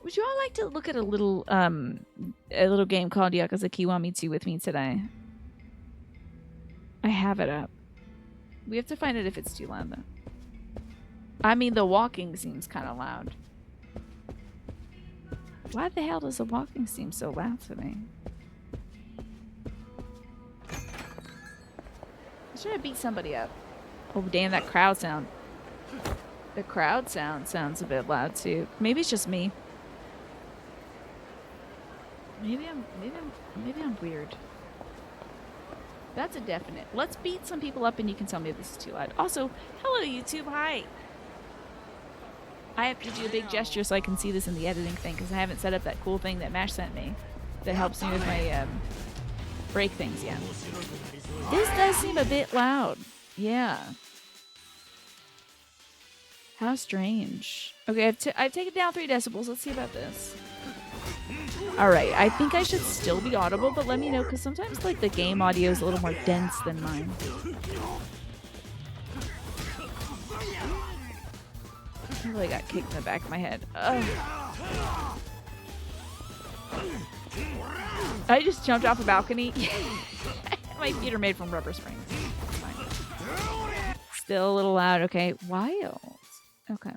Would you all like to look at a little game called Yakuza Kiwami 2 with me today? I have it up. We have to find it if it's too loud though. I mean, the walking seems kind of loud. Why the hell does the walking seem so loud to me? I should have beat somebody up. Oh damn, that crowd sound. The crowd sounds a bit loud too. Maybe it's just me. Maybe I'm weird. That's a definite. Let's beat some people up and you can tell me if this is too loud. Also, hello YouTube, hi. I have to do a big gesture so I can see this in the editing thing because I haven't set up that cool thing that Mash sent me that helps me with my break things yet. This does seem a bit loud. Yeah. How strange. Okay, I've taken down 3 decibels. Let's see about this. Alright, I think I should still be audible, but let me know because sometimes like the game audio is a little more dense than mine. I really got kicked in the back of my head. Ugh. I just jumped off a balcony. My feet are made from rubber springs. Still a little loud. Okay, wild. Okay.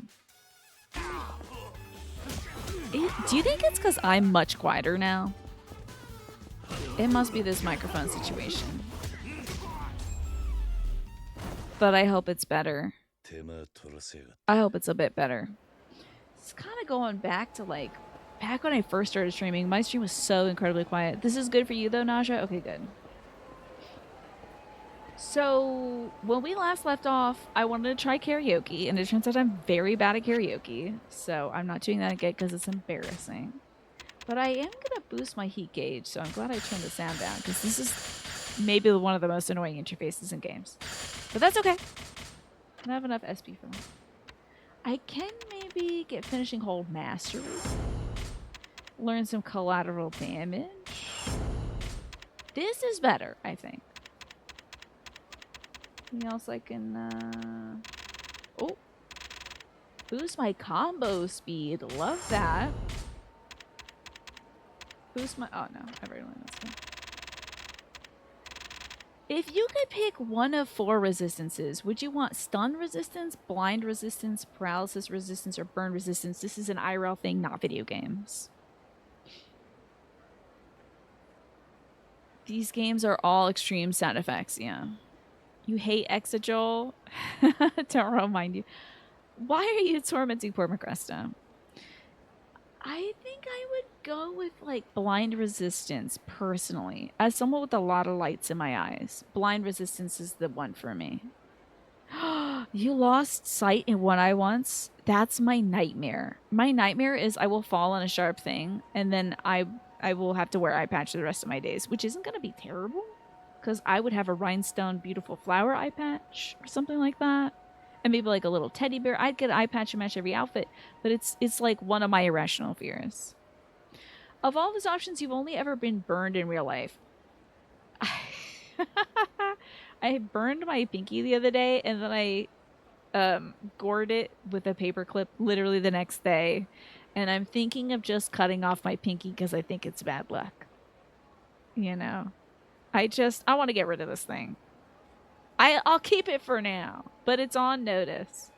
Do you think it's because I'm much quieter now? It must be this microphone situation. But I hope it's better. I hope it's a bit better. It's kind of going back to like back when I first started streaming. My stream was so incredibly quiet. This is good for you though, Naja? Okay, good. So when we last left off, I wanted to try karaoke, and it turns out I'm very bad at karaoke. So I'm not doing that again because it's embarrassing. But I am going to boost my heat gauge, so I'm glad I turned the sound down because this is maybe one of the most annoying interfaces in games. But that's okay. I don't have enough SP for that. I can maybe get finishing hold mastery. Learn some collateral damage. This is better, I think. Anything else I can, oh. Boost my combo speed. Love that. Boost my... Oh, no. I've already learned this one. If you could pick one of 4 resistances, would you want stun resistance, blind resistance, paralysis resistance, or burn resistance? This is an IRL thing, not video games. These games are all extreme sound effects, yeah. You hate Exegol? Don't remind you. Why are you tormenting poor Macresta? I think I would go with like blind resistance personally. As someone with a lot of lights in my eyes, blind resistance is the one for me. You lost sight in one eye once? That's my nightmare. My nightmare is I will fall on a sharp thing and then I will have to wear eye patch the rest of my days, which isn't going to be terrible because I would have a rhinestone beautiful flower eye patch or something like that. And maybe like a little teddy bear. I'd get an eye patch to match every outfit, but it's like one of my irrational fears. Of all those options, you've only ever been burned in real life. I burned my pinky the other day, and then I gored it with a paper clip literally the next day. And I'm thinking of just cutting off my pinky because I think it's bad luck. You know? I want to get rid of this thing. I'll keep it for now, but it's on notice.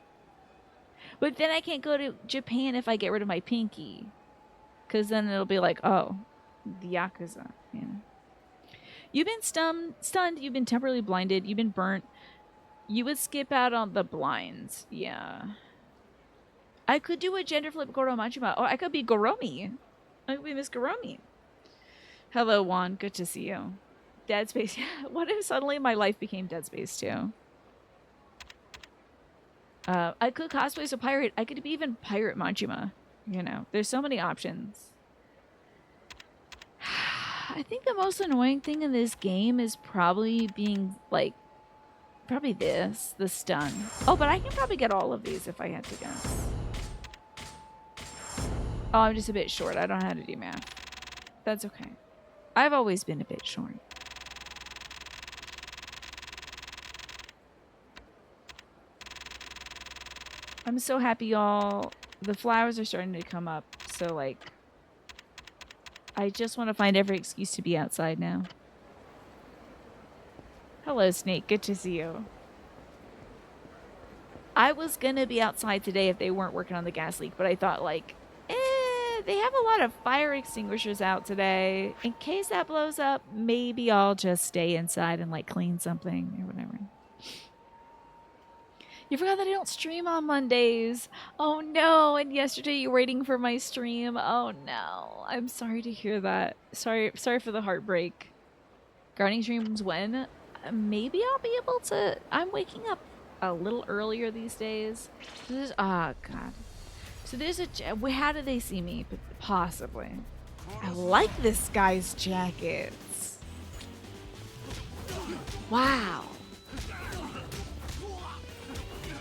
But then I can't go to Japan if I get rid of my pinky. Because then it'll be like, oh, the Yakuza. You know? You've been stunned, you've been temporarily blinded, you've been burnt. You would skip out on the blinds. Yeah. I could do a gender flip Goro Machima. Oh, I could be Goromi. I could be Miss Goromi. Hello, Juan. Good to see you. Dead Space. What if suddenly my life became Dead Space 2? I could cosplay as a pirate. I could be even Pirate Majima. You know, there's so many options. I think the most annoying thing in this game is probably being like, probably this, the stun. Oh, but I can probably get all of these if I had to guess. Oh, I'm just a bit short. I don't know how to do math. That's okay. I've always been a bit short. I'm so happy, y'all. The flowers are starting to come up So, like, I just want to find every excuse to be outside now. Hello, Snake. Good to see you. I was going to be outside today if they weren't working on the gas leak, but I thought, like, they have a lot of fire extinguishers out today. In case that blows up, maybe I'll just stay inside and, like, clean something or whatever. You forgot that I don't stream on Mondays. Oh, no. And yesterday you were waiting for my stream. Oh, no. I'm sorry to hear that. Sorry for the heartbreak. Gardening streams when? Maybe I'll be able to... I'm waking up a little earlier these days. Oh, God. So there's a... How do they see me? Possibly. I like this guy's jackets. Wow.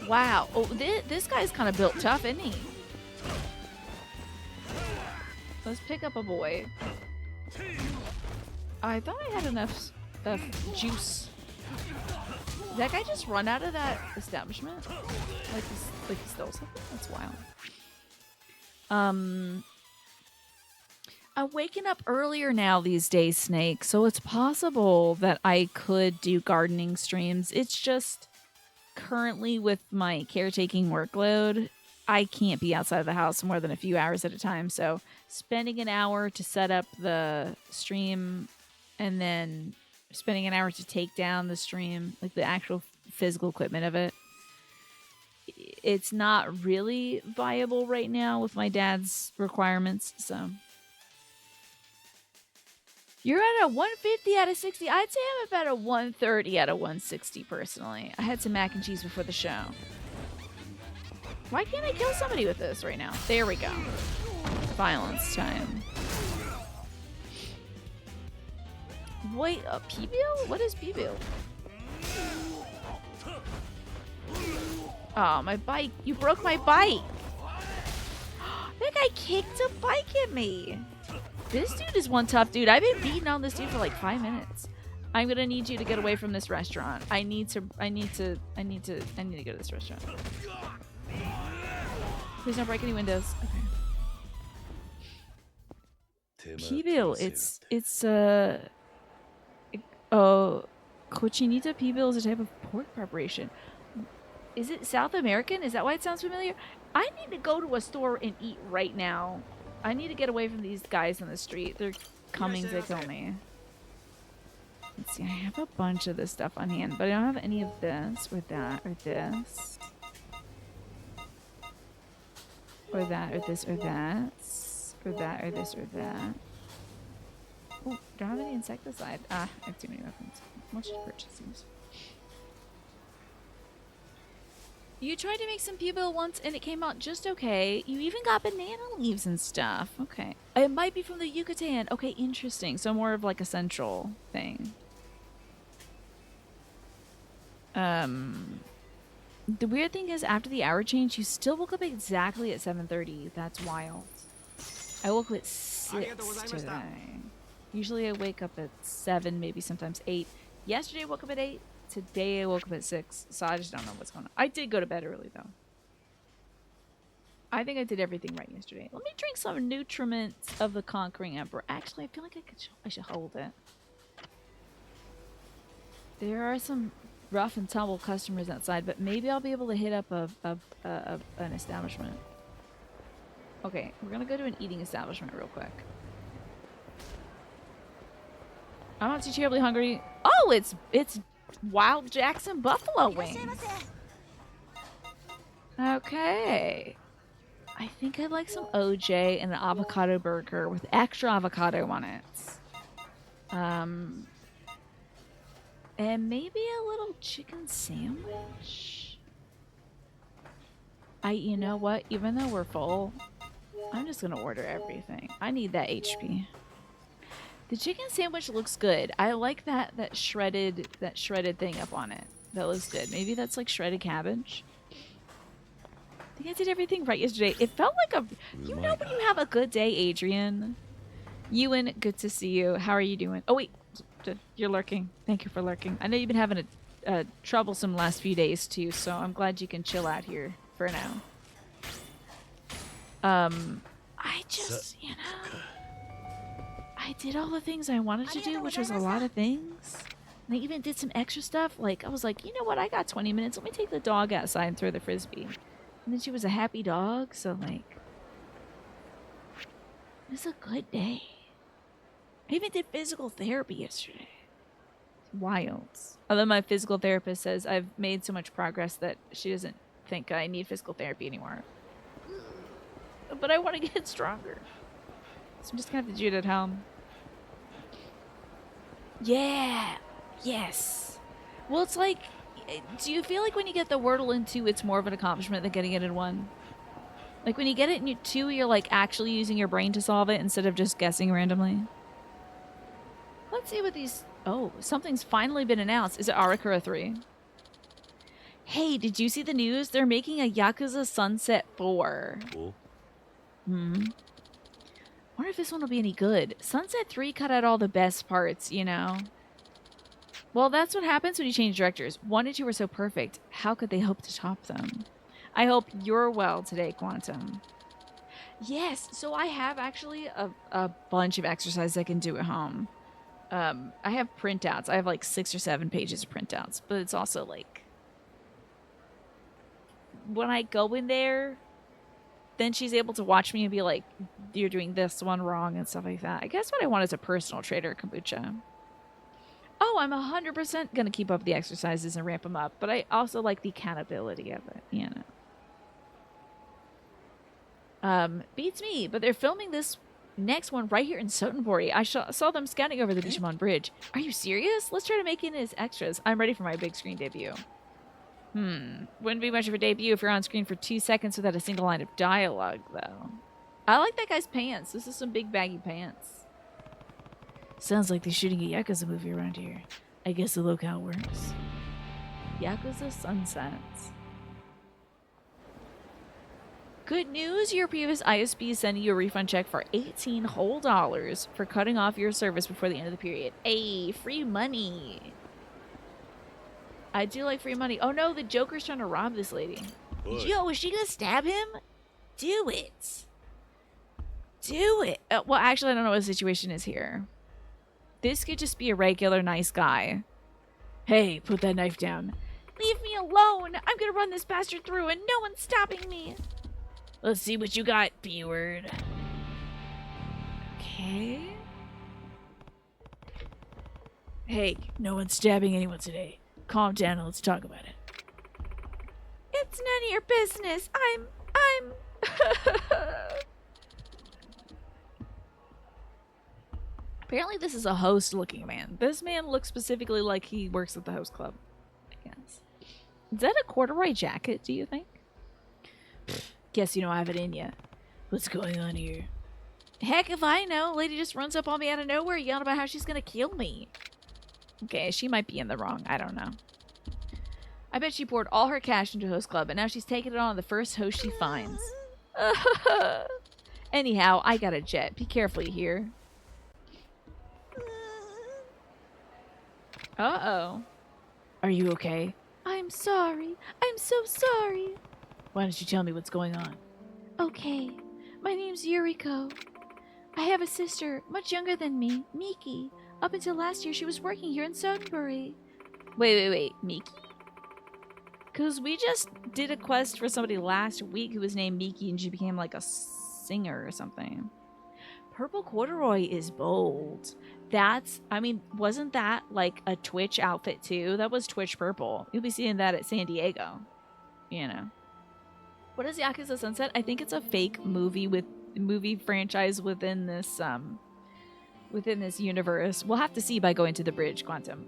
Wow. Oh, this guy's kind of built tough, isn't he? Let's pick up a boy. I thought I had enough juice. Did that guy just run out of that establishment? Like he stole something? That's wild. I'm waking up earlier now these days, Snake, so it's possible that I could do gardening streams. It's just currently with my caretaking workload, I can't be outside of the house more than a few hours at a time. So spending an hour to set up the stream and then spending an hour to take down the stream, like the actual physical equipment of it, it's not really viable right now with my dad's requirements. So you're at a 150 out of 60. I'd say I'm about a 130 out of 160 personally. I had some mac and cheese before the show. Why can't I kill somebody with this right now? There we go. Violence time. Wait, a P-bill? What is P-bill? Oh, my bike. You broke my bike. That guy kicked a bike at me. This dude is one tough dude. I've been beating on this dude for like 5 minutes. I'm gonna need you to get away from this restaurant. I need to go to this restaurant. Please don't break any windows. Okay. P-bill. It's cochinita P-bill is a type of pork preparation. Is it South American? Is that why it sounds familiar? I need to go to a store and eat right now. I need to get away from these guys on the street. They're coming to kill me. Let's see, I have a bunch of this stuff on hand, but I don't have any of this, or that, or this. Or that, or this, or that. Or that, or this, or that. Oh, don't have any insecticide. I have too many weapons. Let's just purchase these. You tried to make some P-bill once and it came out just okay. You even got banana leaves and stuff. Okay. It might be from the Yucatan. Okay, interesting. So more of like a central thing. The weird thing is after the hour change, you still woke up exactly at 7:30. That's wild. I woke up at 6 today. Usually I wake up at 7, maybe sometimes 8. Yesterday I woke up at 8. Today I woke up at 6, so I just don't know what's going on. I did go to bed early, though. I think I did everything right yesterday. Let me drink some nutriments of the Conquering Emperor. Actually, I feel like I should hold it. There are some rough and tumble customers outside, but maybe I'll be able to hit up an establishment. Okay, we're gonna go to an eating establishment real quick. I'm not too terribly hungry. Oh, it's Wild Jackson buffalo wings. Okay. I think I'd like some OJ and an avocado burger with extra avocado on it. And maybe a little chicken sandwich. You know what? Even though we're full, I'm just gonna order everything. I need that HP. The chicken sandwich looks good. I like that shredded thing up on it. That looks good. Maybe that's like shredded cabbage. I think I did everything right yesterday. It felt like you know when you have a good day, Adrian. Ewan, good to see you. How are you doing? Oh wait, you're lurking. Thank you for lurking. I know you've been having a troublesome last few days too, so I'm glad you can chill out here for now. I just, I did all the things I wanted to do, which was a lot of things. And I even did some extra stuff. Like, I was like, you know what? I got 20 minutes. Let me take the dog outside and throw the frisbee. And then she was a happy dog, so, like, it was a good day. I even did physical therapy yesterday. It's wild. Although my physical therapist says I've made so much progress that she doesn't think I need physical therapy anymore. But I want to get stronger. So I'm just going to have to do it at home. Yeah. Yes. Well, it's like, do you feel like when you get the Wordle in 2, it's more of an accomplishment than getting it in 1? Like, when you get it in 2, you're, like, actually using your brain to solve it instead of just guessing randomly. Let's see what these... Oh, something's finally been announced. Is it Arakura 3? Hey, did you see the news? They're making a Yakuza Sunset 4. Cool. Wonder if this one will be any good. Sunset 3 cut out all the best parts, you know? Well, that's what happens when you change directors. 1 and 2 were so perfect. How could they hope to top them? I hope you're well today, Quantum. Yes, so I have actually a bunch of exercises I can do at home. I have printouts. I have like 6 or 7 pages of printouts, but it's also like when I go in there, then she's able to watch me and be like, you're doing this one wrong and stuff like that. I guess what I want is a personal trainer, Kombucha. Oh, I'm 100% going to keep up the exercises and ramp them up, but I also like the accountability of it, you know. Beats me, but they're filming this next one right here in Sotenbori. I saw them scouting over the Bishamon Bridge. Are you serious? Let's try to make it as extras. I'm ready for my big screen debut. Wouldn't be much of a debut if you're on screen for 2 seconds without a single line of dialogue, though. I like that guy's pants. This is some big baggy pants. Sounds like they're shooting a Yakuza movie around here. I guess the locale works. Yakuza Sunsets. Good news, your previous ISP is sending you a refund check for $18 whole for cutting off your service before the end of the period. Hey, free money. I do like free money. Oh no, the Joker's trying to rob this lady. Good. Yo, is she gonna stab him? Do it. Do it. Well, actually, I don't know what the situation is here. This could just be a regular nice guy. Hey, put that knife down. Leave me alone. I'm gonna run this bastard through and no one's stopping me. Let's see what you got, B-word. Okay. Hey, no one's stabbing anyone today. Calm down and let's talk about it. It's none of your business. I'm... Apparently this is a host-looking man. This man looks specifically like he works at the host club, I guess. Is that a corduroy jacket, do you think? Guess you don't have it in ya. What's going on here? Heck if I know. Lady just runs up on me out of nowhere yelling about how she's gonna kill me. Okay, she might be in the wrong. I don't know. I bet she poured all her cash into host club, and now she's taking it on the first host she finds. Anyhow, I got a jet. Be careful here. Uh-oh. Are you okay? I'm sorry. I'm so sorry. Why don't you tell me what's going on? Okay. My name's Yuriko. I have a sister, much younger than me, Miki. Up until last year, she was working here in Sudbury. Wait. Miki? Because we just did a quest for somebody last week who was named Miki, and she became like a singer or something. Purple corduroy is bold. That's, I mean, wasn't that like a Twitch outfit too? That was Twitch purple. You'll be seeing that at San Diego. You know. What is Yakuza Sunset? I think it's a fake movie franchise within this universe. We'll have to see by going to the bridge, Quantum.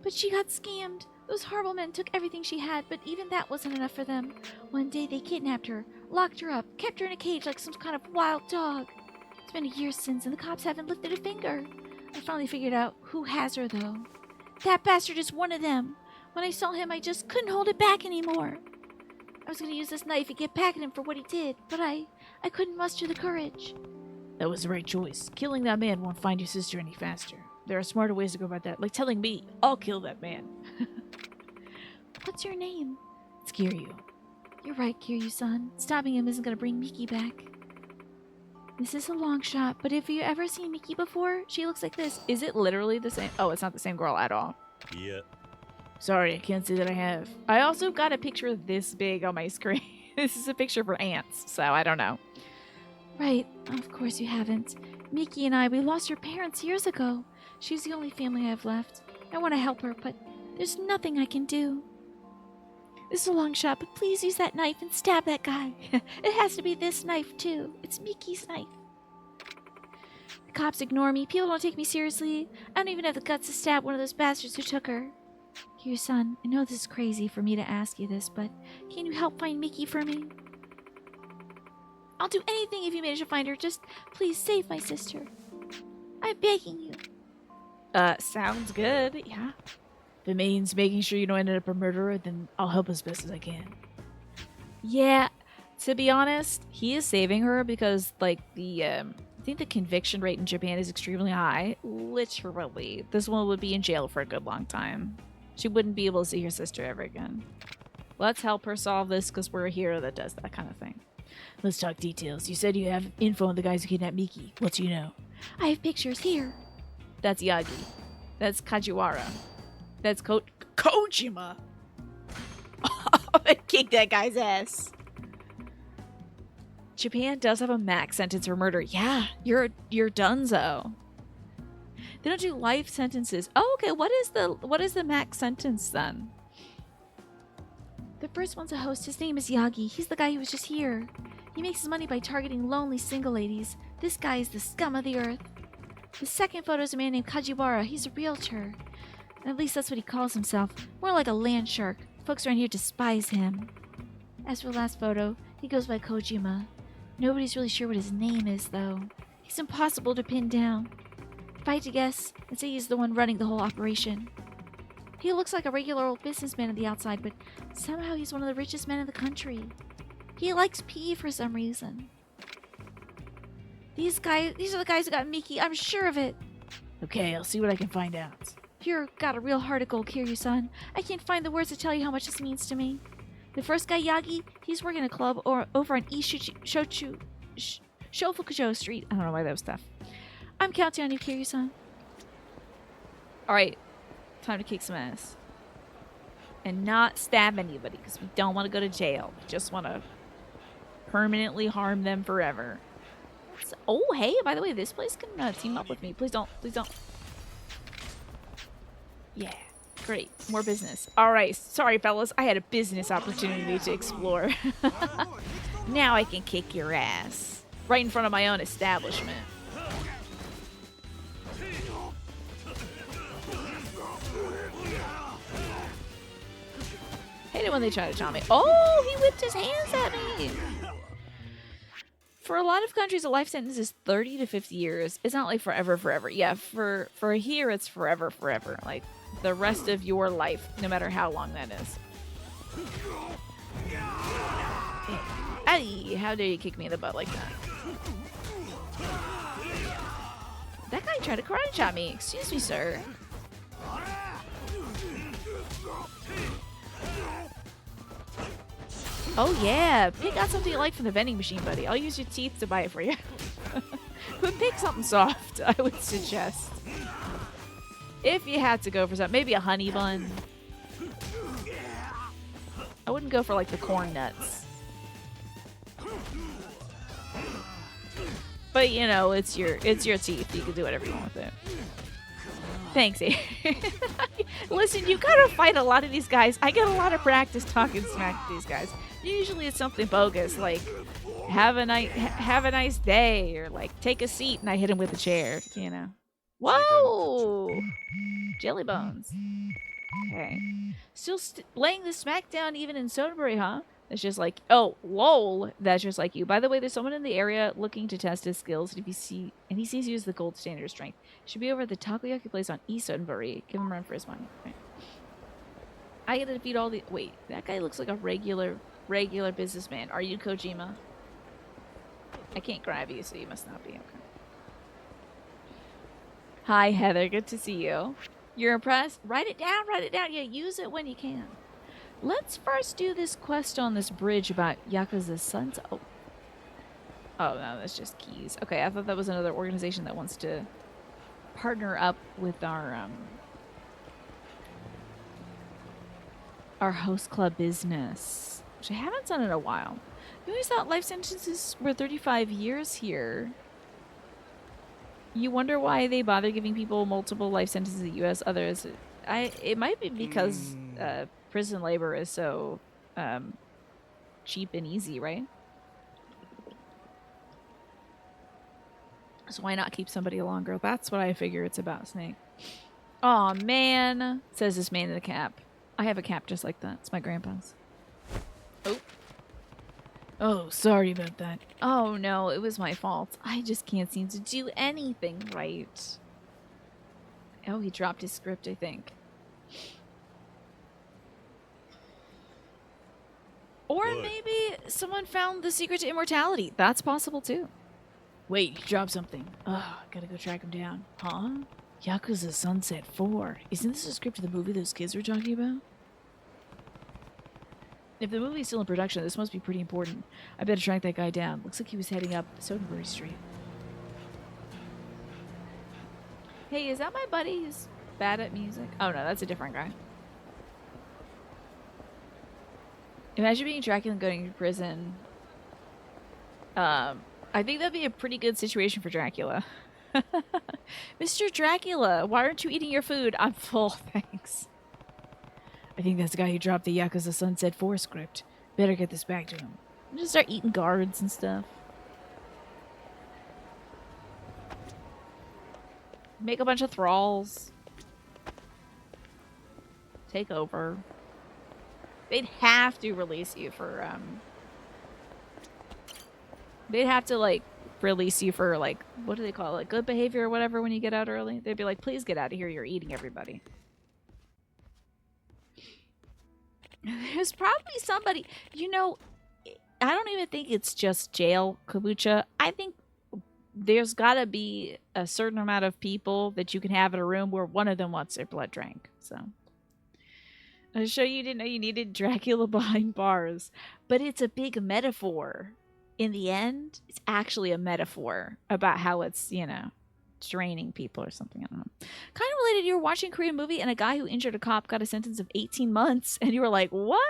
But she got scammed. Those horrible men took everything she had, but even that wasn't enough for them. One day they kidnapped her, locked her up, kept her in a cage like some kind of wild dog. It's been a year since, and the cops haven't lifted a finger. I finally figured out who has her, though. That bastard is one of them. When I saw him, I just couldn't hold it back anymore. I was going to use this knife and get back at him for what he did, but I couldn't muster the courage. That was the right choice. Killing that man won't find your sister any faster. There are smarter ways to go about that, like telling me, I'll kill that man. What's your name? It's Kiryu. You're right, Kiryu-san. Stopping him isn't going to bring Miki back. This is a long shot, but if you ever seen Miki before, she looks like this. Is it literally the same? Oh, it's not the same girl at all. Yeah. Sorry, I can't say that I have. I also got a picture this big on my screen. This is a picture for ants, so I don't know. Right, of course you haven't. Miki and I, we lost your parents years ago. She's the only family I have left. I want to help her, but there's nothing I can do. This is a long shot, but please use that knife and stab that guy. It has to be this knife, too. It's Miki's knife. The cops ignore me. People don't take me seriously. I don't even have the guts to stab one of those bastards who took her. Here, son, I know this is crazy for me to ask you this, but can you help find Miki for me? I'll do anything if you manage to find her. Just please save my sister. I'm begging you. Sounds good. Yeah. If it means making sure you don't end up a murderer, then I'll help as best as I can. Yeah, to be honest, he is saving her because, like, I think the conviction rate in Japan is extremely high. Literally. This one would be in jail for a good long time. She wouldn't be able to see her sister ever again. Let's help her solve this because we're a hero that does that kind of thing. Let's talk details. You said you have info on the guys who kidnapped Miki. What do you know? I have pictures here. That's Yagi. That's Kajiwara. That's Kojima. Kick that guy's ass. Japan does have a max sentence for murder. Yeah, you're donezo. They don't do life sentences. Oh, okay. What is the max sentence then? The first one's a host. His name is Yagi. He's the guy who was just here. He makes his money by targeting lonely single ladies. This guy is the scum of the earth. The second photo is a man named Kajiwara. He's a realtor. At least that's what he calls himself. More like a land shark. Folks around here despise him. As for the last photo, he goes by Kojima. Nobody's really sure what his name is, though. He's impossible to pin down. If I had to guess, I'd say he's the one running the whole operation. He looks like a regular old businessman on the outside, but somehow he's one of the richest men in the country. He likes pee for some reason. These are the guys who got Miki, I'm sure of it. Okay, I'll see what I can find out. You're got a real heart of gold, Kiryu-san. I can't find the words to tell you how much this means to me. The first guy, Yagi, he's working a club over on East Shofukujo Street. I don't know why that was tough. I'm counting on you, Kiryu-san. Alright, time to kick some ass. And not stab anybody, because we don't want to go to jail. We just want to permanently harm them forever. Oh, hey, by the way, this place can team up with me. Please don't. Please don't. Yeah, great. More business. All right. Sorry, fellas. I had a business opportunity to explore. Now I can kick your ass. Right in front of my own establishment. Hate it when they try to charm me. Oh, he whipped his hands at me. For a lot of countries, a life sentence is 30 to 50 years. It's not like forever. Yeah, for here, it's forever. Like, the rest of your life, no matter how long that is. Hey, how dare you kick me in the butt like that? That guy tried to karate chop me. Excuse me, sir. Oh yeah, pick out something you like from the vending machine, buddy. I'll use your teeth to buy it for you. But pick something soft, I would suggest. If you had to go for something, maybe a honey bun. I wouldn't go for like the corn nuts. But you know, it's your teeth. You can do whatever you want with it. Thanks, Listen, you gotta fight a lot of these guys. I get a lot of practice talking smack to these guys. Usually it's something bogus, like have a nice day, or like take a seat, and I hit him with a chair, you know. Whoa! Jelly bones. Okay. Still laying the smack down even in Soderbury, huh? It's just like, oh, lol, that's just like you. By the way, there's someone in the area looking to test his skills, and he sees you as the gold standard of strength. Should be over at the takoyaki place on East Soderbury. Give him a run for his money. Right. I gotta defeat all the... Wait, that guy looks like a regular businessman. Are you Kojima? I can't grab you, so you must not be. Okay. Hi, Heather. Good to see you. You're impressed? Write it down. Yeah, use it when you can. Let's first do this quest on this bridge about Yakuza's sons. Oh. Oh, no, that's just keys. Okay, I thought that was another organization that wants to partner up with our host club business, which I haven't done in a while. I always thought life sentences were 35 years here. You wonder why they bother giving people multiple life sentences in the U.S. Others, it might be because prison labor is so cheap and easy, right? So why not keep somebody longer? That's what I figure it's about, Snake. Aw, man, says this man in a cap. I have a cap just like that. It's my grandpa's. Oh. Oh, sorry about that. Oh, no, it was my fault. I just can't seem to do anything right. Oh, he dropped his script, I think. Or maybe someone found the secret to immortality. That's possible, too. Wait, you dropped something. Oh, gotta go track him down. Huh? Yakuza Sunset 4. Isn't this a script of the movie those kids were talking about? If the movie's still in production, this must be pretty important. I better track that guy down. Looks like he was heading up Soderberry Street. Hey, is that my buddy who's bad at music? Oh no, that's a different guy. Imagine being Dracula and going to prison. I think that'd be a pretty good situation for Dracula. Mr. Dracula, why aren't you eating your food? I'm full, thanks. I think that's the guy who dropped the Yakuza Sunset 4 script. Better get this back to him. Just start eating guards and stuff. Make a bunch of thralls. Take over. They'd have to release you for, they'd have to, like, release you for, like, what do they call it? Like, good behavior or whatever when you get out early. They'd be like, please get out of here. You're eating everybody. There's probably somebody, you know, I don't even think it's just jail kombucha. I think there's got to be a certain amount of people that you can have in a room where one of them wants their blood drank. So I'm sure you didn't know you needed Dracula behind bars, but it's a big metaphor. In the end, it's actually a metaphor about how it's, you know, draining people or something. I don't know. Kind of related, you were watching a Korean movie and a guy who injured a cop got a sentence of 18 months and you were like, what?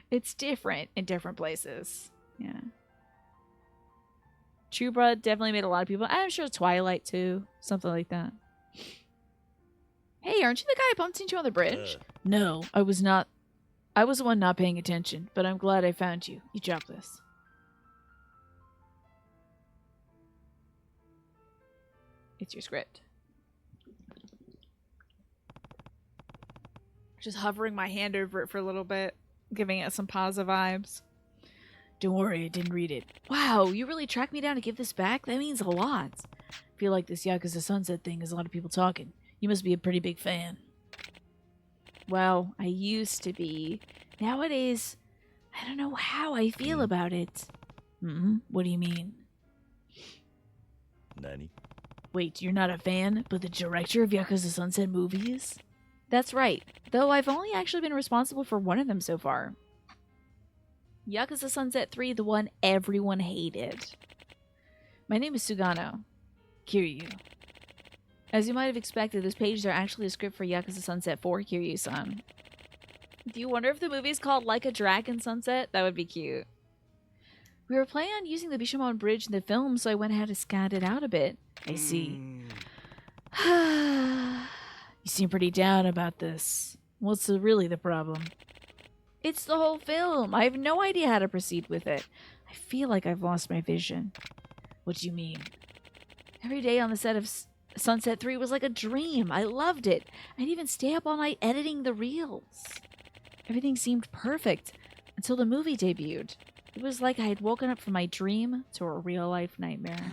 It's different in different places. Yeah. True Blood definitely made a lot of people. I'm sure Twilight too. Something like that. Hey, aren't you the guy I bumped into on the bridge? No, I was not. I was the one not paying attention, but I'm glad I found you. You dropped this. It's your script. Just hovering my hand over it for a little bit, giving it some positive vibes. Don't worry, I didn't read it. Wow, you really tracked me down to give this back? That means a lot. I feel like this Yakuza Sunset thing is a lot of people talking. You must be a pretty big fan. Well, I used to be. Nowadays, I don't know how I feel about it. What do you mean? Nani? Wait, you're not a fan, but the director of Yakuza Sunset movies? That's right, though I've only actually been responsible for one of them so far. Yakuza Sunset 3, the one everyone hated. My name is Sugano. Kiryu. As you might have expected, those pages are actually a script for Yakuza Sunset 4, Kiryu-san. Do you wonder if the movie's called Like a Dragon Sunset? That would be cute. We were planning on using the Bishamon Bridge in the film, so I went ahead and scanned it out a bit. I see. You seem pretty down about this. What's really the problem? It's the whole film. I have no idea how to proceed with it. I feel like I've lost my vision. What do you mean? Every day on the set of Sunset 3 was like a dream. I loved it. I'd even stay up all night editing the reels. Everything seemed perfect until the movie debuted. It was like I had woken up from my dream to a real-life nightmare.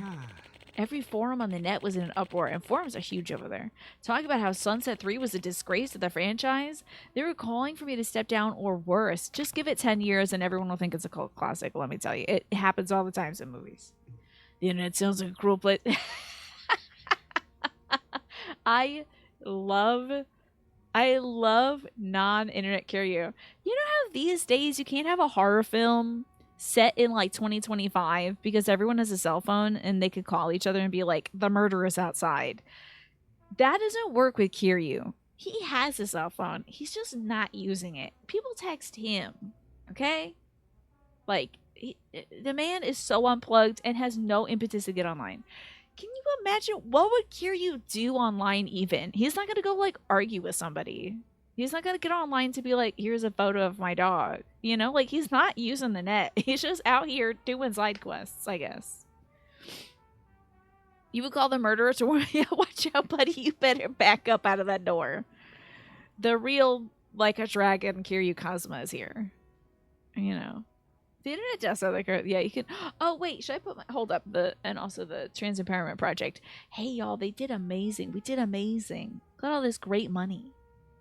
Every forum on the net was in an uproar, and forums are huge over there. Talking about how Sunset 3 was a disgrace to the franchise. They were calling for me to step down, or worse. Just give it 10 years and everyone will think it's a cult classic. Let me tell you, it happens all the time in movies. The internet sounds like a cruel place. I love non-internet Kiryu. You know how these days you can't have a horror film set in like 2025 because everyone has a cell phone and they could call each other and be like, the murder is outside. That doesn't work with Kiryu. He has a cell phone. He's just not using it. People text him, okay? Like, the man is so unplugged and has no impetus to get online. Can you imagine what would Kiryu do online even? He's not going to go, like, argue with somebody. He's not going to get online to be like, here's a photo of my dog. You know, like, he's not using the net. He's just out here doing side quests, I guess. You would call the murderer to warn you, watch out, buddy. You better back up out of that door. The real, like a dragon, Kiryu Kazuma is here. You know. The internet does sound like yeah, you can. Oh wait, should I put my hold up and also the Trans Empowerment Project? Hey y'all, they did amazing. We did amazing. Got all this great money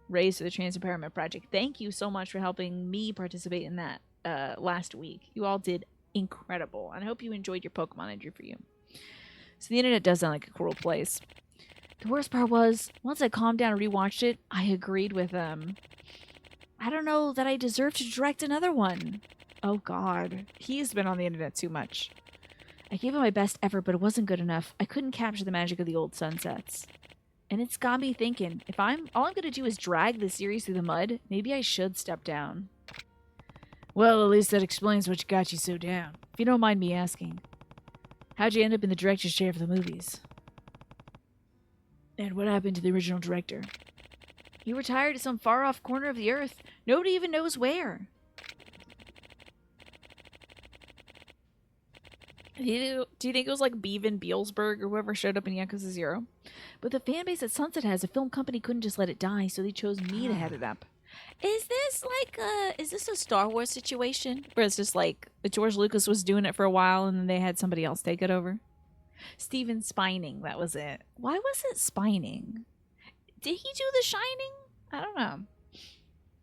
raised for the Trans Empowerment Project. Thank you so much for helping me participate in that last week. You all did incredible, and I hope you enjoyed your Pokemon I drew for you. So the internet does sound like a cruel place. The worst part was, once I calmed down and rewatched it, I agreed with them. I don't know that I deserve to direct another one. Oh god, he's been on the internet too much. I gave it my best effort, but it wasn't good enough. I couldn't capture the magic of the old sunsets. And it's got me thinking, if all I'm gonna do is drag the series through the mud, maybe I should step down. Well, at least that explains what got you so down. If you don't mind me asking, how'd you end up in the director's chair for the movies? And what happened to the original director? He retired to some far-off corner of the earth. Nobody even knows where. Do you think it was like Bevan Bielsberg or whoever showed up in Yakuza 0? But the fan base that Sunset has, a film company couldn't just let it die, so they chose me to head it up. Is this a Star Wars situation? Where it's just like George Lucas was doing it for a while and then they had somebody else take it over? Steven Spining, that was it. Why was it Spining? Did he do The Shining? I don't know.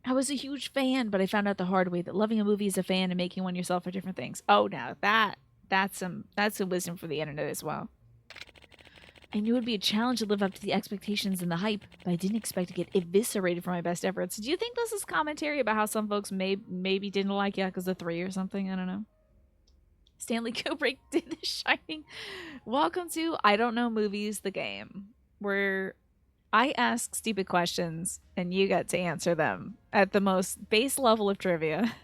I was a huge fan, but I found out the hard way that loving a movie as a fan and making one yourself are different things. Oh, no, that's some wisdom for the internet as well. I knew it would be a challenge to live up to the expectations and the hype, but I didn't expect to get eviscerated for my best efforts. Do you think this is commentary about how some folks maybe didn't like Yakuza 3 or something? I don't know. Stanley Kubrick did The Shining. Welcome to I Don't Know Movies, the game, where I ask stupid questions and you get to answer them at the most base level of trivia.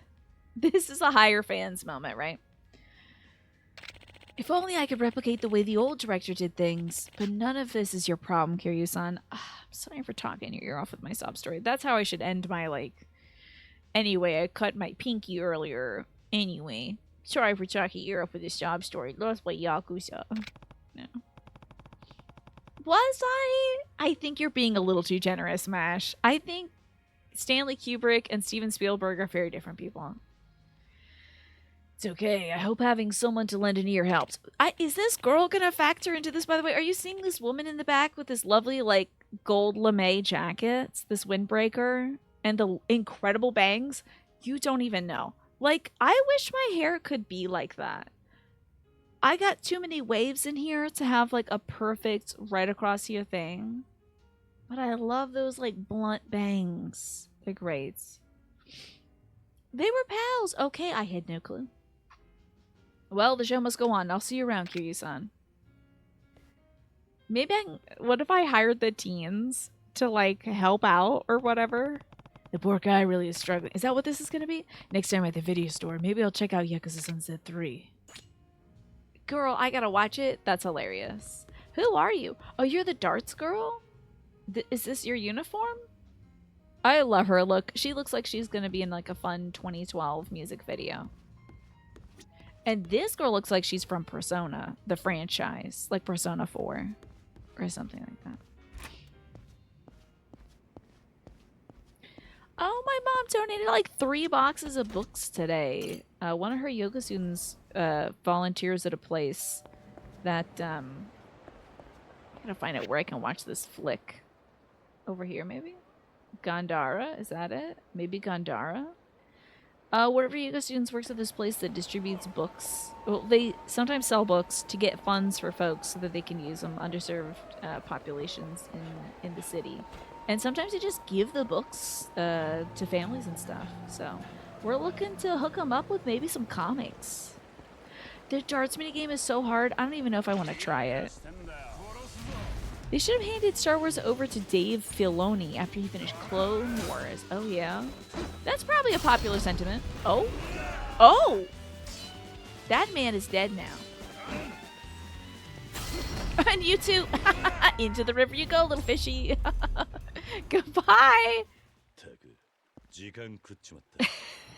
This is a higher fans moment, right? If only I could replicate the way the old director did things, but none of this is your problem, Kiryu-san. I'm sorry for talking your ear off with my sob story. That's how I should end my, like... Anyway, I cut my pinky earlier. Anyway. Sorry for talking your ear off with this sob story. Lost by Yakuza. No. Was I? I think you're being a little too generous, Mash. I think Stanley Kubrick and Steven Spielberg are very different people. It's okay. I hope having someone to lend an ear helps. Is this girl gonna factor into this, by the way? Are you seeing this woman in the back with this lovely, like, gold lame jacket? This windbreaker? And the incredible bangs? You don't even know. Like, I wish my hair could be like that. I got too many waves in here to have, like, a perfect right across here thing. But I love those, like, blunt bangs. They're great. They were pals. Okay, I had no clue. Well, the show must go on. I'll see you around, Kiryu-san. Maybe what if I hired the teens to, like, help out or whatever? The poor guy really is struggling. Is that what this is going to be? Next time at the video store, maybe I'll check out Yakuza Sunset 3. Girl, I gotta watch it. That's hilarious. Who are you? Oh, you're the darts girl? Is this your uniform? I love her look. She looks like she's going to be in, like, a fun 2012 music video. And this girl looks like she's from Persona, the franchise. Like Persona 4 or something like that. Oh, my mom donated like 3 boxes of books today. One of her yoga students volunteers at a place that... I gotta find out where I can watch this flick. Over here, maybe? Gandhara, is that it? Maybe Gandhara? Whatever yoga students works at this place that distributes books. Well, they sometimes sell books to get funds for folks so that they can use them, underserved populations in the city. And sometimes they just give the books to families and stuff. So We're looking to hook them up with maybe some comics. The darts minigame is so hard, I don't even know if I want to try it. They should have handed Star Wars over to Dave Filoni after he finished Clone Wars. Oh, yeah. That's probably a popular sentiment. Oh. Oh! That man is dead now. And you two, into the river you go, little fishy. Goodbye.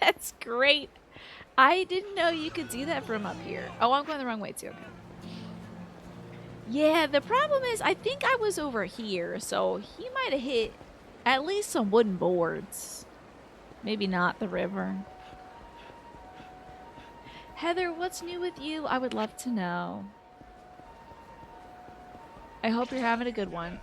That's great. I didn't know you could do that from up here. Oh, I'm going the wrong way too. Okay. Yeah, the problem is I think I was over here, so he might have hit at least some wooden boards. Maybe not the river. Heather, what's new with you? I would love to know. I hope you're having a good one.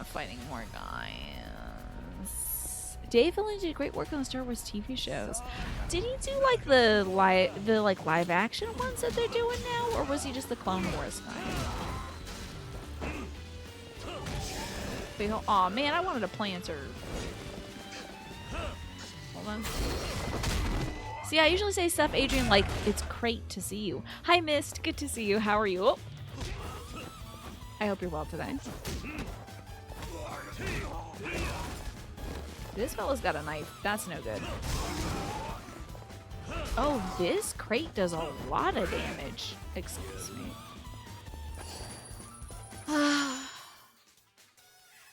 Fighting more guys. Dave Filoni did great work on the Star Wars TV shows. Did he do like the live action ones that they're doing now, or was he just the Clone Wars guy? Wait, oh man, I wanted a planter. Hold on. See, I usually say stuff, Adrian, like, it's great to see you. Hi, Mist. Good to see you. How are you? Oh. I hope you're well today. This fella's got a knife. That's no good. Oh, this crate does a lot of damage. Excuse me.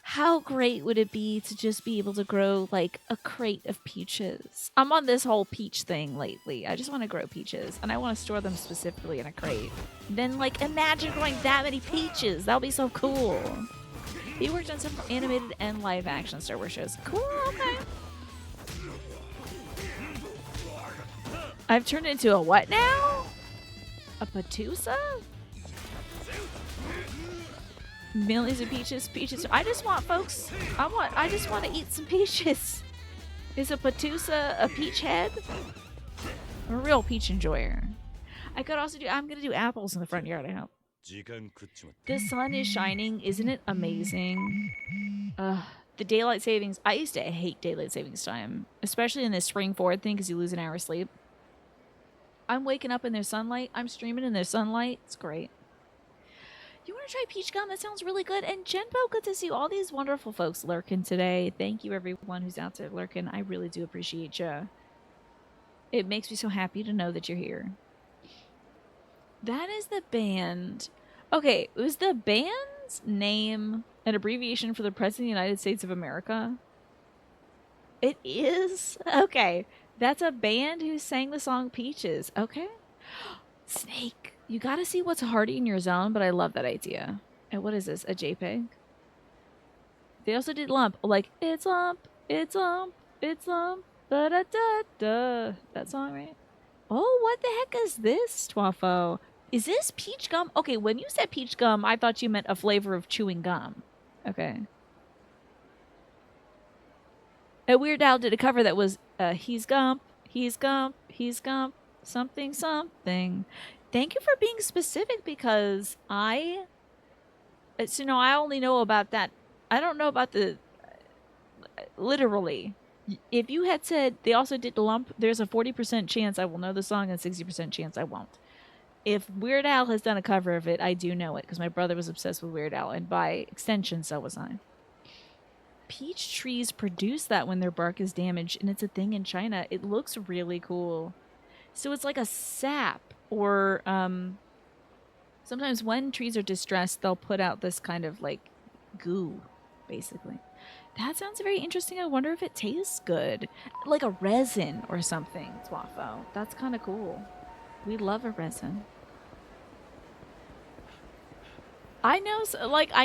How great would it be to just be able to grow, like, a crate of peaches? I'm on this whole peach thing lately. I just want to grow peaches, and I want to store them specifically in a crate. Then, like, imagine growing that many peaches. That would be so cool. He worked on several animated and live-action Star Wars shows. Cool, okay. I've turned into a what now? A Patusa? Millions of peaches, peaches. I just want, folks, I just want to eat some peaches. Is a Patusa a peach head? I'm a real peach enjoyer. I could also do, I'm going to do apples in the front yard, I hope. The sun is shining. Isn't it amazing? The daylight savings. I used to hate daylight savings time, especially in this spring forward thing because you lose an hour of sleep. I'm waking up in their sunlight. I'm streaming in their sunlight. It's great. You want to try peach gum? That sounds really good. And Genbo, good to see all these wonderful folks lurking today. Thank you, everyone who's out there lurking. I really do appreciate you. It makes me so happy to know that you're here. That is the band. Okay, was the band's name an abbreviation for the President of the United States of America? It is? Okay. That's a band who sang the song Peaches. Okay. Snake. You gotta see what's hardy in your zone, but I love that idea. And what is this? A JPEG? They also did Lump. Like, it's Lump, it's Lump, it's Lump, da-da-da-da. That song, right? Oh, what the heck is this, Twafo? Is this peach gum? Okay, when you said peach gum, I thought you meant a flavor of chewing gum. Okay. Weird Al did a cover that was, he's Gump, he's Gump, he's Gump, something, something. Thank you for being specific because I only know about that. I don't know about the, literally. If you had said they also did Lump, there's a 40% chance I will know the song and 60% chance I won't. If Weird Al has done a cover of it, I do know it because my brother was obsessed with Weird Al, and by extension, so was I. Peach trees produce that when their bark is damaged, and it's a thing in China. It looks really cool. So it's like a sap, or sometimes when trees are distressed, they'll put out this kind of like goo, basically. That sounds very interesting. I wonder if it tastes good. Like a resin or something, Twafo. That's kind of cool. We love a resin. I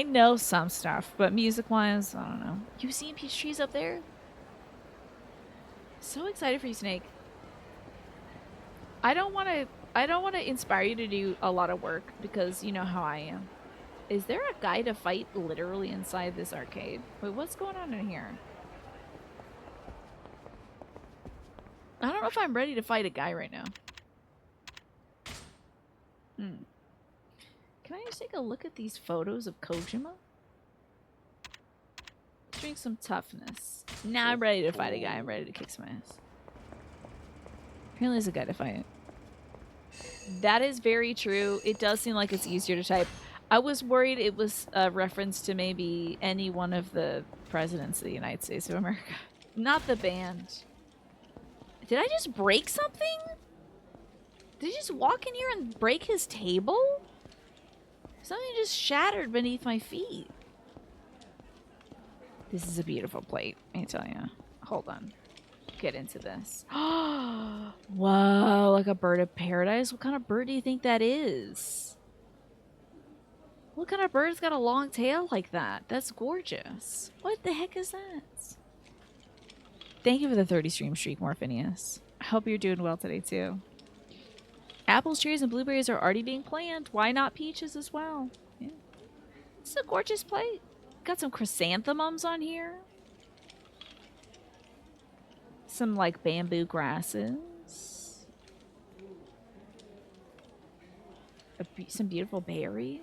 know some stuff, but music-wise, I don't know. You seen peach trees up there? So excited for you, Snake. I don't want to inspire you to do a lot of work because you know how I am. Is there a guy to fight literally inside this arcade? Wait, what's going on in here? I don't know if I'm ready to fight a guy right now. Can I just take a look at these photos of Kojima? Let's drink some toughness. Now I'm ready to fight a guy. I'm ready to kick some ass. Apparently it's a guy to fight. That is very true. It does seem like it's easier to type. I was worried it was a reference to maybe any one of the presidents of the United States of America. Not the band. Did I just break something? Did he just walk in here and break his table? Something just shattered beneath my feet. This is a beautiful plate, let me tell you. Hold on. Get into this. Whoa, like a bird of paradise? What kind of bird do you think that is? What kind of bird's got a long tail like that? That's gorgeous. What the heck is that? Thank you for the 30 stream streak, Morphinius. I hope you're doing well today, too. Apples, cherries, and blueberries are already being planned. Why not peaches as well? Yeah. It's a gorgeous plate. Got some chrysanthemums on here. Some, like, bamboo grasses. Some beautiful berries.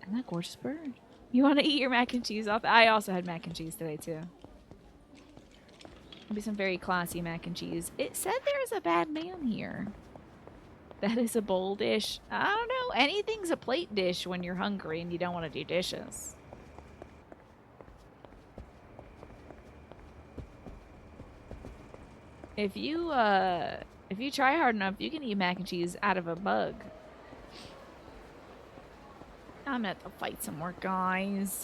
And that gorgeous bird. You want to eat your mac and cheese off? I also had mac and cheese today, too. It'll be some very classy mac and cheese. It said there's a bad man here. That is a bowl dish. I don't know. Anything's a plate dish when you're hungry and you don't want to do dishes. If you try hard enough, you can eat mac and cheese out of a mug. I'm gonna have to fight some more guys.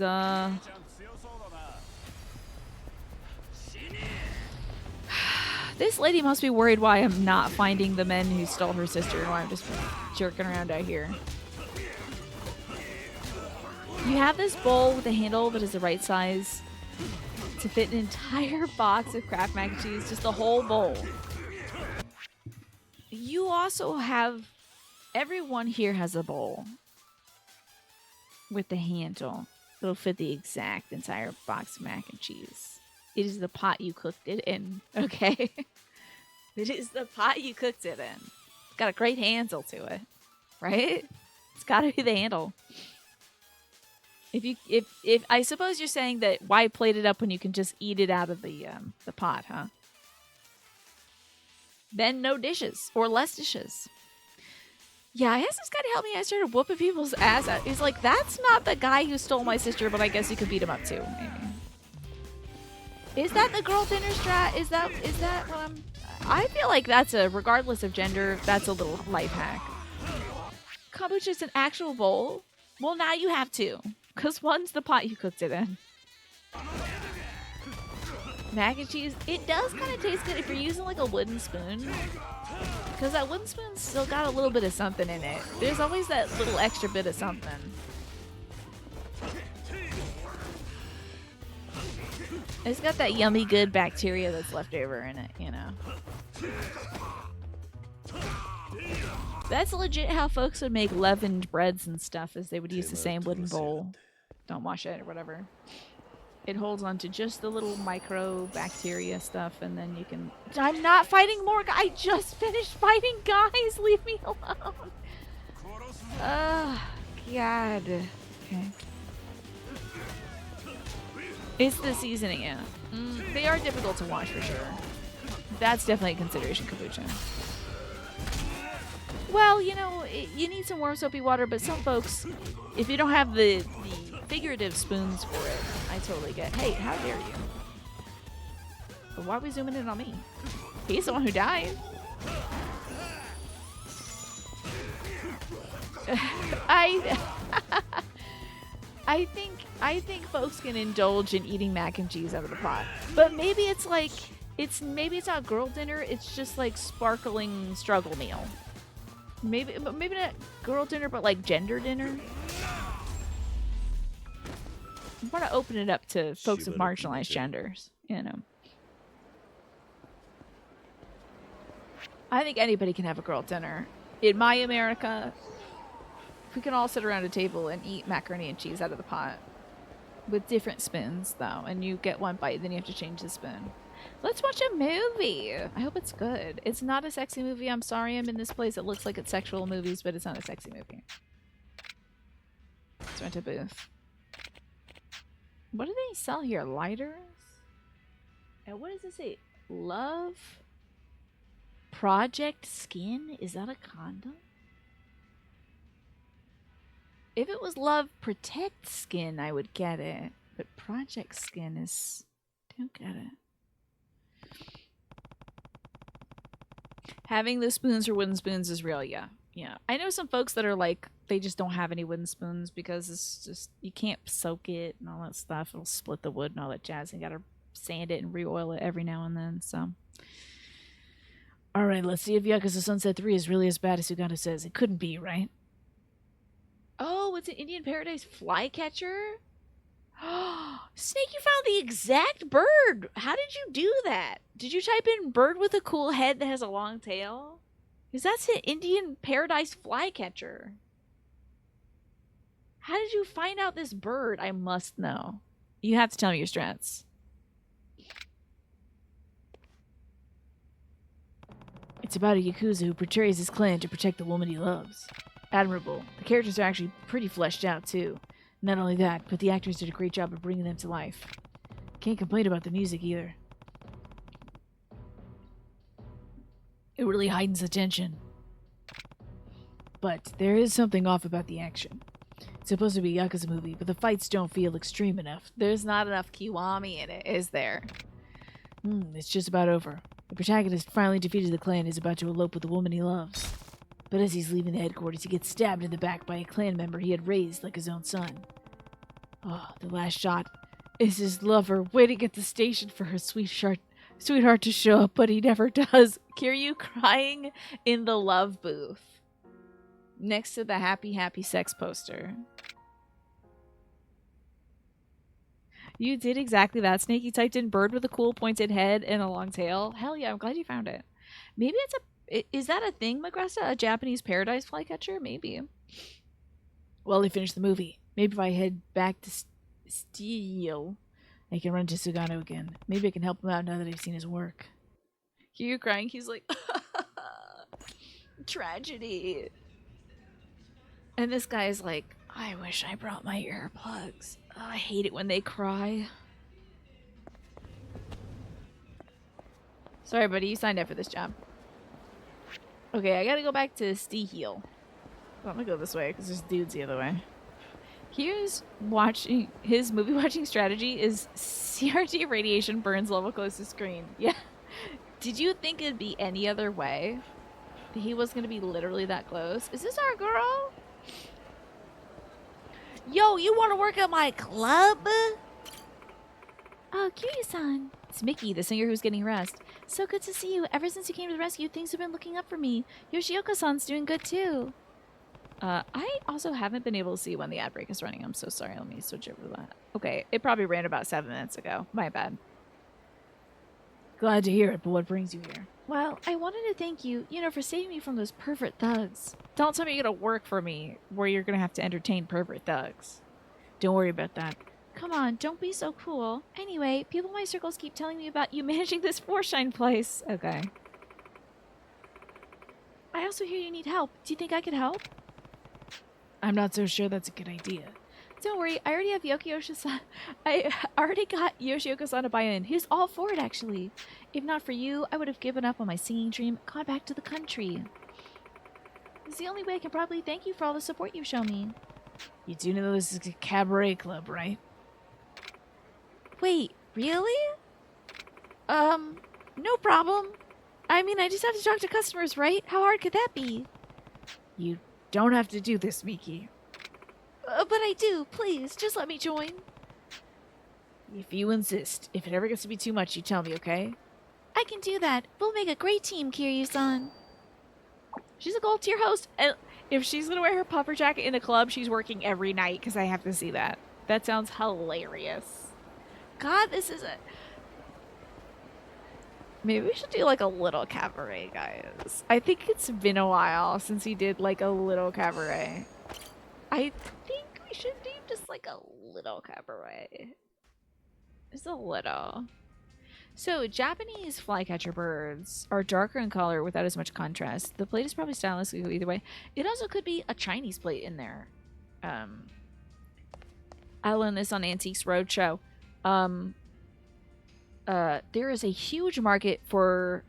This lady must be worried why I'm not finding the men who stole her sister and why I'm just jerking around out here. You have this bowl with a handle that is the right size to fit an entire box of Kraft mac and cheese, just the whole bowl. You also have, everyone here has a bowl with the handle that'll fit the exact entire box of mac and cheese. It is the pot you cooked it in, okay? It is the pot you cooked it in. It's got a great handle to it, right? It's got to be the handle. If I suppose you're saying that why plate it up when you can just eat it out of the pot, huh? Then no dishes or less dishes. Yeah, I asked this guy to help me. I started whooping people's ass out. He's like, that's not the guy who stole my sister, but I guess you could beat him up too, maybe. Is that the girl dinner strat? Is that what I'm... I feel like that's a, regardless of gender, that's a little life hack. Kombucha's an actual bowl? Well, now you have two. Because one's the pot you cooked it in. Mac and cheese, it does kind of taste good if you're using like a wooden spoon. Because that wooden spoon's still got a little bit of something in it. There's always that little extra bit of something. It's got that yummy good bacteria that's left over in it, you know. That's legit how folks would make leavened breads and stuff, is they would use the same wooden bowl. Don't wash it or whatever. It holds on to just the little micro bacteria stuff, and then you can... I'm not fighting more guys! I just finished fighting guys! Leave me alone! God. Okay. It's the seasoning, yeah. They are difficult to wash for sure. That's definitely a consideration, kombucha. Well, you know, you need some warm soapy water, but some folks, if you don't have the figurative spoons for it, I totally get, hey, how dare you? But why are we zooming in on me? He's the one who died. I think folks can indulge in eating mac and cheese out of the pot. But maybe it's like, maybe it's not girl dinner, it's just like sparkling struggle meal. Maybe not girl dinner, but like gender dinner. I want to open it up to folks of marginalized genders, you know. I think anybody can have a girl dinner. In my America, we can all sit around a table and eat macaroni and cheese out of the pot. With different spoons, though, and you get one bite, then you have to change the spoon. Let's watch a movie. I hope it's good. It's not a sexy movie. I'm sorry I'm in this place. It looks like it's sexual movies, but it's not a sexy movie. Let's rent a booth. What do they sell here? Lighters? And what does it say? Love Project Skin? Is that a condom? If it was Love Protect Skin, I would get it. But Project Skin is... Don't get it. Having the spoons or wooden spoons is real, yeah. Yeah. I know some folks that are like, they just don't have any wooden spoons because it's just, you can't soak it and all that stuff. It'll split the wood and all that jazz. And you gotta sand it and re-oil it every now and then, so. Alright, let's see if Yakuza Sunset 3 is really as bad as Sugata says. It couldn't be, right? Oh, it's an Indian Paradise flycatcher? Snake, you found the exact bird! How did you do that? Did you type in bird with a cool head that has a long tail? Because that's an Indian Paradise flycatcher. How did you find out this bird? I must know. You have to tell me your strats. It's about a Yakuza who betrays his clan to protect the woman he loves. Admirable. The characters are actually pretty fleshed out, too. Not only that, but the actors did a great job of bringing them to life. Can't complain about the music, either. It really heightens the tension. But there is something off about the action. It's supposed to be a Yakuza movie, but the fights don't feel extreme enough. There's not enough Kiwami in it, is there? It's just about over. The protagonist finally defeated the clan and is about to elope with the woman he loves. But as he's leaving the headquarters, he gets stabbed in the back by a clan member he had raised like his own son. Oh, the last shot is his lover waiting at the station for her sweetheart to show up, but he never does. Kiryu crying in the love booth next to the happy, happy sex poster. You did exactly that, Snake. You typed in bird with a cool pointed head and a long tail. Hell yeah, I'm glad you found it. Maybe it's a... Is that a thing, Magresta? A Japanese paradise flycatcher? Maybe. Well, they finished the movie. Maybe if I head back to Steel, I can run to Sugano again. Maybe I can help him out now that I've seen his work. Hear you crying? He's like, tragedy. And this guy's like, I wish I brought my earplugs. Oh, I hate it when they cry. Sorry, buddy. You signed up for this job. Okay, I gotta go back to Steel. I'm gonna go this way because there's dudes the other way. Here's watching his movie watching strategy is CRT radiation burns level close to screen. Yeah. Did you think it'd be any other way? That he was gonna be literally that close? Is this our girl? Yo, you wanna work at my club? Oh, Kiryu-san. It's Mickey, the singer who's getting harassed. So good to see you. Ever since you came to the rescue, things have been looking up for me. Yoshioka-san's doing good too. I also haven't been able to see when the ad break is running. I'm so sorry. Let me switch over to that. Okay, it probably ran about 7 minutes ago. My bad. Glad to hear it, but what brings you here? Well, I wanted to thank you, for saving me from those pervert thugs. Don't tell me you're gonna work for me, where you're gonna have to entertain pervert thugs. Don't worry about that. Come on, don't be so cool. Anyway, people in my circles keep telling me about you managing this Forshine place. Okay. I also hear you need help. Do you think I could help? I'm not so sure that's a good idea. Don't worry, I already have Yoshioka-san. I already got Yoshioka-san to buy in. He's all for it, actually. If not for you, I would have given up on my singing dream and gone back to the country. It's the only way I can probably thank you for all the support you've shown me. You do know this is a cabaret club, right? Wait, really? No problem. I mean, I just have to talk to customers, right? How hard could that be? You don't have to do this, Miki. But I do. Please, just let me join. If you insist. If it ever gets to be too much, you tell me, okay? I can do that. We'll make a great team, Kiryu-san. She's a gold tier host. And if she's going to wear her puffer jacket in the club, she's working every night because I have to see that. That sounds hilarious. God, this is a... Maybe we should do like a little cabaret, guys. I think it's been a while since we did like a little cabaret. I think we should do just like a little cabaret. Just a little. So, Japanese flycatcher birds are darker in color without as much contrast. The plate is probably stylistic either way. It also could be a Chinese plate in there. I learned this on Antiques Roadshow. There is a huge market for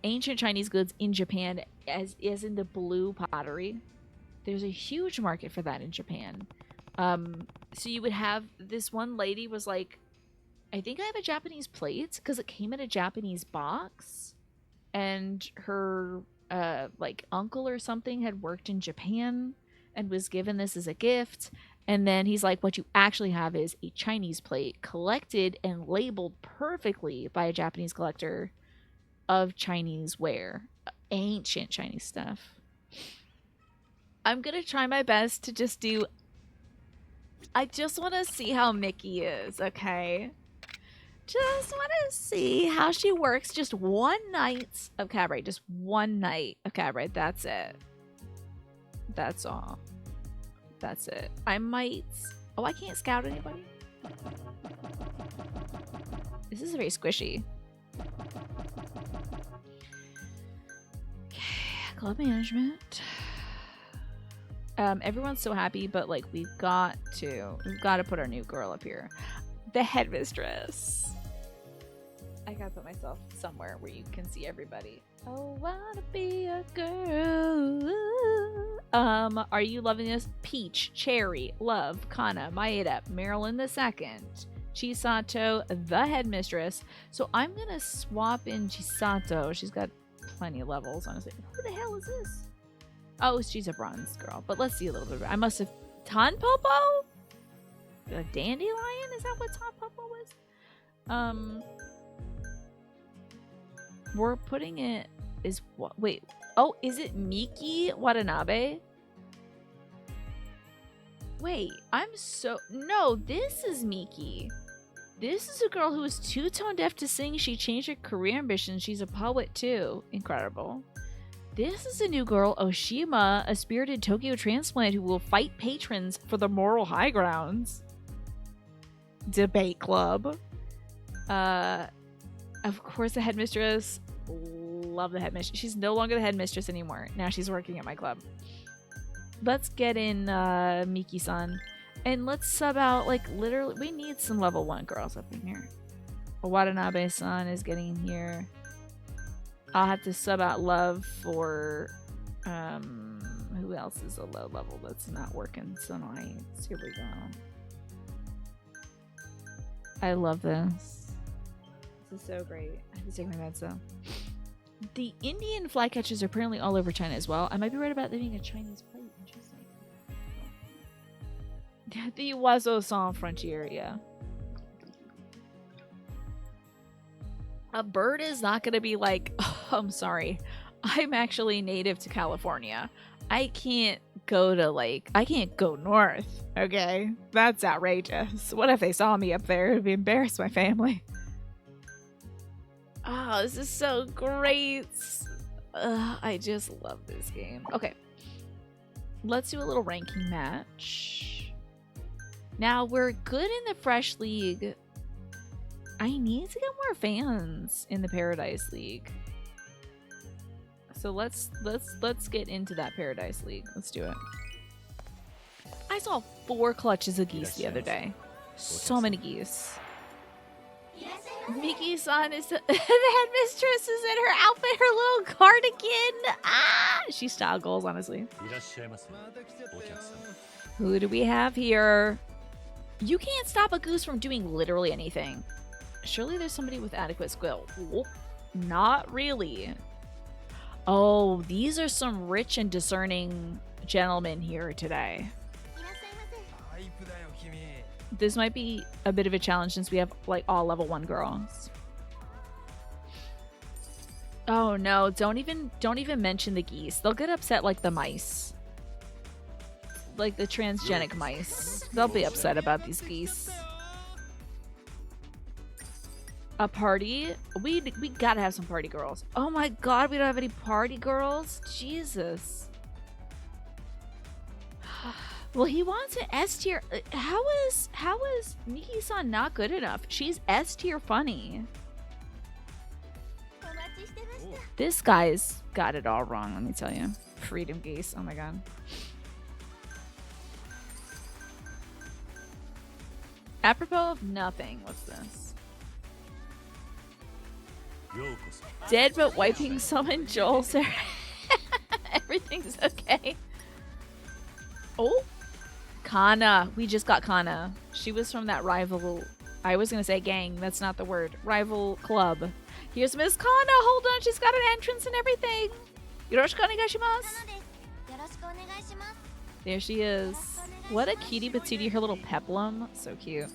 ancient Chinese goods in Japan, as in the blue pottery. There's a huge market for that in Japan. So you would have this one lady was like, I think I have a Japanese plate because it came in a Japanese box, and her like uncle or something had worked in Japan and was given this as a gift. And then he's like, what you actually have is a Chinese plate collected and labeled perfectly by a Japanese collector of Chinese ware, ancient Chinese stuff. I'm gonna try my best to just do. I just want to see how Mickey is, okay? Just want to see how she works. Just one night of cabaret. Just one night of cabaret. That's it. That's all. That's it. I might... Oh, I can't scout anybody? This is very squishy. Okay, club management. Everyone's so happy, but like we've got to put our new girl up here. The headmistress. I gotta put myself somewhere where you can see everybody. Oh, wanna be a girl. Are you loving this? Peach, Cherry, Love, Kana, Maeda, Marilyn the Second, Chisato, the headmistress. So I'm gonna swap in Chisato. She's got plenty of levels, honestly. Who the hell is this? Oh, she's a bronze girl. But let's see a little bit. I must have... Tanpopo? A dandelion? Is that what Tanpopo was? We're putting it... Is what? Wait. Oh, is it Miki Watanabe? Wait, I'm so... No, this is Miki. This is a girl who is too tone deaf to sing. She changed her career ambition. She's a poet, too. Incredible. This is a new girl, Oshima, a spirited Tokyo transplant who will fight patrons for the moral high grounds. Debate club. Of course, the headmistress. Love the headmistress. She's no longer the headmistress anymore. Now she's working at my club. Let's get in Miki-san. And let's sub out, like, literally, we need some level 1 girls up in here. Watanabe-san is getting in here. I'll have to sub out Love for, who else is a low level that's not working so nice? Here we go. I love this. This is so great. I have to take my meds though. The Indian flycatchers are apparently all over China as well. I might be right about there being a Chinese plate. Interesting. The Oiseau Sans Frontier, yeah. A bird is not going to be like, oh, I'm sorry, I'm actually native to California. I can't go to like, I can't go north, okay? That's outrageous. What if they saw me up there? It would be embarrassed my family. Oh, this is so great. I just love this game. Okay. Let's do a little ranking match. Now, we're good in the Fresh League. I need to get more fans in the Paradise League. So let's get into that Paradise League. Let's do it. I saw 4 clutches of geese the other day. So many geese. Miki-san is the headmistress is in her outfit, her little cardigan. Ah, she style goals, honestly. Who do we have here? You can't stop a goose from doing literally anything. Surely there's somebody with adequate skill. Whoop. Not really. Oh, these are some rich and discerning gentlemen here today. This might be a bit of a challenge since we have like all level 1 girls. Oh no, don't even mention the geese. They'll get upset like the mice. Like the transgenic mice. They'll be upset about these geese. A party? We gotta have some party girls. Oh my god, we don't have any party girls? Jesus. Well, he wants an S tier. How is Miki-san not good enough? She's S tier funny. This guy's got it all wrong, let me tell you. Freedom geese. Oh my god. Apropos of nothing. What's this? Dead but wiping summon Joel. Sarah. Everything's okay. Oh, Kana. We just got Kana. She was from that rival. I was gonna say gang. That's not the word. Rival club. Here's Miss Kana. Hold on. She's got an entrance and everything. Yoroshiku onegaishimasu. There she is. What a cutie patootie. Her little peplum. So cute.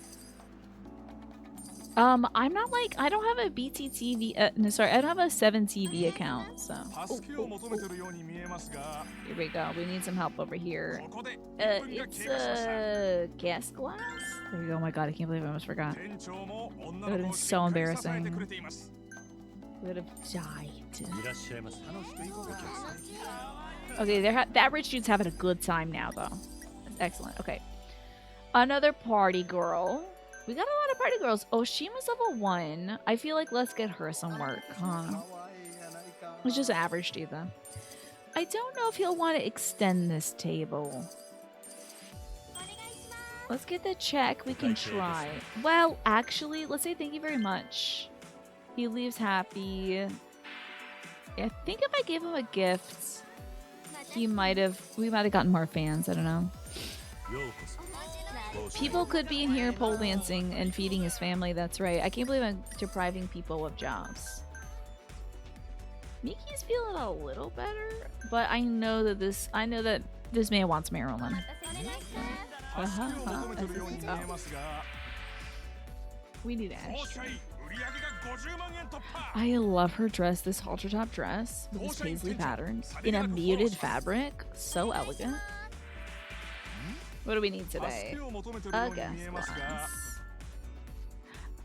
I'm not like, I don't have a BTTV, no, sorry, I don't have a 7TV account, so. Here we go. We need some help over here. It's a gas glass? There we go. Oh my god, I can't believe I almost forgot. It would have been so embarrassing. We would have died. Okay, that rich dude's having a good time now, though. That's excellent. Okay. Another party girl. We got a lot of party girls. Oh, Shima's level 1. I feel like let's get her some work, huh? It's just average dude, though. I don't know if he'll want to extend this table. Let's get the check. We can try. Well, actually, let's say thank you very much. He leaves happy. I think if I gave him a gift, we might have gotten more fans. I don't know. People could be in here pole dancing and feeding his family. That's right. I can't believe I'm depriving people of jobs. Miki's feeling a little better, but I know that this man wants Marilyn. We need Ashley. I love her dress. This halter top dress with this paisley pattern in a muted fabric. So elegant. What do we need today? A gas glass.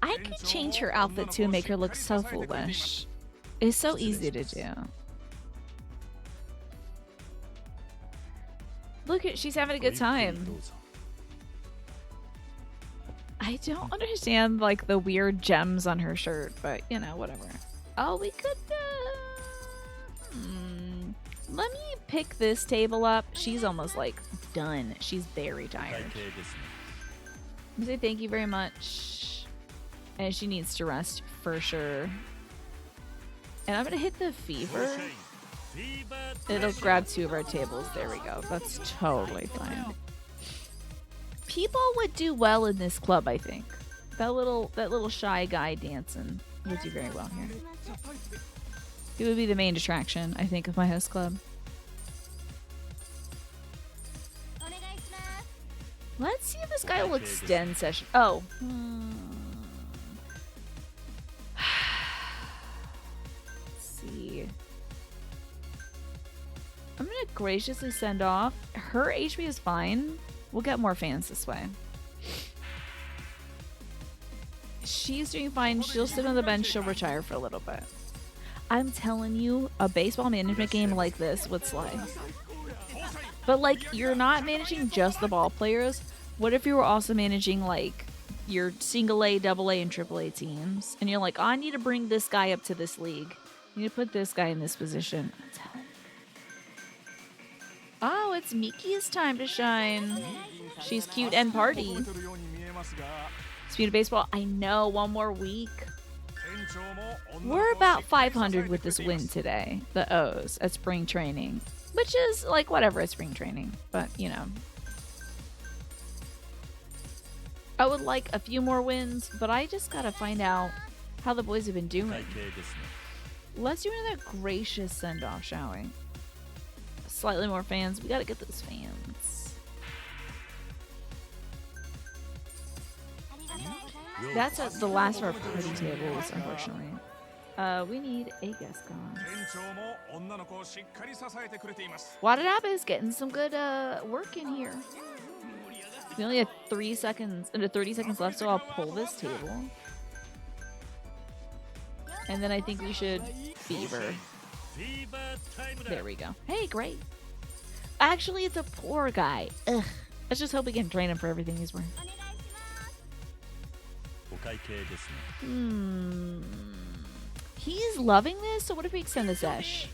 I could change her outfit too and make her look so foolish. It's so easy to do. Look at, she's having a good time. I don't understand like the weird gems on her shirt, but you know, whatever. Oh, we could let me pick this table up. She's almost like done. She's very tired. I say thank you very much. And she needs to rest for sure. And I'm gonna hit the fever. It'll grab 2 of our tables. There we go. That's totally fine. People would do well in this club, I think. That little shy guy dancing would do very well here. He would be the main attraction, I think, of my host club. Let's see if this guy will extend session. Oh. Let's see. I'm gonna graciously send off. Her HP is fine. We'll get more fans this way. She's doing fine. She'll sit on the bench. She'll retire for a little bit. I'm telling you, a baseball management game like this would slay. But, like, you're not managing just the ball players. What if you were also managing, like, your single A, double A, and triple A teams? And you're like, oh, I need to bring this guy up to this league. You need to put this guy in this position. Oh, it's Miki's time to shine. She's cute and party. Speed of baseball. I know, one more week. We're about 500 with this win today. The O's at spring training. Which is, like, whatever at spring training. But, you know. I would like a few more wins, but I just gotta find out how the boys have been doing. Let's do another gracious send-off, shall we? Slightly more fans. We gotta get those fans. That's the last of our party tables, unfortunately. We need a guest gone. Watanabe is getting some good work in here. We only have 30 seconds left, so I'll pull this table. And then I think we should fever. There we go. Hey, great. Actually, it's a poor guy. Ugh. Let's just hope we can train him for everything he's worth. He's loving this, so what if we extend the sesh?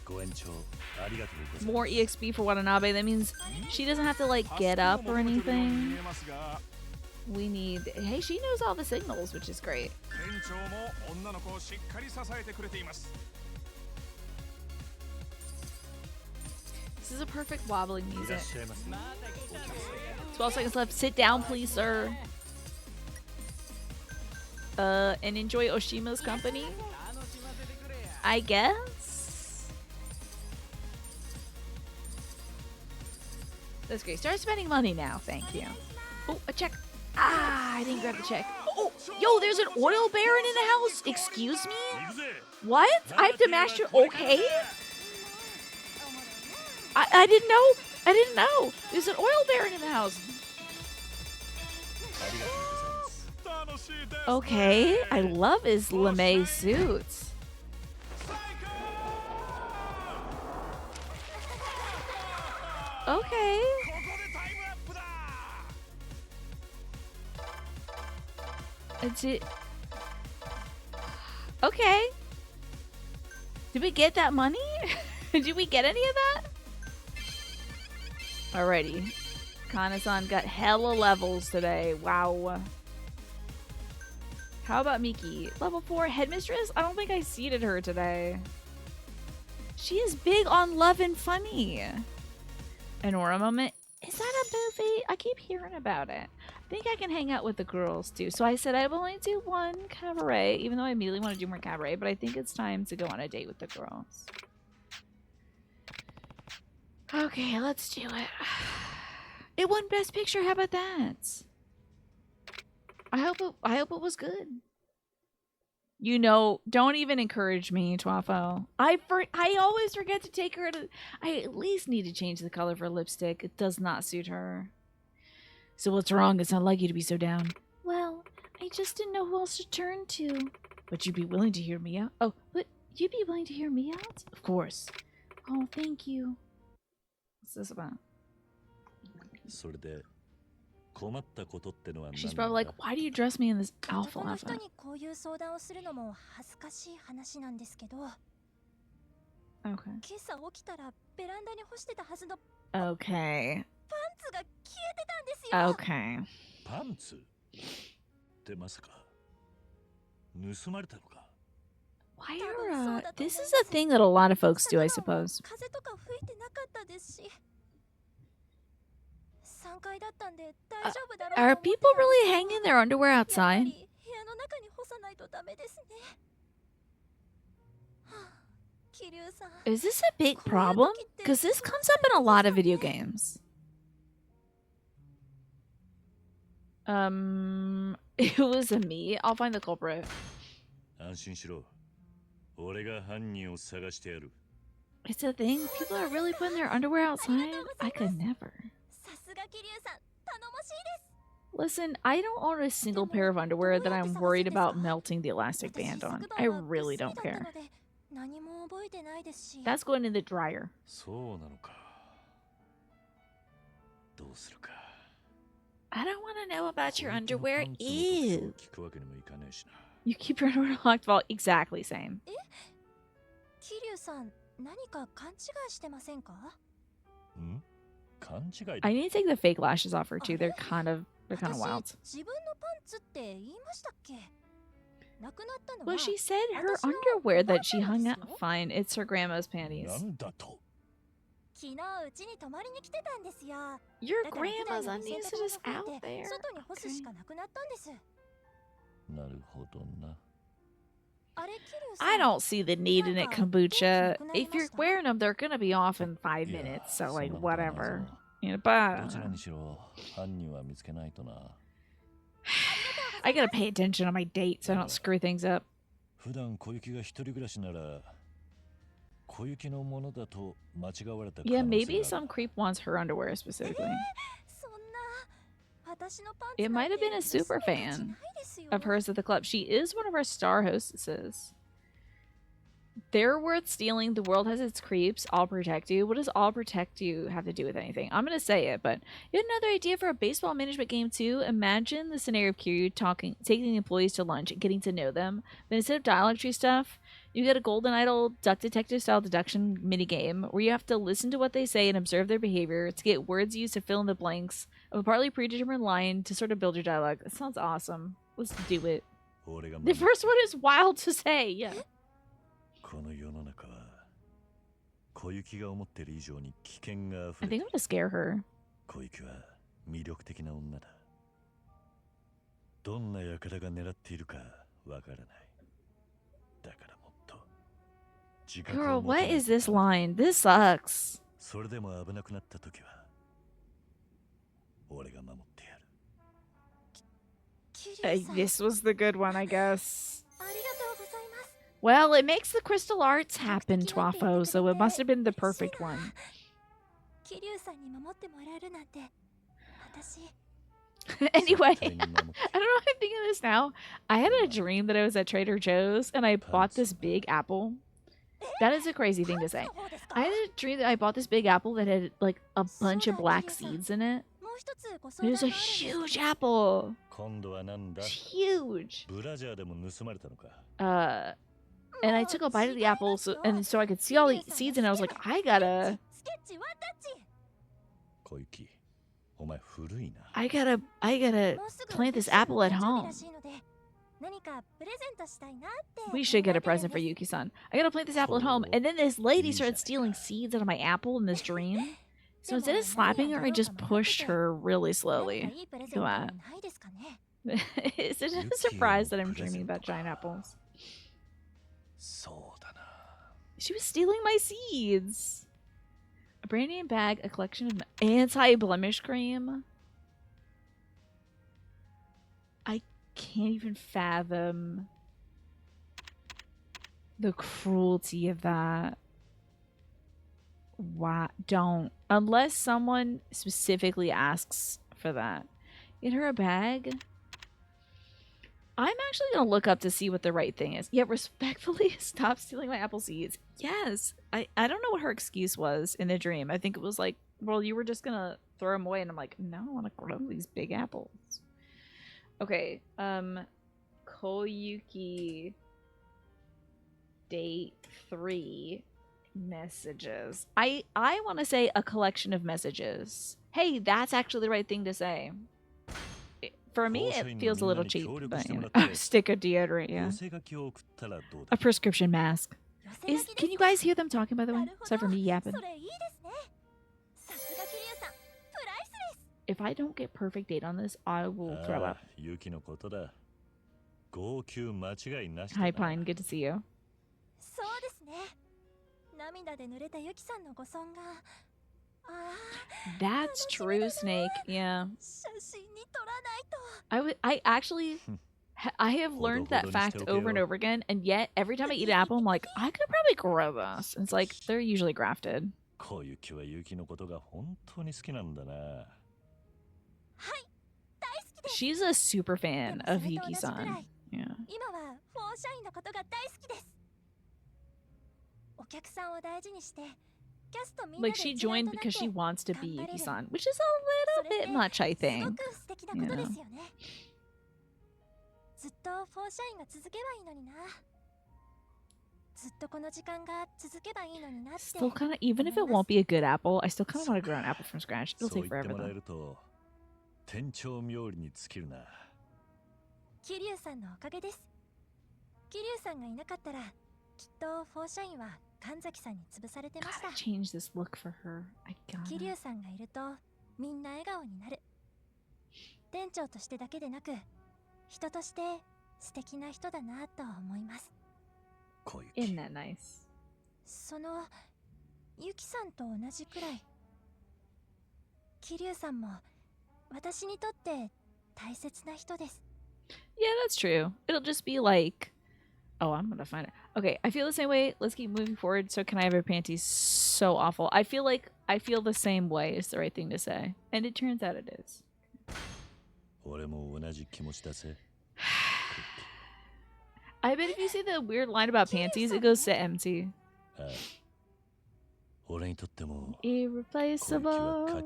More EXP for Watanabe. That means she doesn't have to, like, get up or anything. We need... Hey, she knows all the signals, which is great. This is a perfect wobbling music. 12 seconds left. Sit down, please, sir. And enjoy Oshima's company? I guess? That's great. Start spending money now. Thank you. Oh, a check. Ah, I didn't grab the check. Oh, yo, there's an oil baron in the house. Excuse me? What? I have to master... Okay. I didn't know. I didn't know. There's an oil baron in the house. Okay. I love his lame suits. Okay. Okay. Did we get that money? Did we get any of that? Alrighty. Kana-san got hella levels today. Wow. How about Miki? Level 4 headmistress? I don't think I seated her today. She is big on love and funny. An Aura moment. Is that a movie? I keep hearing about it. I think I can hang out with the girls too. So I said I will only do one cabaret, even though I immediately want to do more cabaret, but I think it's time to go on a date with the girls. Okay, let's do it. It won Best Picture. How about that? I hope it was good. You know, don't even encourage me, Twafo. I always forget to take her to... I at least need to change the color of her lipstick. It does not suit her. So what's wrong? It's not like you to be so down. Well, I just didn't know who else to turn to. But you'd be willing to hear me out? Oh, but you'd be willing to hear me out? Of course. Oh, thank you. What's this about? She's probably like, why do you dress me in this alpha? Okay. Okay. Okay. Why are, this is a thing that a lot of folks do, I suppose. Are people really hanging their underwear outside? Is this a big problem? Because this comes up in a lot of video games. It was a me. I'll find the culprit. It's a thing. People are really putting their underwear outside? I could never. Listen, I don't own a single pair of underwear that I'm worried about melting the elastic band on. I really don't care. That's going in the dryer. I don't want to know about your underwear. Ew. You keep your underwear locked vault. Exactly same. I need to take the fake lashes off her too. They're kind of wild. Well, she said her underwear that she hung out. Fine, it's her grandma's panties. Your grandma's undies are just out there. Okay. I don't see the need in it, kombucha. If you're wearing them, they're gonna be off in 5 minutes. So like, whatever. You know, but I gotta pay attention on my date so I don't screw things up. Yeah, maybe some creep wants her underwear specifically. It might have been a super fan of hers at the club. She is one of our star hostesses. They're worth stealing. The world has its creeps. I'll protect you. What does "I'll protect you" have to do with anything? I'm going to say it, but you had another idea for a baseball management game too? Imagine the scenario of Kiryu taking the employees to lunch and getting to know them. But instead of dialogue tree stuff, you get a Golden Idol duck detective style deduction minigame where you have to listen to what they say and observe their behavior to get words used to fill in the blanks of a partly predetermined line to sort of build your dialogue. That sounds awesome. Let's do it. The first one is wild to say. Yeah. I think I'm gonna scare her. Girl, what is this line? This sucks. This was the good one, I guess. Well, it makes the crystal arts happen, Twafo, so it must have been the perfect one. Anyway, I don't know why I'm thinking of this now. I had a dream that I was at Trader Joe's and I bought this big apple. That is a crazy thing to say. I had a dream that I bought this big apple that had like a bunch of black seeds in it. It was a huge apple. It's huge. And I took a bite of the apple so I could see all the seeds, and I was like, I gotta plant this apple at home. We should get a present for Yuki-san. I gotta plant this apple at home. And then this lady started stealing seeds out of my apple in this dream. So instead of slapping her, I just pushed her really slowly. Come on. Is it a surprise that I'm dreaming about giant apples? She was stealing my seeds. A brand name bag, a collection of anti-blemish cream. I can't even fathom the cruelty of that. Why? Don't. Unless someone specifically asks for that. Get her a bag. I'm actually going to look up to see what the right thing is. Yeah, respectfully, stop stealing my apple seeds. Yes. I don't know what her excuse was in the dream. I think it was like, well, you were just going to throw them away. And I'm like, no, I want to grow these big apples. Okay. Koyuki date 3 messages. I want to say a collection of messages. Hey, that's actually the right thing to say. For me, it feels a little cheap, but you know, a stick of deodorant, yeah. A prescription mask. Can you guys hear them talking, by the way? Sorry for me yapping. If I don't get perfect date on this, I will throw up. Hi, Pine. Good to see you. That's true, Snake. Yeah. I have learned that fact over and over again, and yet every time I eat an apple, I'm like, I could probably grow this. And it's like they're usually grafted. She's a super fan of Yuki-san. Yeah. Like, she joined because she wants to be Yuki-san, which is a little bit much, I think. You know? Still kind of, even if it won't be a good apple, I still kind of want to grow an apple from scratch. It'll take forever, though. Gotta change this look for her. I gotta. Isn't that nice? Yeah, that's true. It'll just be like, oh, I'm gonna find it. Okay, I feel the same way. Let's keep moving forward. So, can I have her panties? So awful. I feel the same way is the right thing to say. And it turns out it is. I bet if you say the weird line about panties, it goes to empty. Irreplaceable.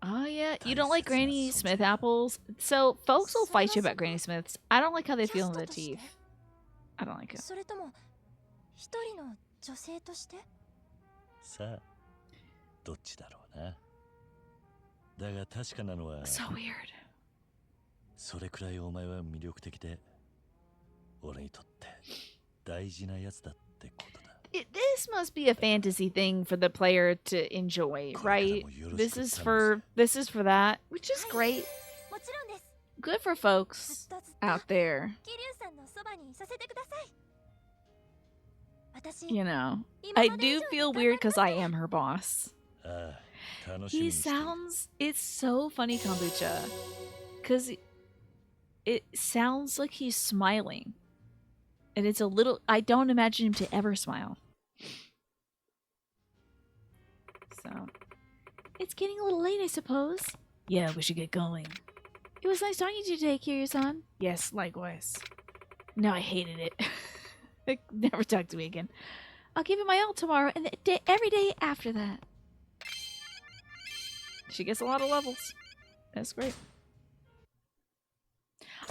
Oh, yeah. You don't like Granny Smith apples? So, folks will fight you about Granny Smiths. I don't like how they feel in the teeth. I don't like it. So weird. This must be a fantasy thing for the player to enjoy, right? This is for that, which is great. Good for folks out there. You know, I do feel weird because I am her boss. It's so funny, Kombucha, because it sounds like he's smiling. And it's a little, I don't imagine him to ever smile. So, it's getting a little late, I suppose. Yeah, we should get going. It was nice talking to you today, Kiryu-san. Yes, likewise. No, I hated it. Never talk to me again. I'll give it my all tomorrow and every day after that. She gets a lot of levels. That's great.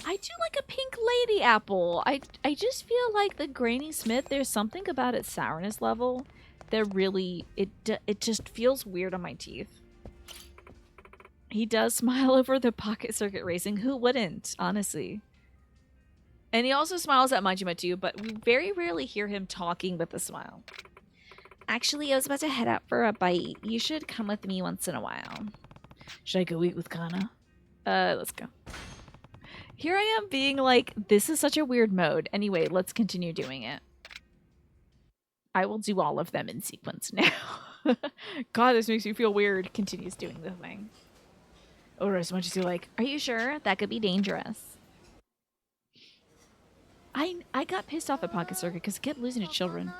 I do like a pink lady apple. I just feel like the Granny Smith, there's something about its sourness level that really, it just feels weird on my teeth. He does smile over the Pocket Circuit Racing. Who wouldn't, honestly? And he also smiles at Majima too, but we very rarely hear him talking with a smile. Actually, I was about to head out for a bite. You should come with me once in a while. Should I go eat with Kana? Let's go. Here I am being like, this is such a weird mode. Anyway, let's continue doing it. I will do all of them in sequence now. God, this makes me feel weird. Continues doing the thing. Or as much as you're like, are you sure? That could be dangerous. I got pissed off at Pocket Circuit because it kept losing to children.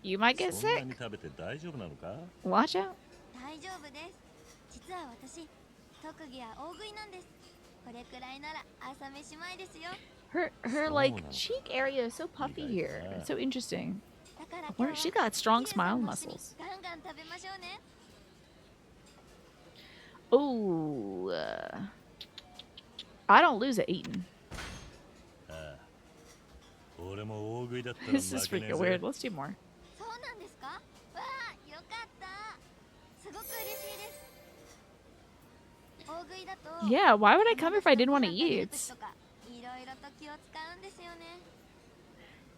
You might get sick. Watch out. Her like cheek area is so puffy here. It's so interesting. She got strong smile muscles. Oh, I don't lose at eating. This is freaking weird. Let's do more. Yeah, why would I come if I didn't want to eat?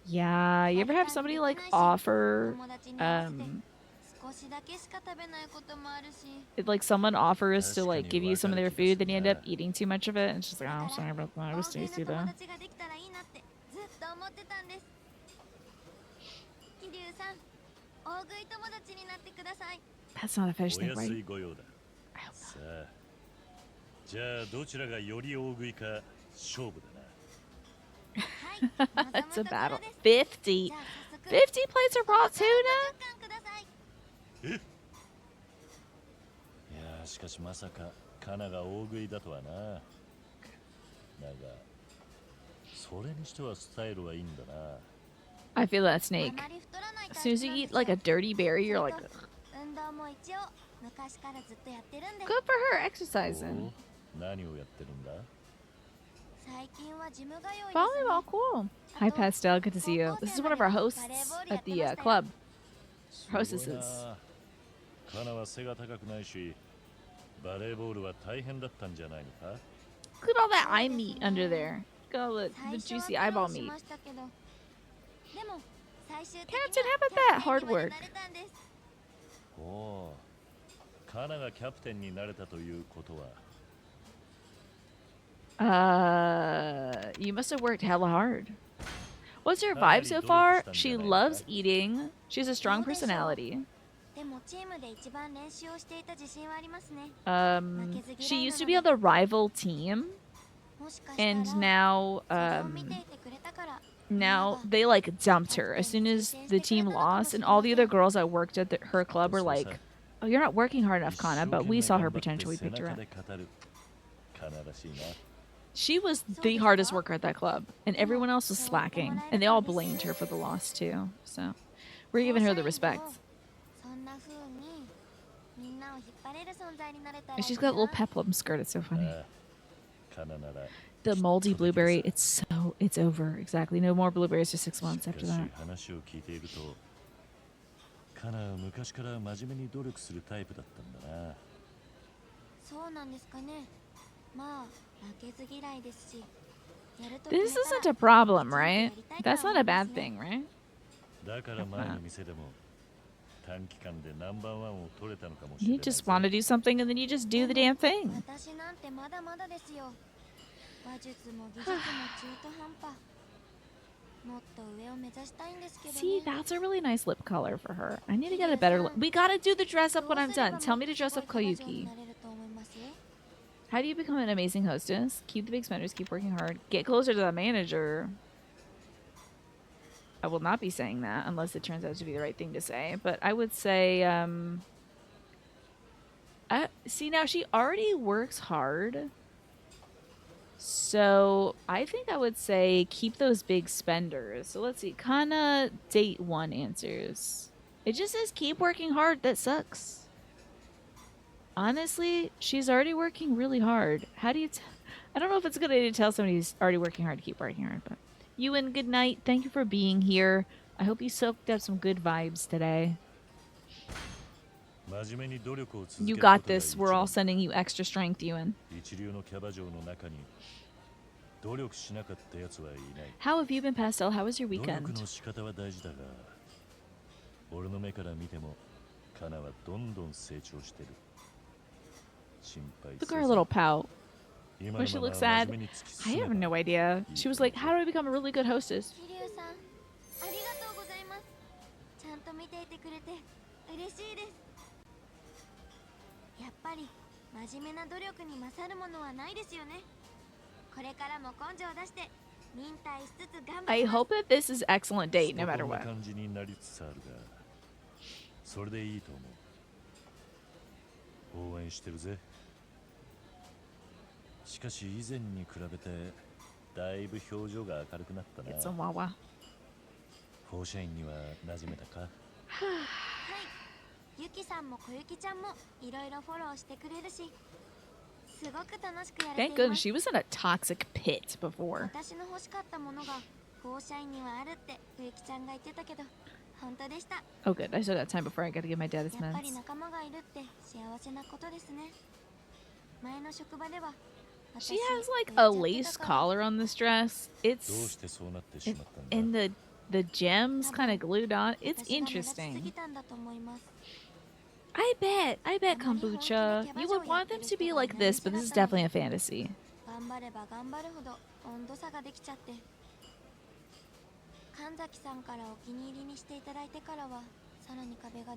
Yeah, you ever have somebody like offer, like someone offers to like give you some of their food, then you end up eating too much of it, and it's just like, oh, sorry about that. It was tasty though. That's not a fish thing, right? I hope not. It's a battle. 50 plates of raw tuna? I feel that snake. As soon as you eat like a dirty berry, you're like, ugh. Good for her, exercising. Volleyball, cool. Hi, Pastel. Good to see you. This is one of our hosts at the club. Hostesses. Look at all that eye meat under there. Look at all the juicy eyeball meat. Captain, how about that? Hard work. You must have worked hella hard. What's her vibe so far? She loves eating. She has a strong personality. She used to be on the rival team, and now they like dumped her as soon as the team lost, and all the other girls that worked at her club were like, oh, you're not working hard enough, Kana, but we saw her potential. We picked her up. She was the hardest worker at that club, and everyone else was slacking, and they all blamed her for the loss too. So we're giving her the respect. And she's got a little peplum skirt. It's so funny. The moldy blueberry, it's over. Exactly. No more blueberries for 6 months after that. カナは昔から真面目に努力するタイプだったんだな。そうなんですかね。まあ負けず嫌いですし、やると This isn't a problem, right? That's not a bad thing, right? だから前の店でも短期間でナンバーワンを取れたのかもしれ You ないぜ。 just want to do something and then you just do the damn thing. 私なんてまだまだですよ。話術も技術も中途半端。もっと上を目指したいんですけどね。 See, that's a really nice lip color for her. I need to get a better look. We gotta do the dress up when I'm done. Tell me to dress up Koyuki. How do you become an amazing hostess? Keep the big spenders, keep working hard. Get closer to the manager. I will not be saying that unless it turns out to be the right thing to say. But I would say, see, now she already works hard. So I think I would say keep those big spenders. So let's see. Kana date 1 answers. It just says keep working hard. That sucks. Honestly, she's already working really hard. How do you... I don't know if it's a good idea to tell somebody who's already working hard to keep working hard, but... Ewan, good night. Thank you for being here. I hope you soaked up some good vibes today. You got this. We're all sending you extra strength, Ewan. How have you been, Pastel? How was your weekend? Look at her little pout. When she looks sad, I have no idea. She was like, how do I become a really good hostess? I hope that this is excellent date no matter what. それでいいと思う。応援してるぜ。しかし以前に比べてだいぶ表情が明るくなったな。Get some wawa. フォーシャインには馴染めたか？はい。ユキさんも小雪ちゃんもいろいろフォローしてくれるし、すごく楽しくやれています。 Thank goodness she was in a toxic pit before. 私の欲しかったものがフォーシャインにはあるって小雪ちゃんが言ってたけど。Oh good, I still got time before I gotta give my dad his meds. She has like a lace collar on this dress. It's and the gems kind of glued on. It's interesting. I bet kombucha. You would want them to be like this, but this is definitely a fantasy.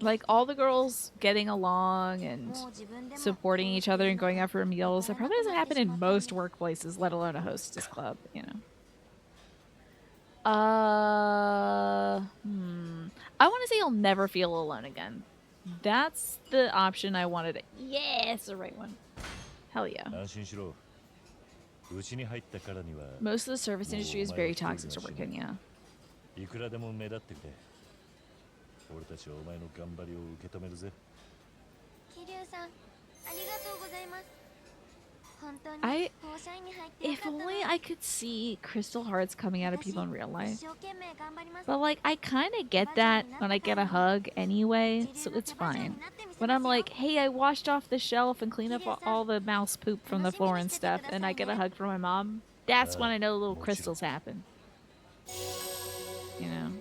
Like all the girls getting along and supporting each other and going out for meals. That probably doesn't happen in most workplaces, let alone a hostess club, you know. I want to say you'll never feel alone again. That's the option I wanted. Yeah, it's the right one. Hell yeah. Most of the service industry is very toxic to work in, yeah. いくらでも目立ってくれ。俺たちはお前の頑張りを受け止めるぜ。桐生さん、ありがとうございます。本当にフォーシャインに入ってよかったな。If only I could see crystal hearts coming out of people in real life. But like, I kind of get that when I get a hug anyway, so it's fine. When I'm like, hey, I washed off the shelf and cleaned up all the mouse poop from the floor and stuff, and I get a hug from my mom, that's when I know little crystals happen. You know,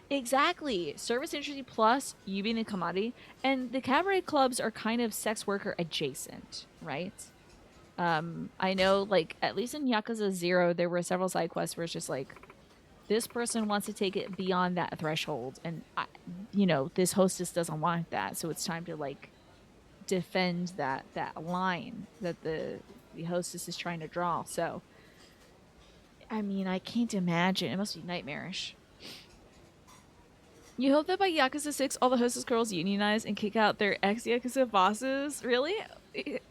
exactly. Service industry plus you being a commodity, and the cabaret clubs are kind of sex worker adjacent, right? I know, like at least in Yakuza 0, there were several side quests where it's just like this person wants to take it beyond that threshold, and you know, this hostess doesn't want that, so it's time to like defend that line that the hostess is trying to draw. So, I mean, I can't imagine. It must be nightmarish. You hope that by Yakuza 6, all the hostess girls unionize and kick out their ex-Yakuza bosses? Really?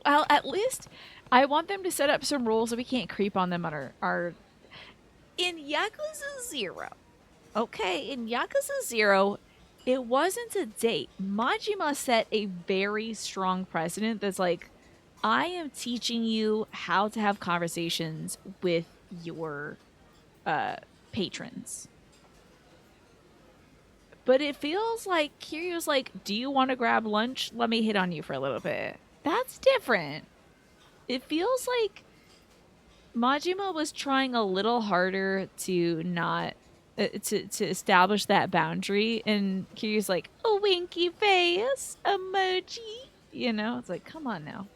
Well, at least I want them to set up some rules so we can't creep on them on our... In Yakuza 0, okay, in Yakuza 0, it wasn't a date. Majima set a very strong precedent that's like, I am teaching you how to have conversations with your patrons. But it feels like Kiryu's like, do you want to grab lunch? Let me hit on you for a little bit. That's different. It feels like Majima was trying a little harder to not to establish that boundary, and Kiryu's like, a winky face emoji. You know, it's like, come on now.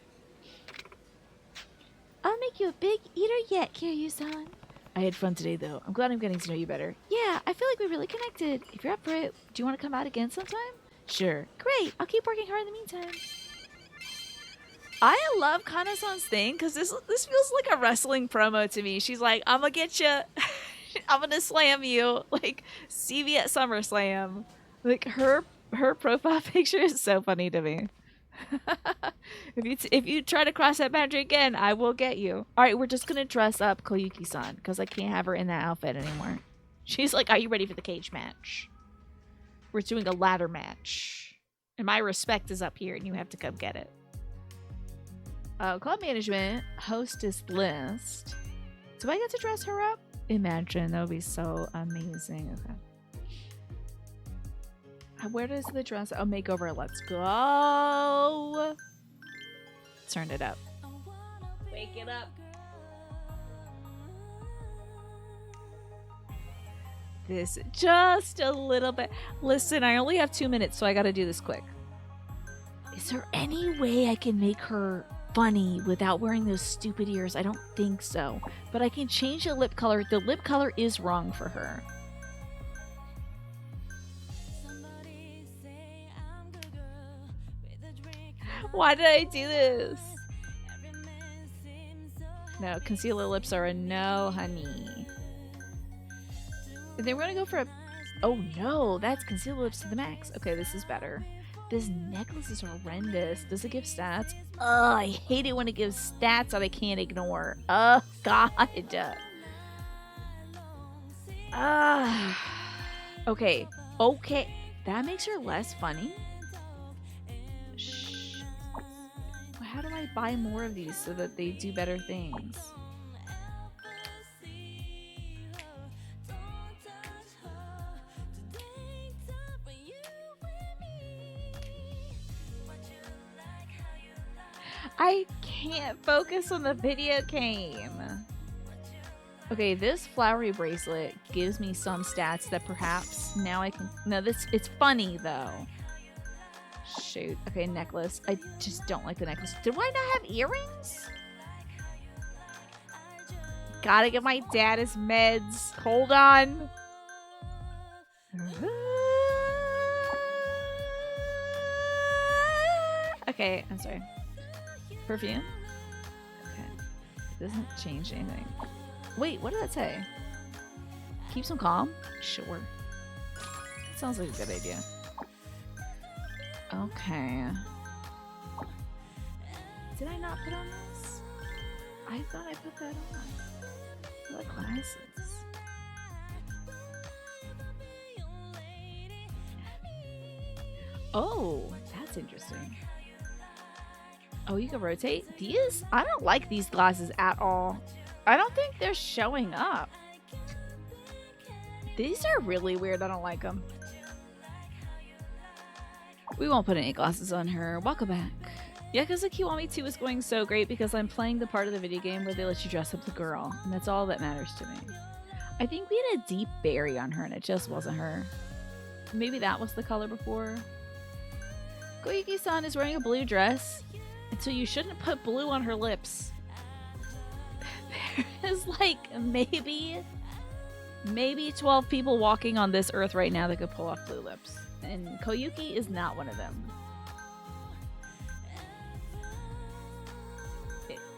I'll make you a big eater yet, Kiryu-san. I had fun today, though. I'm glad I'm getting to know you better. Yeah, I feel like we really connected. If you're up for it, do you want to come out again sometime? Sure. Great. I'll keep working hard in the meantime. I love Kana-san's thing because this feels like a wrestling promo to me. She's like, I'm gonna get you. I'm gonna slam you. Like, see me at SummerSlam. Like, her profile picture is so funny to me. If you try to cross that boundary again, I will get you. All right, we're just gonna dress up Koyuki-san because I can't have her in that outfit anymore. She's like, are you ready for the cage match? We're doing a ladder match. And my respect is up here and you have to come get it. Club management, hostess list. Do I get to dress her up? Imagine, that would be so amazing. Okay. Where does the dress? Oh, makeover. Let's go. Turn it up. Wake it up. This just a little bit. Listen, I only have 2 minutes, so I got to do this quick. Is there any way I can make her funny without wearing those stupid ears? I don't think so. But I can change the lip color. The lip color is wrong for her. Why did I do this? No, concealer lips are a no, honey. And then we're gonna go for a... Oh no, that's concealer lips to the max. Okay, this is better. This necklace is horrendous. Does it give stats? Oh, I hate it when it gives stats that I can't ignore. Oh, God. Okay. Okay. That makes her less funny. Shh. How do I buy more of these so that they do better things? I can't focus on the video game. Okay, this flowery bracelet gives me some stats that perhaps now I can... No, it's funny though. Shoot. Okay, necklace. I just don't like the necklace. Do I not have earrings? Gotta get my dad his meds. Hold on. Okay, I'm sorry. Perfume? Okay. It doesn't change anything. Wait, what did that say? Keeps them calm? Sure. That sounds like a good idea. Okay. Did I not put on this? I thought I put that on. What glasses? Oh, that's interesting. Oh, you can rotate? These? I don't like these glasses at all. I don't think they're showing up. These are really weird. I don't like them. We won't put any glasses on her. Welcome back. Yakuza Kiwami 2 is going so great because I'm playing the part of the video game where they let you dress up the girl. And that's all that matters to me. I think we had a deep berry on her and it just wasn't her. Maybe that was the color before. Koyuki-san is wearing a blue dress. And so you shouldn't put blue on her lips. There is like maybe 12 people walking on this earth right now that could pull off blue lips. And Koyuki is not one of them.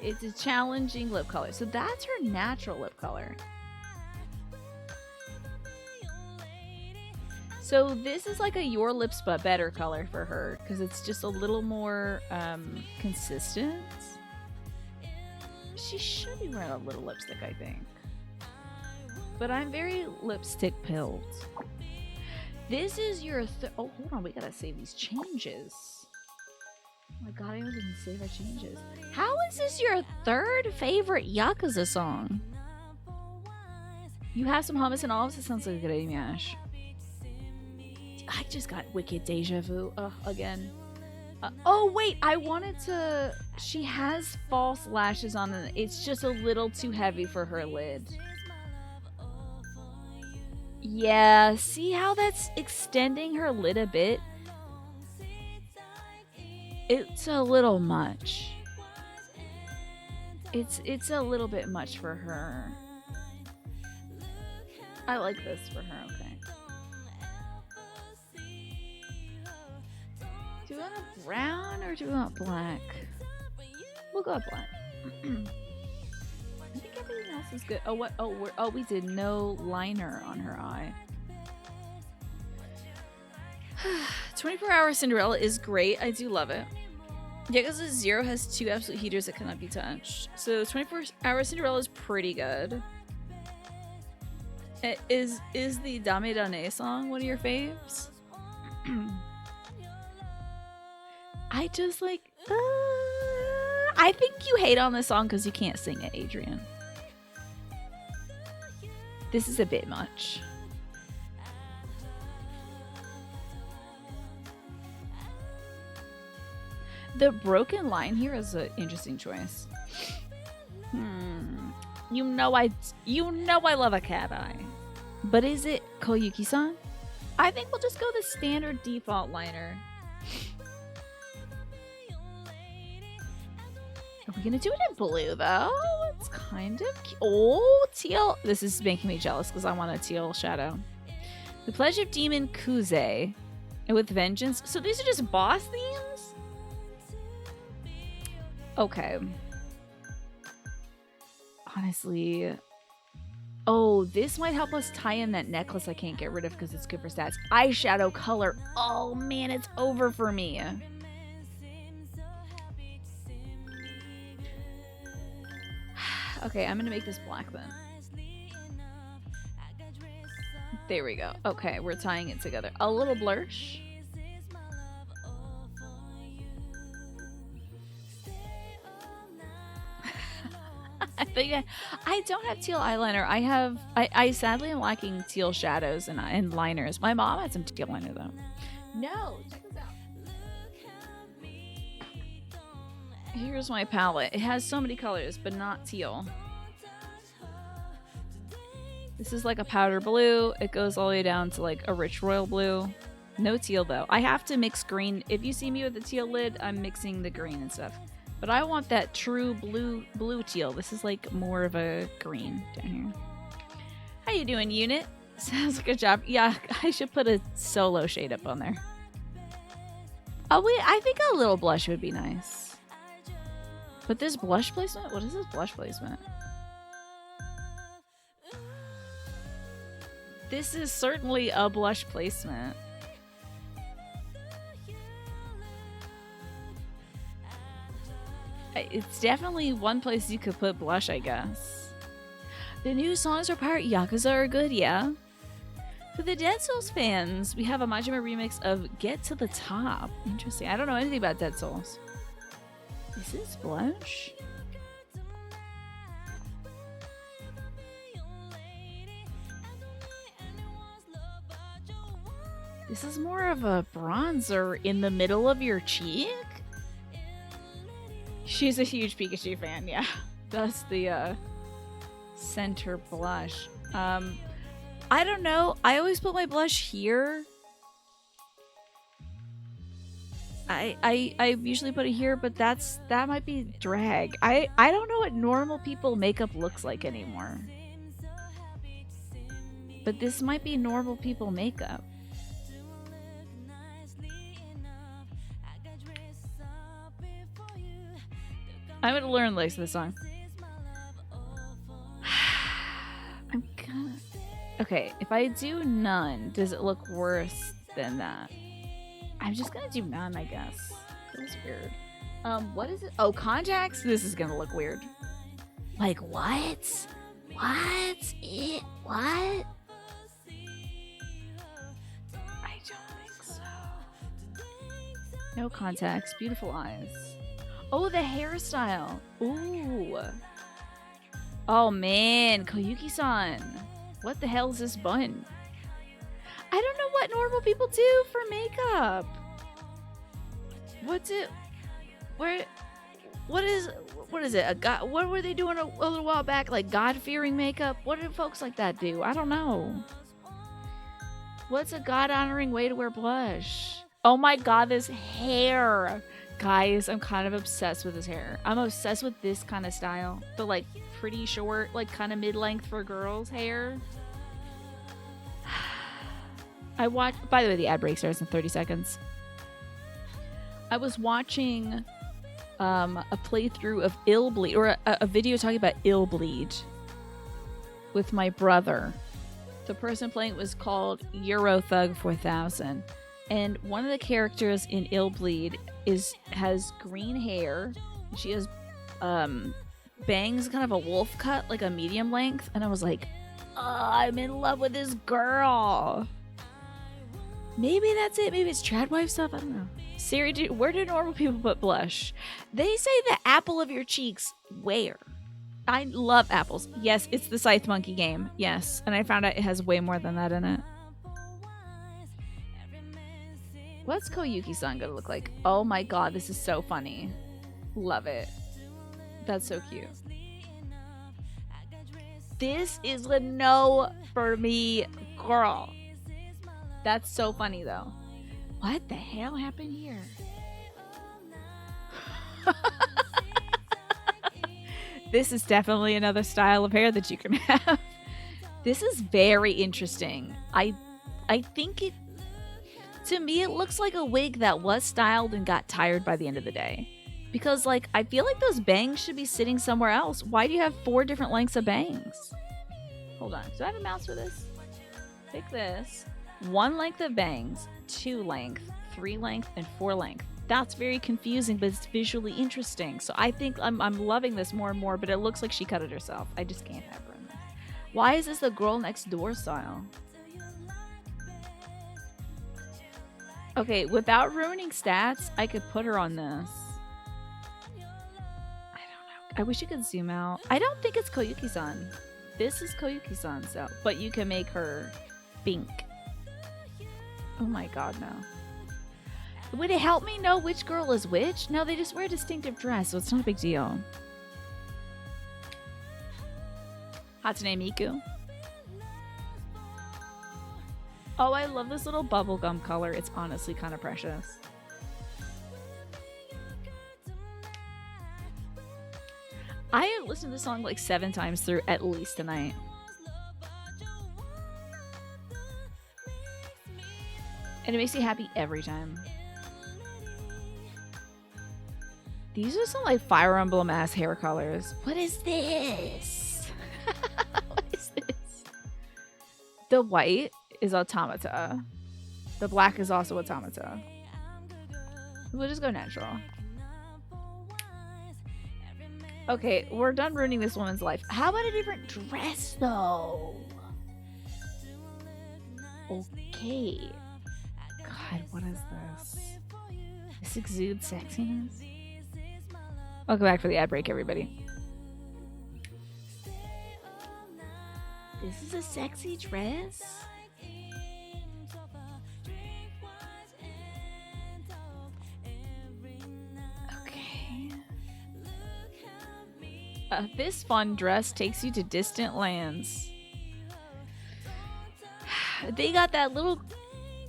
It's a challenging lip color. So that's her natural lip color. So this is like a your lips but better color for her because it's just a little more consistent. She should be wearing a little lipstick, I think. But I'm very lipstick pilled. This is your oh, hold on, we gotta save these changes. Oh my god, I didn't save our changes. How is this your third favorite Yakuza song? You have some hummus and olives? It sounds like a good idea, Ash. I just got wicked deja vu. Again. Oh, wait. I wanted to... She has false lashes on, and it's just a little too heavy for her lid. Yeah, see how that's extending her lid a bit? It's a little much. It's a little bit much for her. I like this for her, okay. Do we want a brown or do we want black? We'll go with black. I think everything else is good. Oh, what? Oh, we did no liner on her eye. 24-hour Cinderella is great. I do love it. Yakuza 0 has 2 absolute heaters that cannot be touched. So 24-hour Cinderella is pretty good. Is the Dame Dane song one of your faves? I just like... I think you hate on this song because you can't sing it, Adrian. This is a bit much. The broken line here is an interesting choice. You know I love a cat eye. But is it Koyuki-san? I think we'll just go the standard default liner. Are we gonna do it in blue though? It's kind of cute. Oh, teal. This is making me jealous because I want a teal shadow. The Pledge of Demon Kuze. And with Vengeance. So these are just boss themes? Okay. Honestly. Oh, this might help us tie in that necklace I can't get rid of because it's good for stats. Eyeshadow color. Oh man, it's over for me. Okay, I'm gonna make this black then. There we go. Okay, we're tying it together. A little blursh. I don't have teal eyeliner. I sadly am lacking teal shadows and liners. My mom had some teal liner though. No, check this out. Here's my palette. It has so many colors, but not teal. This is like a powder blue. It goes all the way down to like a rich royal blue. No teal though. I have to mix green. If you see me with the teal lid, I'm mixing the green and stuff. But I want that true blue teal. This is like more of a green down here. How you doing, unit? Sounds like a job. Yeah, I should put a solo shade up on there. Oh wait, I think a little blush would be nice. But this blush placement? What is this blush placement? This is certainly a blush placement. It's definitely one place you could put blush, I guess. The new songs for Pirate Yakuza are good, yeah. For the Dead Souls fans, we have a Majima remix of Get to the Top. Interesting. I don't know anything about Dead Souls. Is this blush? This is more of a bronzer in the middle of your cheek? She's a huge Pikachu fan, yeah. That's the center blush. I don't know. I always put my blush here. I usually put it here, but that might be drag. I don't know what normal people makeup looks like anymore. But this might be normal people makeup. I'm gonna learn lyrics of this song. I'm gonna... Okay, if I do none, does it look worse than that? I'm just gonna do none, I guess. Feels weird. What is it? Oh, contacts? This is gonna look weird. Like, what? What? What? I don't think so. No contacts. Beautiful eyes. Oh, the hairstyle. Ooh. Oh, man. Koyuki-san. What the hell is this bun? I don't know what normal people do for makeup. What is it? What were they doing a little while back? Like God-fearing makeup? What do folks like that do? I don't know. What's a God-honoring way to wear blush? Oh my god, this hair. Guys, I'm kind of obsessed with his hair. I'm obsessed with this kind of style. The like pretty short, like kind of mid-length for girls hair. I watched, by the way, the ad break starts in 30 seconds. I was watching a playthrough of Ill Bleed, or a video talking about Ill Bleed with my brother. The person playing it was called Eurothug 4000. And one of the characters in Ill Bleed has green hair. She has bangs, kind of a wolf cut, like a medium length. And I was like, oh, I'm in love with this girl. Maybe that's it. Maybe it's Tradwife stuff. I don't know. Siri, where do normal people put blush? They say the apple of your cheeks. Where? I love apples. Yes, it's the Scythe Monkey game. Yes. And I found out it has way more than that in it. What's Koyuki-san gonna look like? Oh my god, this is so funny. Love it. That's so cute. This is a no for me, girl. That's so funny though. What the hell happened here? This is definitely another style of hair that you can have. This is very interesting. I think it, to me, it looks like a wig that was styled and got tired by the end of the day. Because, like, I feel like those bangs should be sitting somewhere else. Why do you have 4 different lengths of bangs? Hold on. Do I have a mouse for this? Take this. 1 length of bangs, 2 length, 3 length, and 4 length. That's very confusing, but it's visually interesting. So I think I'm loving this more and more, but it looks like she cut it herself. I just can't have her in this. Why is this the girl next door style? Okay, without ruining stats, I could put her on this. I don't know. I wish you could zoom out. I don't think it's Koyuki-san. This is Koyuki-san, so, but you can make her pink. Oh my god, no. Would it help me know which girl is which? No, they just wear a distinctive dress, so it's not a big deal. Hatsune Miku. Oh, I love this little bubblegum color. It's honestly kind of precious. I have listened to this song like 7 times through at least tonight. And it makes me happy every time. These are some like Fire Emblem ass hair colors. What is this? What is this? The white is Automata. The black is also Automata. We'll just go natural. Okay, we're done ruining this woman's life. How about a different dress though? Okay. God, what is this? This exudes sexiness. I'll go back for the ad break, everybody. This is a sexy dress? Okay. This fun dress takes you to distant lands. They got that little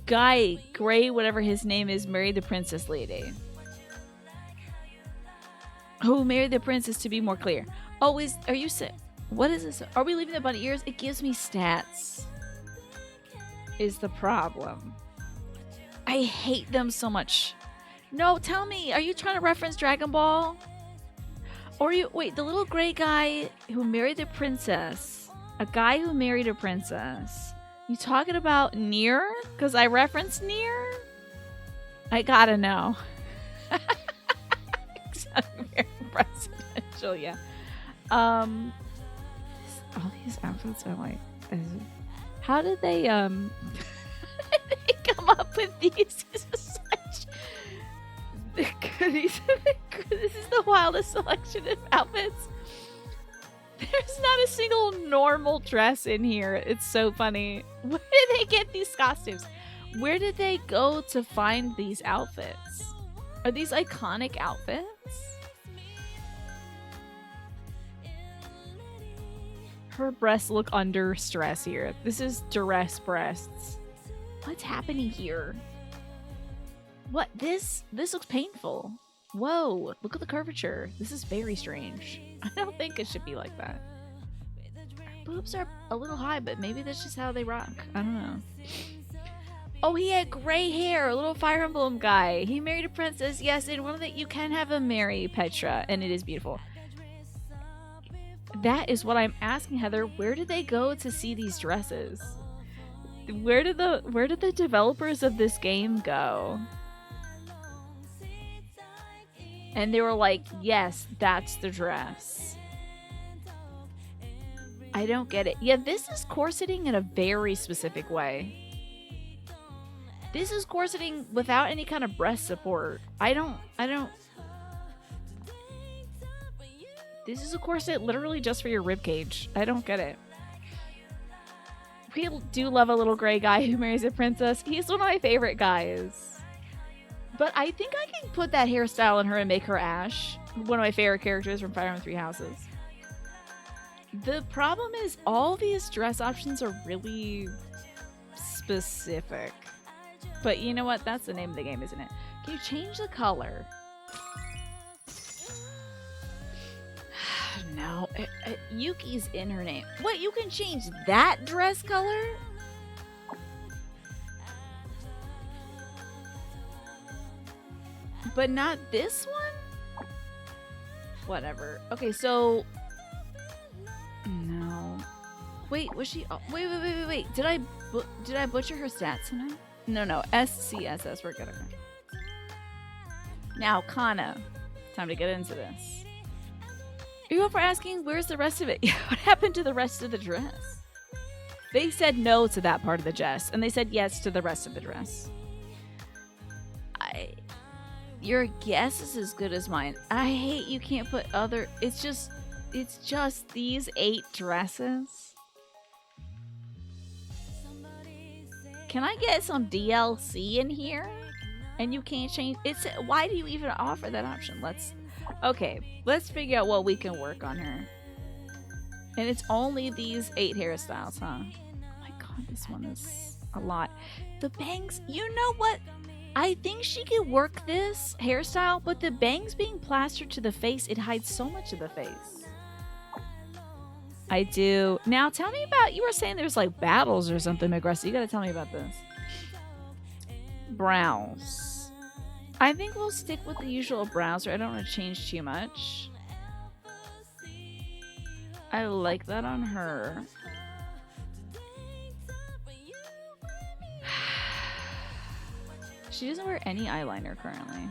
guy, Gray, whatever his name is, married the princess lady. Who married the princess, to be more clear. Oh, are you what is this? Are we leaving the bunny ears? It gives me stats. Is the problem. I hate them so much. No, tell me, are you trying to reference Dragon Ball? Or wait, the little gray guy who married the princess. A guy who married a princess. You talking about Nier? Because I referenced Nier? I gotta know. Very presidential, yeah. All these outfits are like, how did they come up with these? This is this is the wildest selection of outfits. There's not a single normal dress in here. It's so funny. Where did they get these costumes? Where did they go to find these outfits? Are these iconic outfits? Her breasts look under stress here. This is duress breasts. What's happening here? What? This looks painful. Whoa, look at the curvature. This is very strange. I don't think it should be like that. Her boobs are a little high, but maybe that's just how they rock. I don't know. Oh, he had gray hair, a little Fire Emblem guy. He married a princess, yes, and one that you can have him marry Petra, and it is beautiful. That is what I'm asking, Heather. Where did they go to see these dresses? Where did the developers of this game go? And they were like, yes, that's the dress. I don't get it. Yeah, this is corseting in a very specific way. This is corseting without any kind of breast support. I don't. This is a corset literally just for your rib cage. I don't get it. We do love a little gray guy who marries a princess. He's one of my favorite guys. But I think I can put that hairstyle on her and make her Ash. One of my favorite characters from Fire Emblem Three Houses. The problem is all these dress options are really specific. But you know what? That's the name of the game, isn't it? Can you change the color? No. Yuki's in her name. What? You can change that dress color? But not this one? Whatever. Okay, so... No. Wait, was she... Oh, wait. Did I butcher her stats tonight? No. SCSS. We're good. Okay. Now, Kana. Time to get into this. Are you up for asking where's the rest of it? What happened to the rest of the dress? They said no to that part of the dress, and they said yes to the rest of the dress. Your guess is as good as mine. I hate you can't put other... It's just these 8 dresses. Can I get some DLC in here? And you can't change... Why do you even offer that option? Okay, let's figure out what we can work on her. And it's only these 8 hairstyles, huh? Oh my god, this one is a lot. The bangs, you know what? I think she could work this hairstyle, but the bangs being plastered to the face, it hides so much of the face. I do. Now, tell me about, you were saying there's like battles or something, Megressa. You gotta tell me about this. Brows. I think we'll stick with the usual brows. I don't want to change too much. I like that on her. She doesn't wear any eyeliner currently.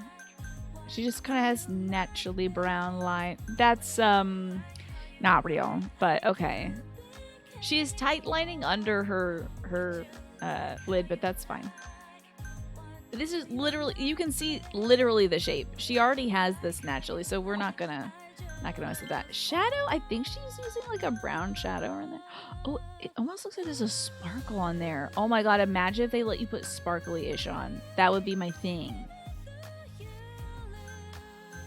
She just kind of has naturally brown line. That's not real, but okay. She is tight lining under her lid, but that's fine. This is literally, you can see literally the shape. She already has this naturally, so we're not gonna mess with that. Shadow, I think she's using like a brown shadow in there. Oh, it almost looks like there's a sparkle on there. Oh my god, imagine if they let you put sparkly-ish on. That would be my thing.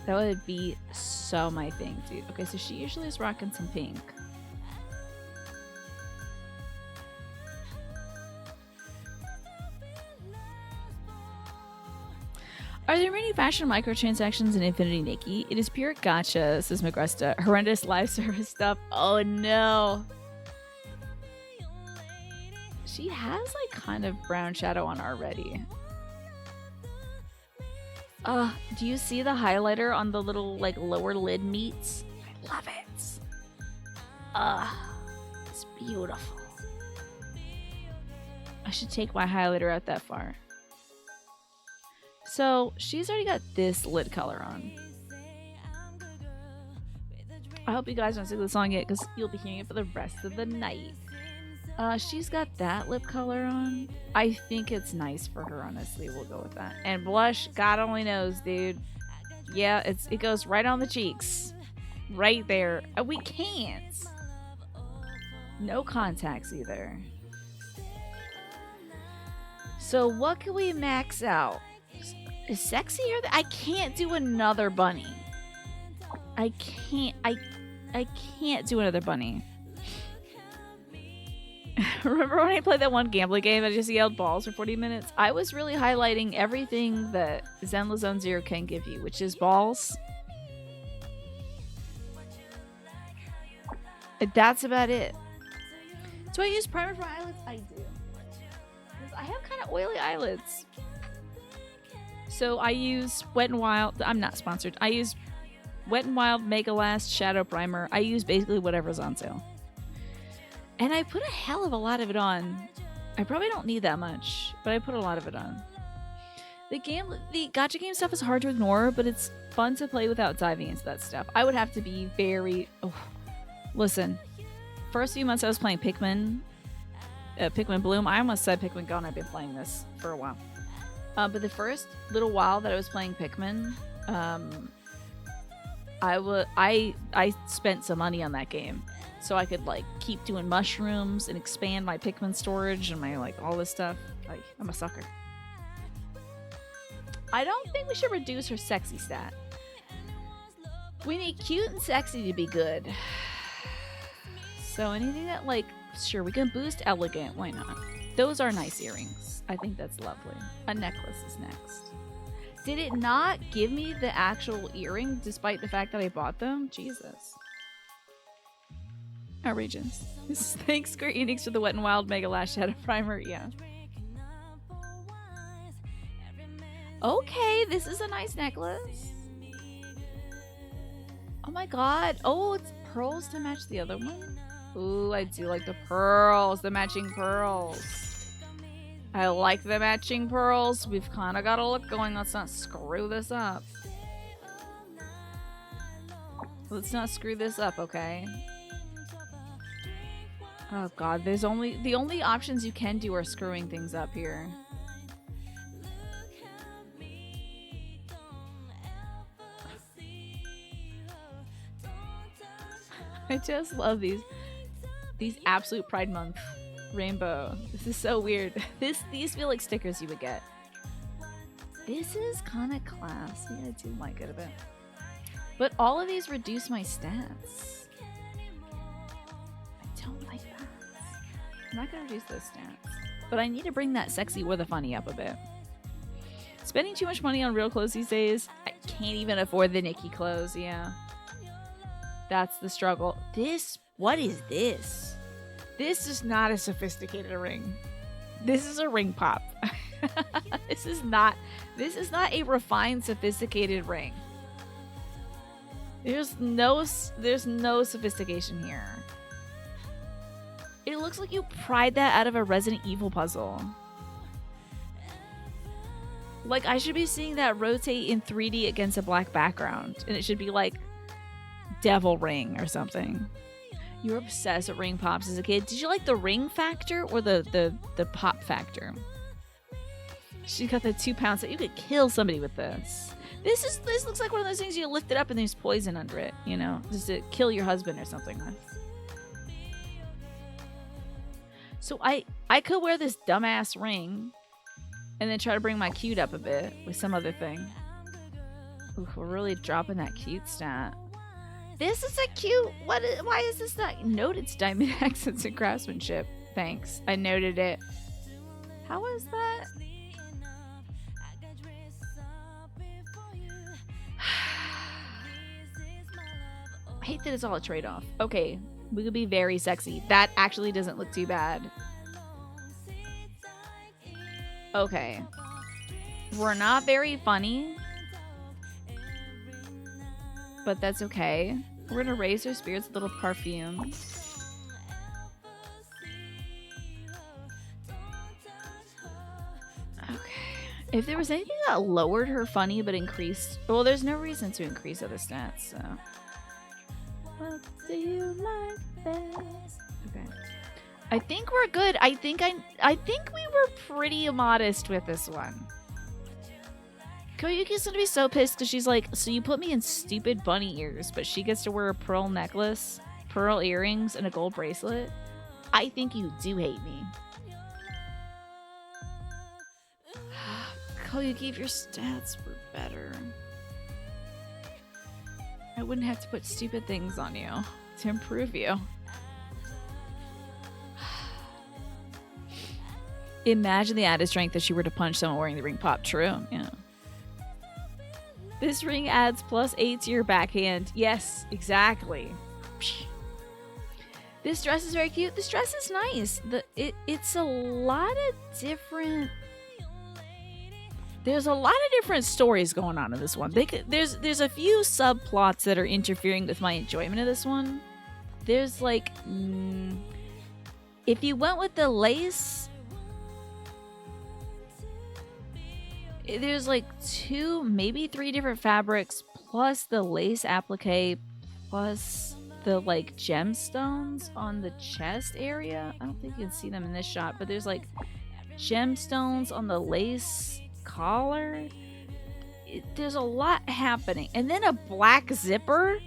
That would be so my thing, dude. Okay, so she usually is rocking some pink. Are there many fashion microtransactions in Infinity Nikki? It is pure gotcha, says Megresta. Horrendous live service stuff. Oh no. She has like kind of brown shadow on already. Do you see the highlighter on the little like lower lid meats? I love it. It's beautiful. I should take my highlighter out that far. So she's already got this lid color on. I hope you guys don't sing the song yet because you'll be hearing it for the rest of the night. She's got that lip color on. I think it's nice for her, honestly. We'll go with that. And blush, God only knows, dude. Yeah, it goes right on the cheeks. Right there. We can't. No contacts either. So what can we max out? Is sexy or I can't do another bunny. I can't do another bunny. Remember when I played that one gambling game and I just yelled balls for 40 minutes? I was really highlighting everything that Zenless Zone Zero can give you, which is balls. That's about it. Do I use primer for my eyelids? I do. Because I have kind of oily eyelids. So I use Wet n Wild. I'm not sponsored. I use Wet n Wild Mega Last Shadow Primer. I use basically whatever's on sale. And I put a hell of a lot of it on. I probably don't need that much, but I put a lot of it on. The gacha game stuff is hard to ignore, but it's fun to play without diving into that stuff. I would have to be very... Oh. Listen, first few months I was playing Pikmin Bloom. I almost said Pikmin Go, and I've been playing this for a while. But the first little while that I was playing Pikmin, I spent some money on that game. So I could like keep doing mushrooms and expand my Pikmin storage and my like all this stuff. Like, I'm a sucker. I don't think we should reduce her sexy stat. We need cute and sexy to be good. So anything that like, sure, we can boost elegant. Why not? Those are nice earrings. I think that's lovely. A necklace is next. Did it not give me the actual earring despite the fact that I bought them? Jesus. Outrageous. Thanks, Square Enix, for the Wet n Wild Mega Lash Shadow Primer. Yeah. Okay, this is a nice necklace. Oh my god. Oh, it's pearls to match the other one. Ooh, I do like the pearls. The matching pearls. I like the matching pearls. We've kind of got a look going. Let's not screw this up. Let's not screw this up, okay? Oh god, the only options you can do are screwing things up here. I just love these absolute Pride Month rainbow. This is so weird. These feel like stickers you would get. This is kind of classy. I do like it a bit. But all of these reduce my stats. I don't like that. I'm not gonna reduce those stats. But I need to bring that sexy or the funny up a bit. Spending too much money on real clothes these days. I can't even afford the Nikki clothes, yeah. That's the struggle. What is this? This is not a sophisticated ring. This is a ring pop. This is not a refined, sophisticated ring. There's no sophistication here. It looks like you pried that out of a Resident Evil puzzle. Like, I should be seeing that rotate in 3D against a black background, and it should be like Devil Ring or something. You were obsessed with ring pops as a kid. Did you like the ring factor or the pop factor? She got the 2 pounds that you could kill somebody with this. This looks like one of those things you lift it up and there's poison under it, you know, just to kill your husband or something. So I could wear this dumbass ring and then try to bring my cute up a bit with some other thing. Oof, we're really dropping that cute stat. This is a cute... Why is this not... Note its diamond accents and craftsmanship. Thanks. I noted it. How is that? I hate that it's all a trade-off. Okay, we could be very sexy. That actually doesn't look too bad. Okay. We're not very funny. But that's okay. We're gonna raise her spirits with a little perfume. Okay. If there was anything that lowered her funny but increased... Well, there's no reason to increase other stats, so... What do you like best? Okay. I think we're good. I think we were pretty modest with this one. Koyuki's gonna be so pissed because she's like, so you put me in stupid bunny ears, but she gets to wear a pearl necklace, pearl earrings, and a gold bracelet? I think you do hate me. Koyuki, if your stats were better, I wouldn't have to put stupid things on you to improve you. Imagine the added strength if she were to punch someone wearing the ring pop. True, yeah. This ring adds +8 to your backhand. Yes, exactly. This dress is very cute. This dress is nice. It's a lot of different... There's a lot of different stories going on in this one. There's a few subplots that are interfering with my enjoyment of this one. There's like... if you went with the lace... There's like 2, maybe 3 different fabrics, plus the lace applique, plus the like gemstones on the chest area. I don't think you can see them in this shot, but there's like gemstones on the lace collar. There's a lot happening. And then a black zipper.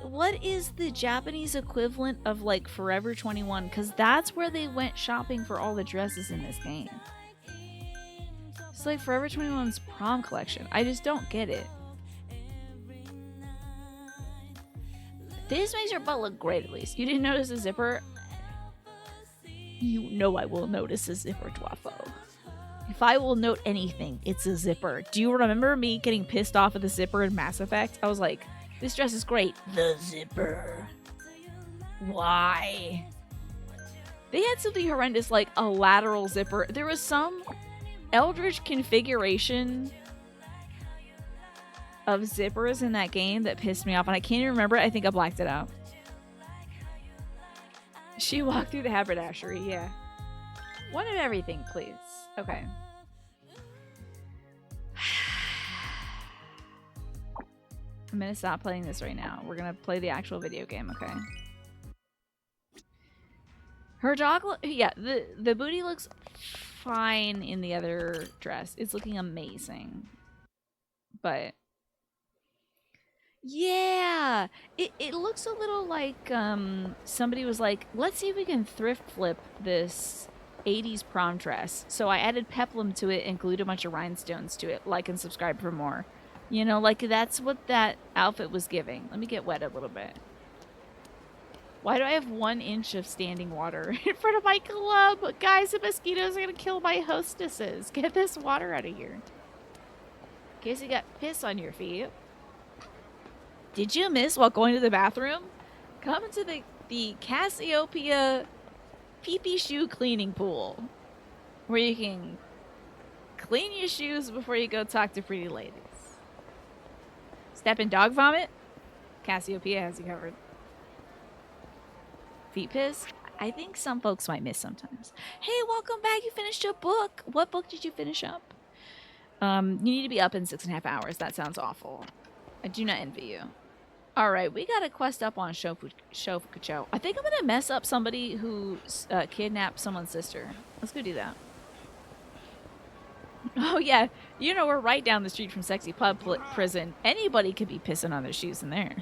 What is the Japanese equivalent of like Forever 21? Because that's where they went shopping for all the dresses in this game. It's like Forever 21's prom collection. I just don't get it. This makes your butt look great at least. You didn't notice a zipper? You know I will notice a zipper, Dwafo. If I will note anything, it's a zipper. Do you remember me getting pissed off at the zipper in Mass Effect? I was like... This dress is great. The zipper. Why? They had something horrendous like a lateral zipper. There was some eldritch configuration of zippers in that game that pissed me off, and I can't even remember it. I think I blacked it out. She walked through the haberdashery, yeah. One of everything, please. Okay. I'm gonna stop playing this right now. We're gonna play the actual video game, okay? Her dog, yeah, the booty looks fine in the other dress. It's looking amazing. But yeah, it looks a little like somebody was like, let's see if we can thrift flip this 80s prom dress. So I added peplum to it and glued a bunch of rhinestones to it. Like and subscribe for more. You know, like that's what that outfit was giving. Let me get wet a little bit. Why do I have 1 inch of standing water in front of my club? Guys, the mosquitoes are gonna kill my hostesses. Get this water out of here. In case you got piss on your feet. Did you miss while going to the bathroom? Come into the Cassiopeia pee-pee shoe cleaning pool. Where you can clean your shoes before you go talk to pretty ladies. Step in dog vomit? Cassiopeia has you covered. Feet piss? I think some folks might miss sometimes. Hey, welcome back. You finished a book. What book did you finish up? You need to be up in 6.5 hours. That sounds awful. I do not envy you. Alright, we got a quest up on Shofukucho. I think I'm going to mess up somebody who kidnapped someone's sister. Let's go do that. Oh yeah, you know we're right down the street from Sexy Pub Prison. Anybody could be pissing on their shoes in there.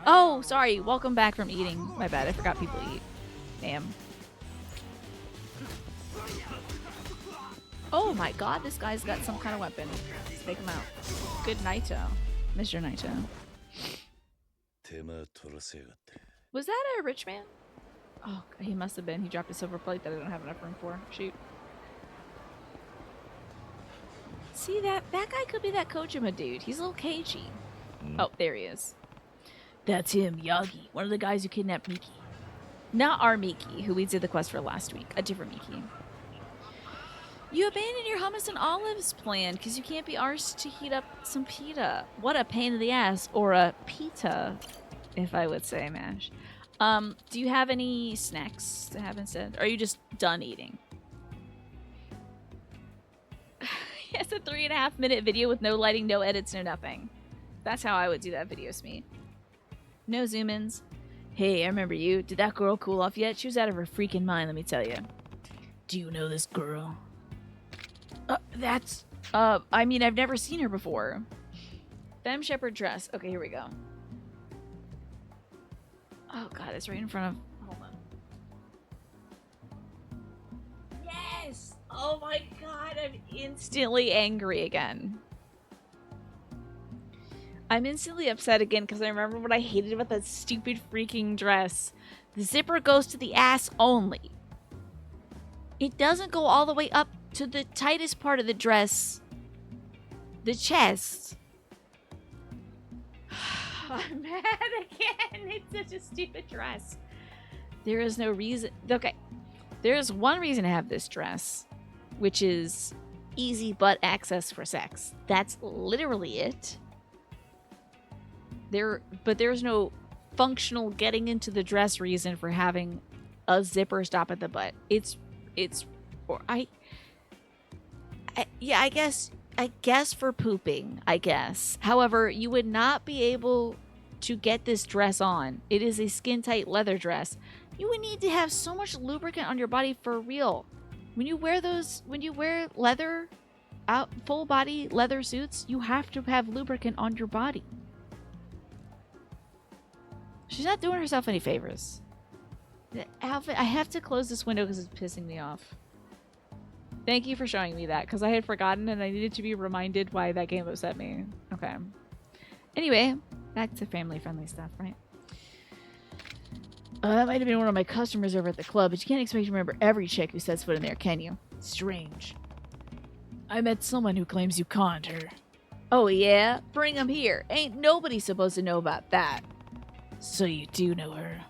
Oh, sorry. Welcome back from eating. My bad. I forgot people eat. Damn. Oh my god, this guy's got some kind of weapon. Let's take him out. Good Naito. Mr. Naito. Was that a rich man? Oh, he must have been. He dropped a silver plate that I don't have enough room for. Shoot. See, that guy could be that Kojima dude. He's a little cagey. Oh, there he is. That's him, Yagi. One of the guys who kidnapped Miki. Not our Miki, who we did the quest for last week. A different Miki. You abandoned your hummus and olives plan because you can't be arsed to heat up some pita. What a pain in the ass. Or a pita, if I would say, Mash. Do you have any snacks to have instead? Or are you just done eating? It's a 3.5 minute video with no lighting, no edits, no nothing. That's how I would do that video, Smee. No zoom-ins. Hey, I remember you. Did that girl cool off yet? She was out of her freaking mind, let me tell you. Do you know this girl? I mean, I've never seen her before. Femme shepherd dress. Okay, here we go. Oh god, it's right in front of... Hold on. Yes! Oh my god, I'm instantly angry again. I'm instantly upset again because I remember what I hated about that stupid freaking dress. The zipper goes to the ass only. It doesn't go all the way up to the tightest part of the dress. The chest. I'm mad again. It's such a stupid dress. There is no reason. Okay. There is one reason to have this dress, which is easy butt access for sex. That's literally it. But there's no functional getting into the dress reason for having a zipper stop at the butt. I guess for pooping, I guess. However, you would not be able to get this dress on. It is a skin tight leather dress. You would need to have so much lubricant on your body for real. When you wear leather full body leather suits, you have to have lubricant on your body. She's not doing herself any favors. The outfit, I have to close this window because it's pissing me off. Thank you for showing me that, because I had forgotten and I needed to be reminded why that game upset me. Okay. Anyway, back to family-friendly stuff, right? That might have been one of my customers over at the club, but you can't expect to remember every chick who sets foot in there, can you? Strange. I met someone who claims you conned her. Oh yeah? Bring him here. Ain't nobody supposed to know about that. So you do know her?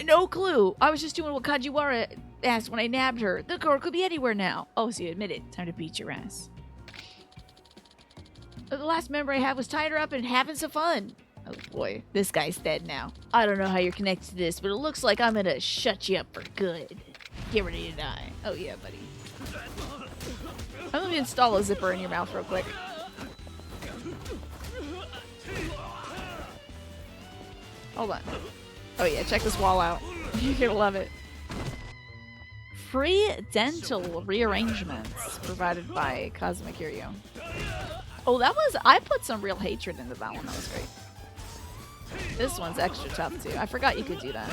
No clue. I was just doing what Kajiwara asked when I nabbed her. The girl could be anywhere now. Oh, so you admit it. Time to beat your ass. The last memory I had was tying her up and having some fun. Oh boy, this guy's dead now. I don't know how you're connected to this, but it looks like I'm gonna shut you up for good. Get ready to die. Oh yeah, buddy. I'm gonna install a zipper in your mouth real quick. Hold on. Oh yeah, check this wall out. You're gonna love it. Free dental rearrangements provided by Cosmic Curio. Oh, I put some real hatred into that one. That was great. This one's extra tough too. I forgot you could do that.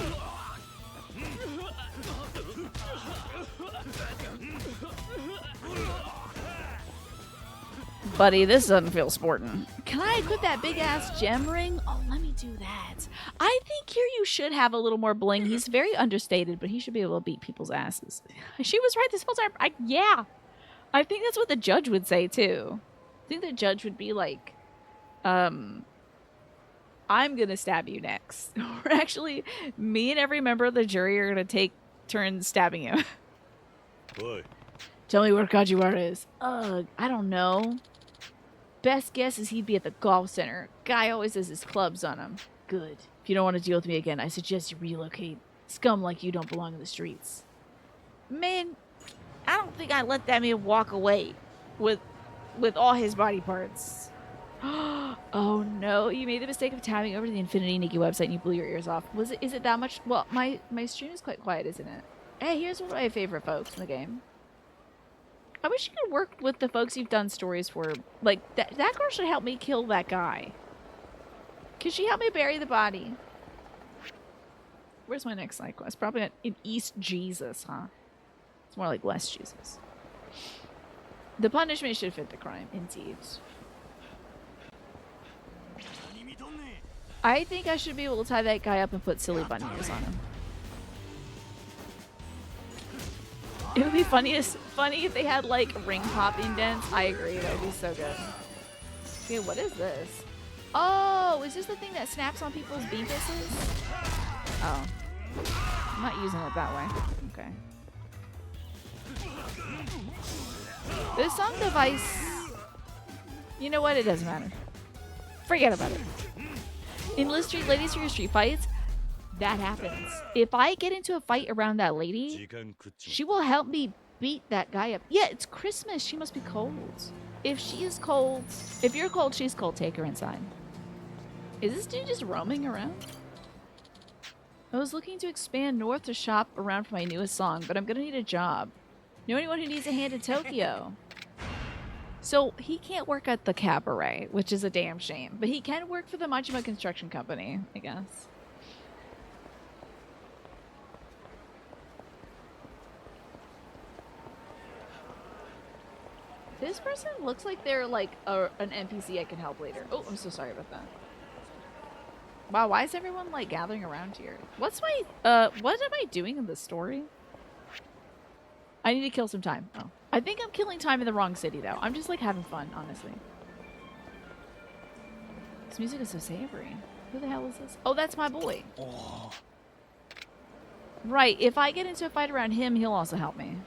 Buddy, this doesn't feel sporting. Can I equip that big ass gem ring? Oh, let me do that. I think Kiryu should have a little more bling. He's very understated, but he should be able to beat people's asses. She was right this whole time. Yeah. I think that's what the judge would say too. I think the judge would be like, I'm gonna stab you next. Or actually, me and every member of the jury are gonna take turns stabbing you. Boy. Tell me where Kajiwara is. I don't know. Best guess is he'd be at the golf center. Guy always has his clubs on him. Good. If you don't want to deal with me again, I suggest you relocate. Scum like you don't belong in the streets. Man, I don't think I'd let that man walk away with all his body parts. Oh no, you made the mistake of tabbing over to the Infinity Nikki website and you blew your ears off. Is it that much? Well, my stream is quite quiet, isn't it? Hey, here's one of my favorite folks in the game. I wish you could work with the folks you've done stories for. Like, that girl should help me kill that guy. Can she help me bury the body? Where's my next side quest? Probably in East Jesus, huh? It's more like West Jesus. The punishment should fit the crime, indeed. I think I should be able to tie that guy up and put silly bunny ears on him. It would be funny if they had like ring pop indents. I agree, that would be so good. Okay, what is this? Oh, is this the thing that snaps on people's beavuses? Oh. I'm not using it that way. Okay. This song device... You know what? It doesn't matter. Forget about it. Enlist street ladies for your street fights. That happens. If I get into a fight around that lady, she will help me beat that guy up. Yeah, it's Christmas. She must be cold. If she is cold, if you're cold, she's cold. Take her inside. Is this dude just roaming around? I was looking to expand north to shop around for my newest song, but I'm gonna need a job. Know anyone who needs a hand in Tokyo? So he can't work at the cabaret, which is a damn shame. But he can work for the Majima Construction Company, I guess. This person looks like they're like an NPC I can help later. Oh, I'm so sorry about that. Wow, why is everyone like gathering around here? What's my what am I doing in this story? I need to kill some time. Oh. I think I'm killing time in the wrong city though. I'm just like having fun, honestly. This music is so savory. Who the hell is this? Oh, that's my boy. Oh. Right, if I get into a fight around him, he'll also help me.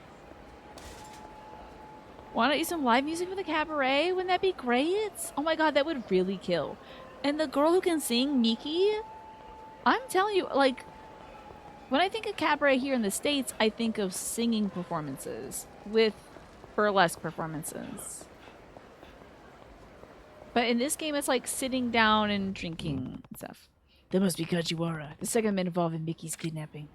Why not use some live music for the cabaret? Wouldn't that be great? Oh my god, that would really kill. And the girl who can sing, Miki, I'm telling you, like, when I think of cabaret here in the States, I think of singing performances with burlesque performances. But in this game, it's like sitting down and drinking and stuff. That must be Kajiwara, the second man involved in Miki's kidnapping.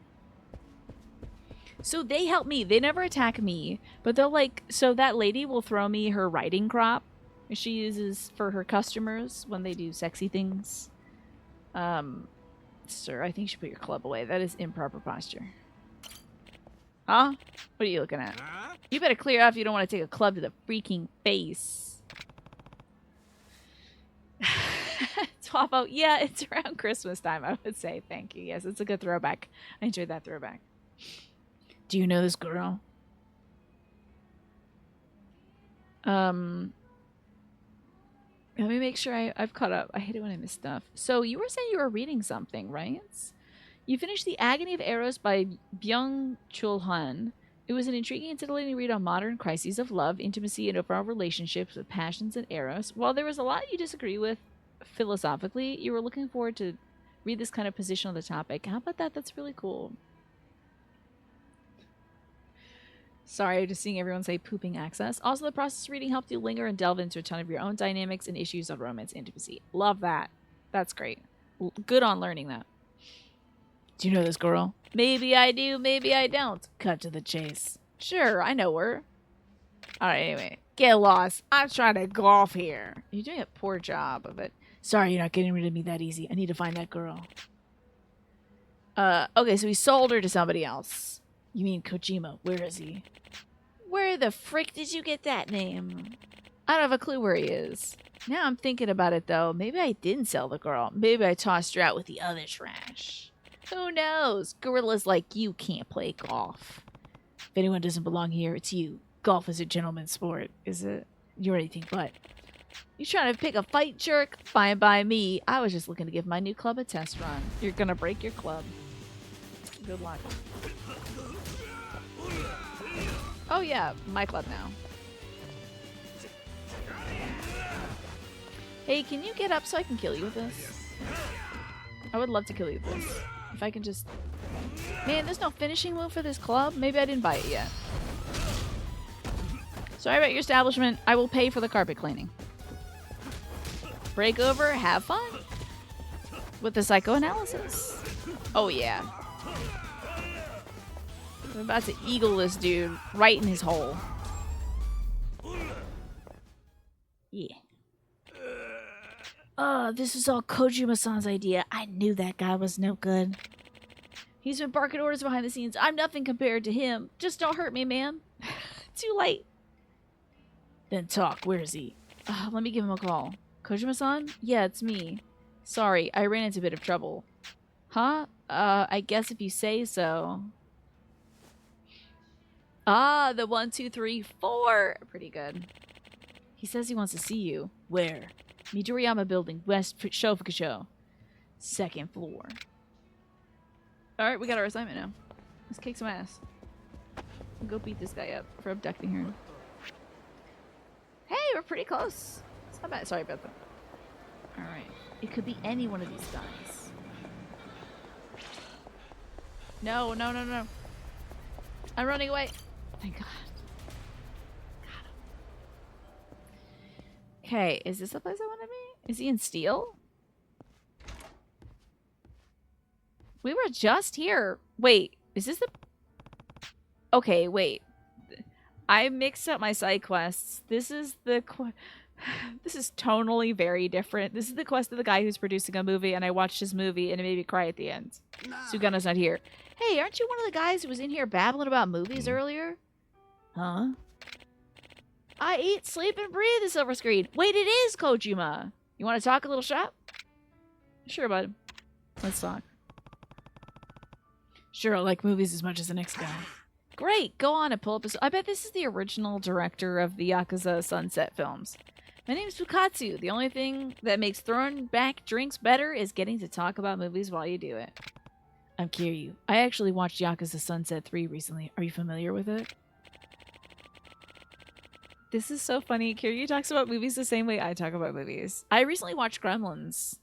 So they help me. They never attack me, but they'll like, so that lady will throw me her riding crop she uses for her customers when they do sexy things. Sir, I think you should put your club away. That is improper posture. Huh? What are you looking at? You better clear out if you don't want to take a club to the freaking face. Twafo, yeah, it's around Christmas time, I would say. Thank you. Yes, it's a good throwback. I enjoyed that throwback. Do you know this girl? Let me make sure I've caught up. I hate it when I miss stuff. So you were saying you were reading something, right? You finished The Agony of Eros by Byung-Chul Han. It was an intriguing and titillating read on modern crises of love, intimacy, and overall relationships with passions and eros. While there was a lot you disagree with philosophically, you were looking forward to read this kind of position on the topic. How about that? That's really cool. Sorry, just seeing everyone say pooping access. Also, the process of reading helped you linger and delve into a ton of your own dynamics and issues of romance and intimacy. Love that. That's great. Good on learning that. Do you know this girl? Maybe I do, maybe I don't. Cut to the chase. Sure, I know her. Alright, anyway. Get lost. I'm trying to golf here. You're doing a poor job of it. Sorry, you're not getting rid of me that easy. I need to find that girl. Okay, so he sold her to somebody else. You mean Kojima. Where is he? Where the frick did you get that name? I don't have a clue where he is. Now I'm thinking about it, though. Maybe I didn't sell the girl. Maybe I tossed her out with the other trash. Who knows? Gorillas like you can't play golf. If anyone doesn't belong here, it's you. Golf is a gentleman's sport, is it? You're anything but. You trying to pick a fight, jerk? Fine by me. I was just looking to give my new club a test run. You're gonna break your club. Good luck. Oh yeah, my club now. Hey, can you get up so I can kill you with this? I would love to kill you with this. If I can just... Man, there's no finishing move for this club? Maybe I didn't buy it yet. Sorry about your establishment. I will pay for the carpet cleaning. Break over, have fun. With the psychoanalysis. Oh yeah. I'm about to eagle this dude right in his hole. Yeah. This was all Kojima-san's idea. I knew that guy was no good. He's been barking orders behind the scenes. I'm nothing compared to him. Just don't hurt me, man. Too late. Then talk. Where is he? Let me give him a call. Kojima-san? Yeah, it's me. Sorry, I ran into a bit of trouble. Huh? I guess if you say so. Ah, the 1, 2, 3, 4. Pretty good. He says he wants to see you. Where? Midoriyama Building, West Shofukusho. 2nd floor. Alright, we got our assignment now. Let's kick some ass. Go beat this guy up for abducting her. Hey, we're pretty close. It's not bad. Sorry about that. Alright. It could be any one of these guys. No, no, no, no. I'm running away. Thank God. Okay, is this the place I want to be? Is he in steel? We were just here. Wait, is this the... Okay, wait. I mixed up my side quests. This is the this is tonally very different. This is the quest of the guy who's producing a movie, and I watched his movie, and it made me cry at the end. Sugano's not here. Hey, aren't you one of the guys who was in here babbling about movies earlier? Huh? I eat, sleep, and breathe the silver screen. Wait, it is Kojima. You want to talk a little shop? Sure, bud. Let's talk. Sure, I like movies as much as the next guy. Great, go on and pull up this. I bet this is the original director of the Yakuza Sunset films. My name's Fukatsu. The only thing that makes throwing back drinks better is getting to talk about movies while you do it. I'm Kiryu. I actually watched Yakuza Sunset 3 recently. Are you familiar with it? This is so funny. Kiryu talks about movies the same way I talk about movies. I recently watched Gremlins.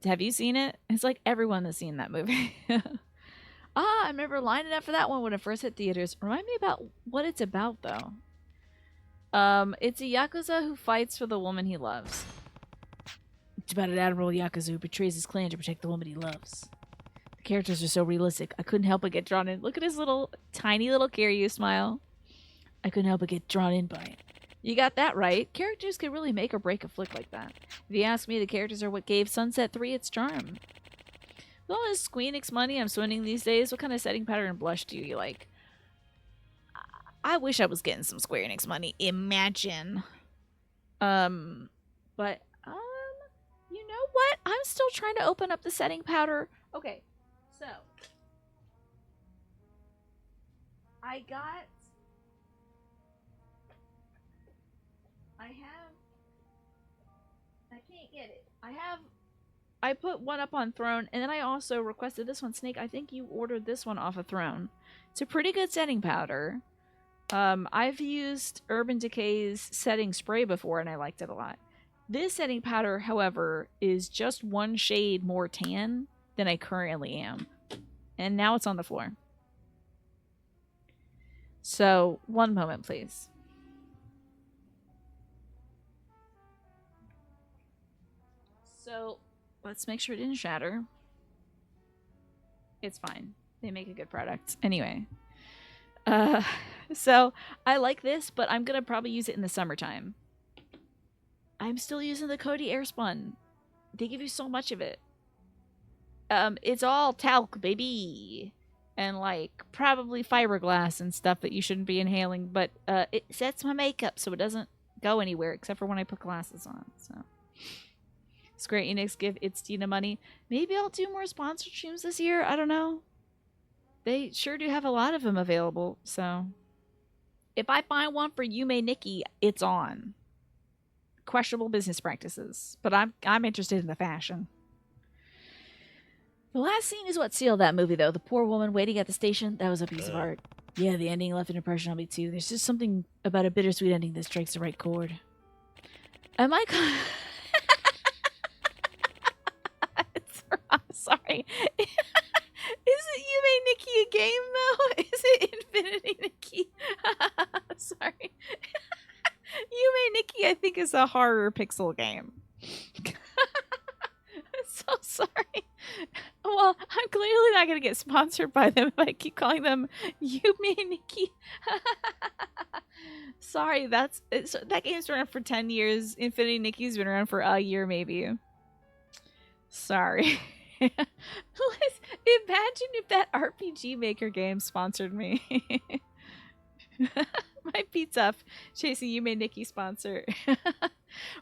Have you seen it? It's like everyone has seen that movie. I remember lining up for that one when it first hit theaters. Remind me about what it's about, though. It's a Yakuza who fights for the woman he loves. It's about an admiral Yakuza who betrays his clan to protect the woman he loves. The characters are so realistic, I couldn't help but get drawn in. Look at his little, tiny little Kiryu smile. I couldn't help but get drawn in by it. You got that right. Characters can really make or break a flick like that. If you ask me, the characters are what gave Sunset 3 its charm. With all this Squeenix money I'm swindling these days, what kind of setting pattern and blush do you like? I wish I was getting some Square Enix money. Imagine. But, you know what? I'm still trying to open up the setting powder. Okay, so. I can't get it. I put one up on Throne, and then I also requested this one. Snake, I think you ordered this one off of Throne. It's a pretty good setting powder. I've used Urban Decay's setting spray before, and I liked it a lot. This setting powder, however, is just one shade more tan than I currently am. And now it's on the floor. So, one moment, please. So, let's make sure it didn't shatter. It's fine. They make a good product. Anyway. So, I like this, but I'm going to probably use it in the summertime. I'm still using the Coty Airspun. They give you so much of it. It's all talc, baby. And, like, probably fiberglass and stuff that you shouldn't be inhaling. But it sets my makeup so it doesn't go anywhere except for when I put glasses on. So, Square Enix give its Tina money. Maybe I'll do more sponsored streams this year. I don't know. They sure do have a lot of them available. So, if I find one for Yume Nikki, it's on. Questionable business practices. But I'm interested in the fashion. The last scene is what sealed that movie, though. The poor woman waiting at the station, that was a piece of art. Yeah, the ending left an impression on me, too. There's just something about a bittersweet ending that strikes the right chord. Am I... I'm sorry. Isn't Yume Nikki a game, though? Is it Infinity Nikki? Sorry. Yume Nikki, I think, is a horror pixel game. I'm so sorry. Well, I'm clearly not going to get sponsored by them if I keep calling them Yume Nikki. Sorry, that game's been around for 10 years. Infinity Nikki's been around for a year, maybe. Sorry. Imagine if that RPG Maker game sponsored me. My pizza chasing Yume Nikki sponsor.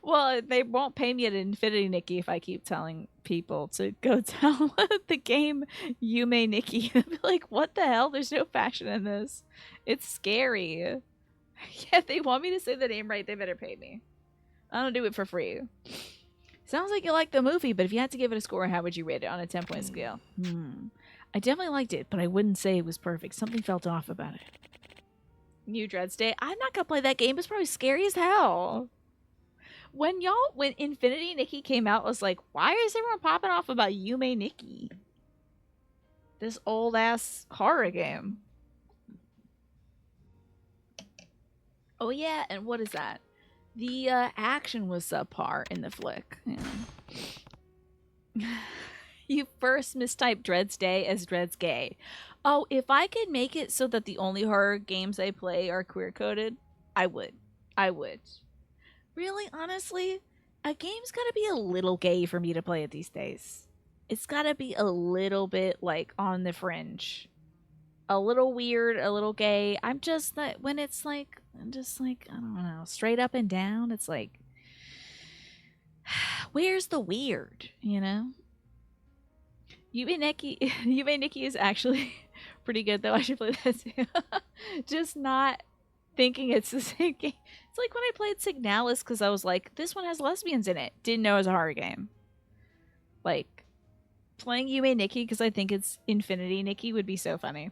Well, they won't pay me at Infinity Nikki if I keep telling people to go download the game Yume Nikki. They'll be like, what the hell? There's no fashion in this. It's scary. Yeah, if they want me to say the name right, they better pay me. I don't do it for free. Sounds like you liked the movie, but if you had to give it a score, how would you rate it on a 10-point scale? I definitely liked it, but I wouldn't say it was perfect. Something felt off about it. New Dread Day. I'm not gonna play that game. It's probably scary as hell. When Infinity Nikki came out, I was like, why is everyone popping off about Yume Nikki? This old ass horror game. Oh yeah, and what is that? The action was subpar in the flick. Yeah. You first mistyped Dread's Day as Dread's Gay. Oh, if I could make it so that the only horror games I play are queer-coded, I would. I would. Really, honestly, a game's gotta be a little gay for me to play it these days. It's gotta be a little bit, like, on the fringe. A little weird, a little gay. I'm just that when it's like, I'm just like, I don't know, straight up and down, it's like, where's the weird, you know? Yume Nikki is actually pretty good, though. I should play that too. Just not thinking it's the same game. It's like when I played Signalis because I was like, this one has lesbians in it. Didn't know it was a horror game. Like, playing Yume Nikki because I think it's Infinity Nikki would be so funny.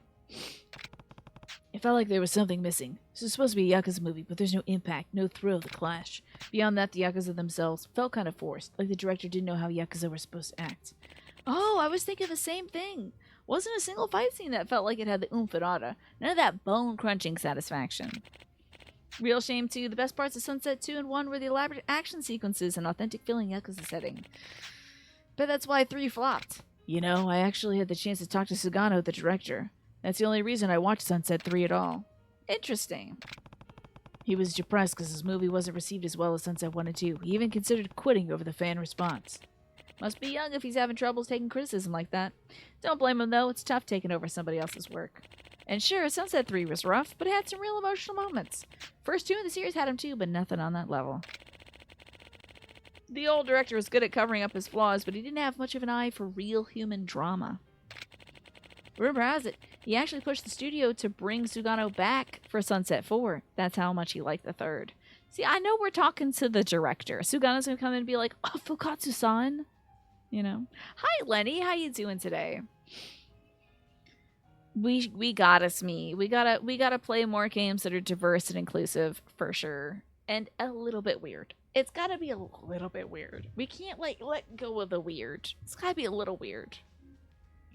It felt like there was something missing. This is supposed to be a Yakuza movie, but there's no impact, no thrill of the clash. Beyond that, the Yakuza themselves felt kind of forced, like the director didn't know how Yakuza were supposed to act. Oh, I was thinking the same thing. Wasn't a single fight scene that felt like it had the oomph and aura. None of that bone-crunching satisfaction. Real shame, too. The best parts of Sunset 2 and 1 were the elaborate action sequences and authentic feeling Yakuza setting. But that's why 3 flopped. You know, I actually had the chance to talk to Sugano, the director. That's the only reason I watched Sunset 3 at all. Interesting. He was depressed because his movie wasn't received as well as Sunset 1 and 2. He even considered quitting over the fan response. Must be young if he's having troubles taking criticism like that. Don't blame him, though. It's tough taking over somebody else's work. And sure, Sunset 3 was rough, but it had some real emotional moments. First 2 in the series had them too, but nothing on that level. The old director was good at covering up his flaws, but he didn't have much of an eye for real human drama. Rumor has it, he actually pushed the studio to bring Sugano back for Sunset 4. That's how much he liked the third. See, I know we're talking to the director. Sugano's gonna come in and be like, oh, Fukatsu-san. You know? Hi, Lenny. How you doing today? We gotta Smee. We gotta play more games that are diverse and inclusive, for sure. And a little bit weird. It's gotta be a little bit weird. We can't, like, let go of the weird. It's gotta be a little weird.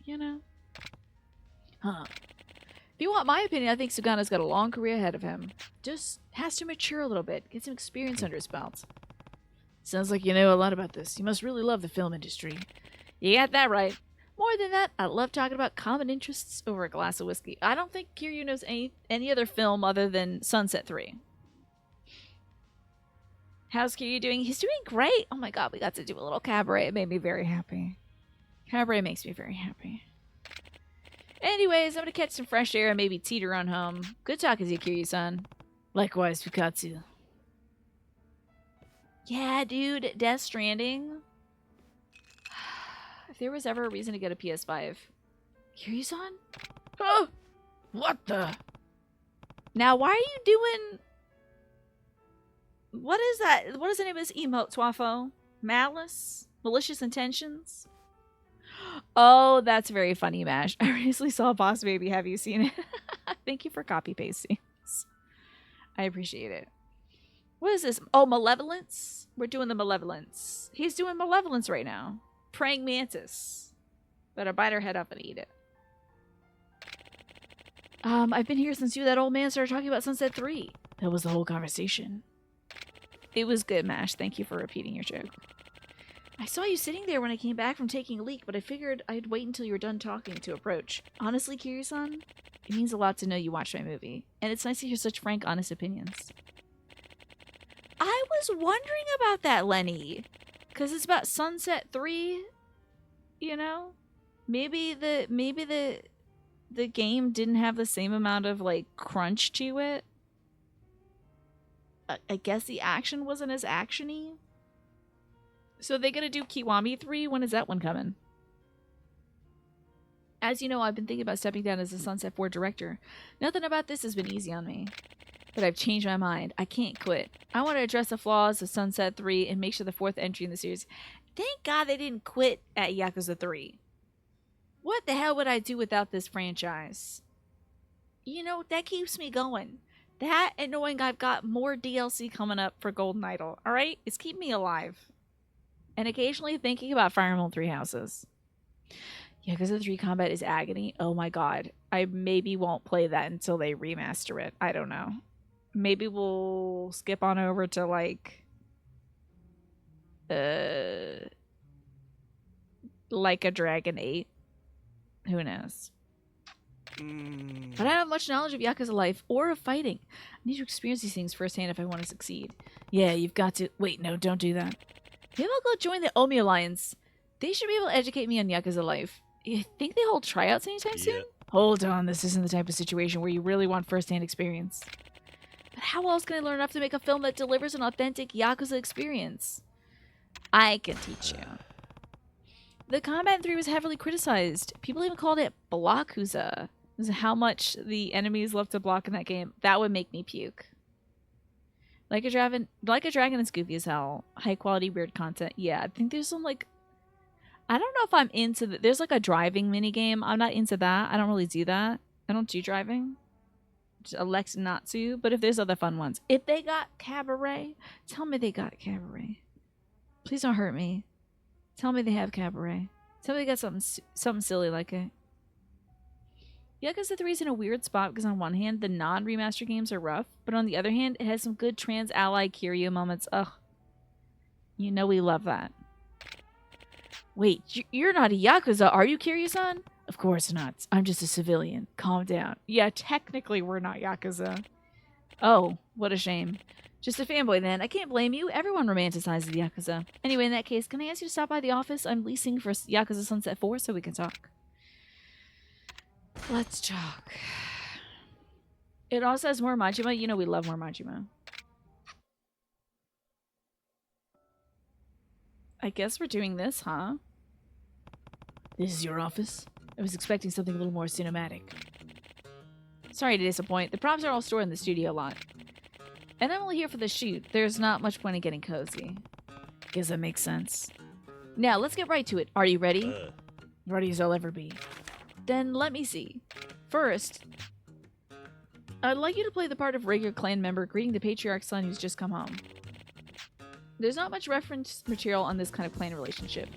You know? Huh. If you want my opinion, I think Sugano's got a long career ahead of him. Just has to mature a little bit, get some experience under his belt. Sounds like you know a lot about this. You must really love the film industry. You got that right. More than that, I love talking about common interests over a glass of whiskey. I don't think Kiryu knows any other film other than Sunset 3. How's Kiryu doing? He's doing great. Oh my god, we got to do a little cabaret. It made me very happy. Cabaret makes me very happy. Anyways, I'm gonna catch some fresh air and maybe teeter on home. Good talking to you, Kiryu-san. Likewise, Fukatsu. Yeah, dude, Death Stranding. If there was ever a reason to get a PS5. Kiryu-san? Oh! What the? Now, why are you doing... What is that? What is the name of this emote, Twafo? Malice? Malicious intentions? Oh, that's very funny, Mash. I recently saw Boss Baby. Have you seen it? Thank you for copy pasting. I appreciate it. What is this? Oh, Malevolence? We're doing the Malevolence. He's doing Malevolence right now. Praying Mantis. Better bite her head up and eat it. I've been here since you that old man started talking about Sunset 3. That was the whole conversation. It was good, Mash. Thank you for repeating your joke. I saw you sitting there when I came back from taking a leak, but I figured I'd wait until you were done talking to approach. Honestly, Kiryu-san, it means a lot to know you watched my movie, and it's nice to hear such frank, honest opinions. I was wondering about that, Lenny, because it's about Sunset 3, you know? Maybe the game didn't have the same amount of, like, crunch to it. I guess the action wasn't as action-y. So are they gonna do Kiwami 3? When is that one coming? As you know, I've been thinking about stepping down as a Sunset 4 director. Nothing about this has been easy on me. But I've changed my mind. I can't quit. I want to address the flaws of Sunset 3 and make sure the 4th entry in the series... Thank God they didn't quit at Yakuza 3. What the hell would I do without this franchise? You know, that keeps me going. That and knowing I've got more DLC coming up for Golden Idol. Alright? It's keeping me alive. And occasionally thinking about Fire Emblem Three Houses. Yakuza 3 combat is agony. Oh my god. I maybe won't play that until they remaster it. I don't know. Maybe we'll skip on over to, like... Like a Dragon 8. Who knows? But I don't have much knowledge of Yakuza life or of fighting. I need to experience these things firsthand if I want to succeed. Yeah, you've got to... Wait, no, don't do that. Maybe I'll go join the Omi Alliance. They should be able to educate me on Yakuza life. You think they hold tryouts anytime soon? Hold on, this isn't the type of situation where you really want first-hand experience. But how else can I learn enough to make a film that delivers an authentic Yakuza experience? I can teach you. The combat in 3 was heavily criticized. People even called it Blockuza. This is how much the enemies love to block in that game. That would make me puke. Like a Dragon is goofy as hell. High quality weird content. Yeah, I think there's some like... I don't know if I'm into the... There's like a driving minigame. I'm not into that. I don't really do that. I don't do driving. Just elect not to. But if there's other fun ones. If they got Cabaret, tell me they got Cabaret. Please don't hurt me. Tell me they have Cabaret. Tell me they got something silly like it. Yakuza 3 is in a weird spot because on one hand, the non-remaster games are rough, but on the other hand, it has some good trans-ally Kiryu moments. Ugh. You know we love that. Wait, you're not a Yakuza, are you, Kiryu-san? Of course not. I'm just a civilian. Calm down. Yeah, technically we're not Yakuza. Oh, what a shame. Just a fanboy then. I can't blame you. Everyone romanticizes Yakuza. Anyway, in that case, can I ask you to stop by the office? I'm leasing for Yakuza Sunset 4 so we can talk. Let's talk. It also has more Majima. You know we love more Majima. I guess we're doing this, huh? This is your office? I was expecting something a little more cinematic. Sorry to disappoint. The props are all stored in the studio lot. And I'm only here for the shoot. There's not much point in getting cozy. Guess that makes sense. Now, let's get right to it. Are you ready? Ready as I'll ever be. Then let me see. First, I'd like you to play the part of regular clan member greeting the patriarch's son who's just come home. There's not much reference material on this kind of clan relationship.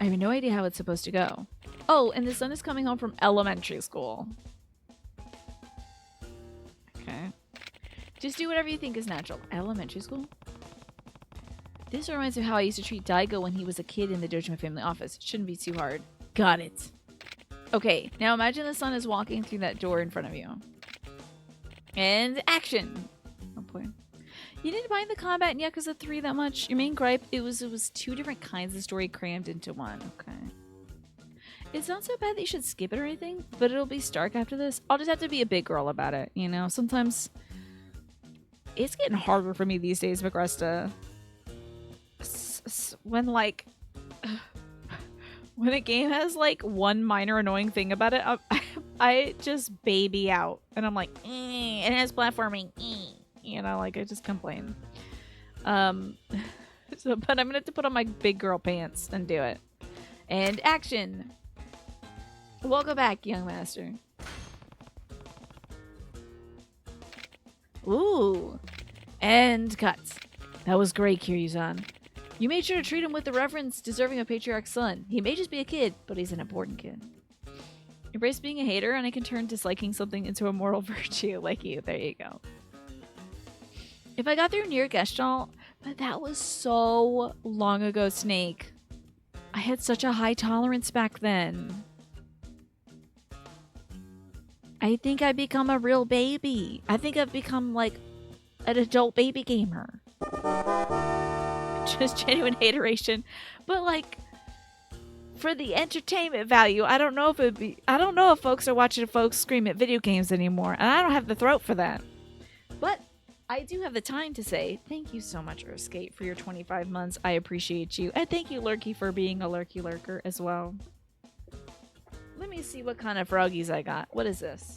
I have no idea how it's supposed to go. Oh, and the son is coming home from elementary school. Okay. Just do whatever you think is natural. Elementary school? This reminds me of how I used to treat Daigo when he was a kid in the Dojima family office. It shouldn't be too hard. Got it. Okay, now imagine the son is walking through that door in front of you. And action! Oh boy. You didn't mind the combat in Yakuza 3 that much? Your main gripe, it was 2 different kinds of story crammed into one. Okay. It's not so bad that you should skip it or anything, but it'll be stark after this. I'll just have to be a big girl about it, you know? Sometimes it's getting harder for me these days, Magresta. When, like... When a game has, like, one minor annoying thing about it, I just baby out. And I'm like, it has platforming. You know, like, I just complain. But I'm gonna have to put on my big girl pants and do it. And action! Welcome back, young master. Ooh. And cuts. That was great, Kiryu-san. You made sure to treat him with the reverence deserving of Patriarch's son. He may just be a kid, but he's an important kid. Embrace being a hater, and I can turn disliking something into a moral virtue like you. There you go. If I got through near Gestalt, but that was so long ago, Snake. I had such a high tolerance back then. I think I've become a real baby. I think I've become, like, an adult baby gamer. Just genuine hateration. But, like, for the entertainment value, I don't know if folks are watching folks scream at video games anymore. And I don't have the throat for that. But I do have the time to say, thank you so much, Earthskate, for your 25 months. I appreciate you. And thank you, Lurky, for being a Lurky Lurker as well. Let me see what kind of froggies I got. What is this?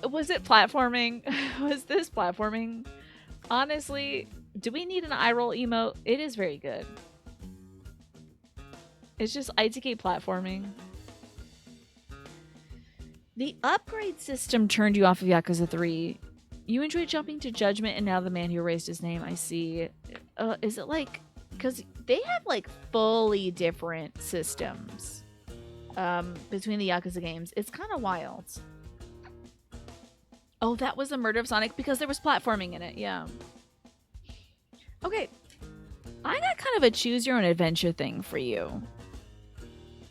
Was it platforming? Was this platforming? Honestly, do we need an eye roll emote? It is very good. It's just ITK platforming. The upgrade system turned you off of Yakuza 3. You enjoyed jumping to Judgment and now the man who erased his name. I see. Is it like... Because they have like fully different systems between the Yakuza games. It's kind of wild. Oh, that was the murder of Sonic because there was platforming in it. Yeah. Okay. I got kind of a choose your own adventure thing for you.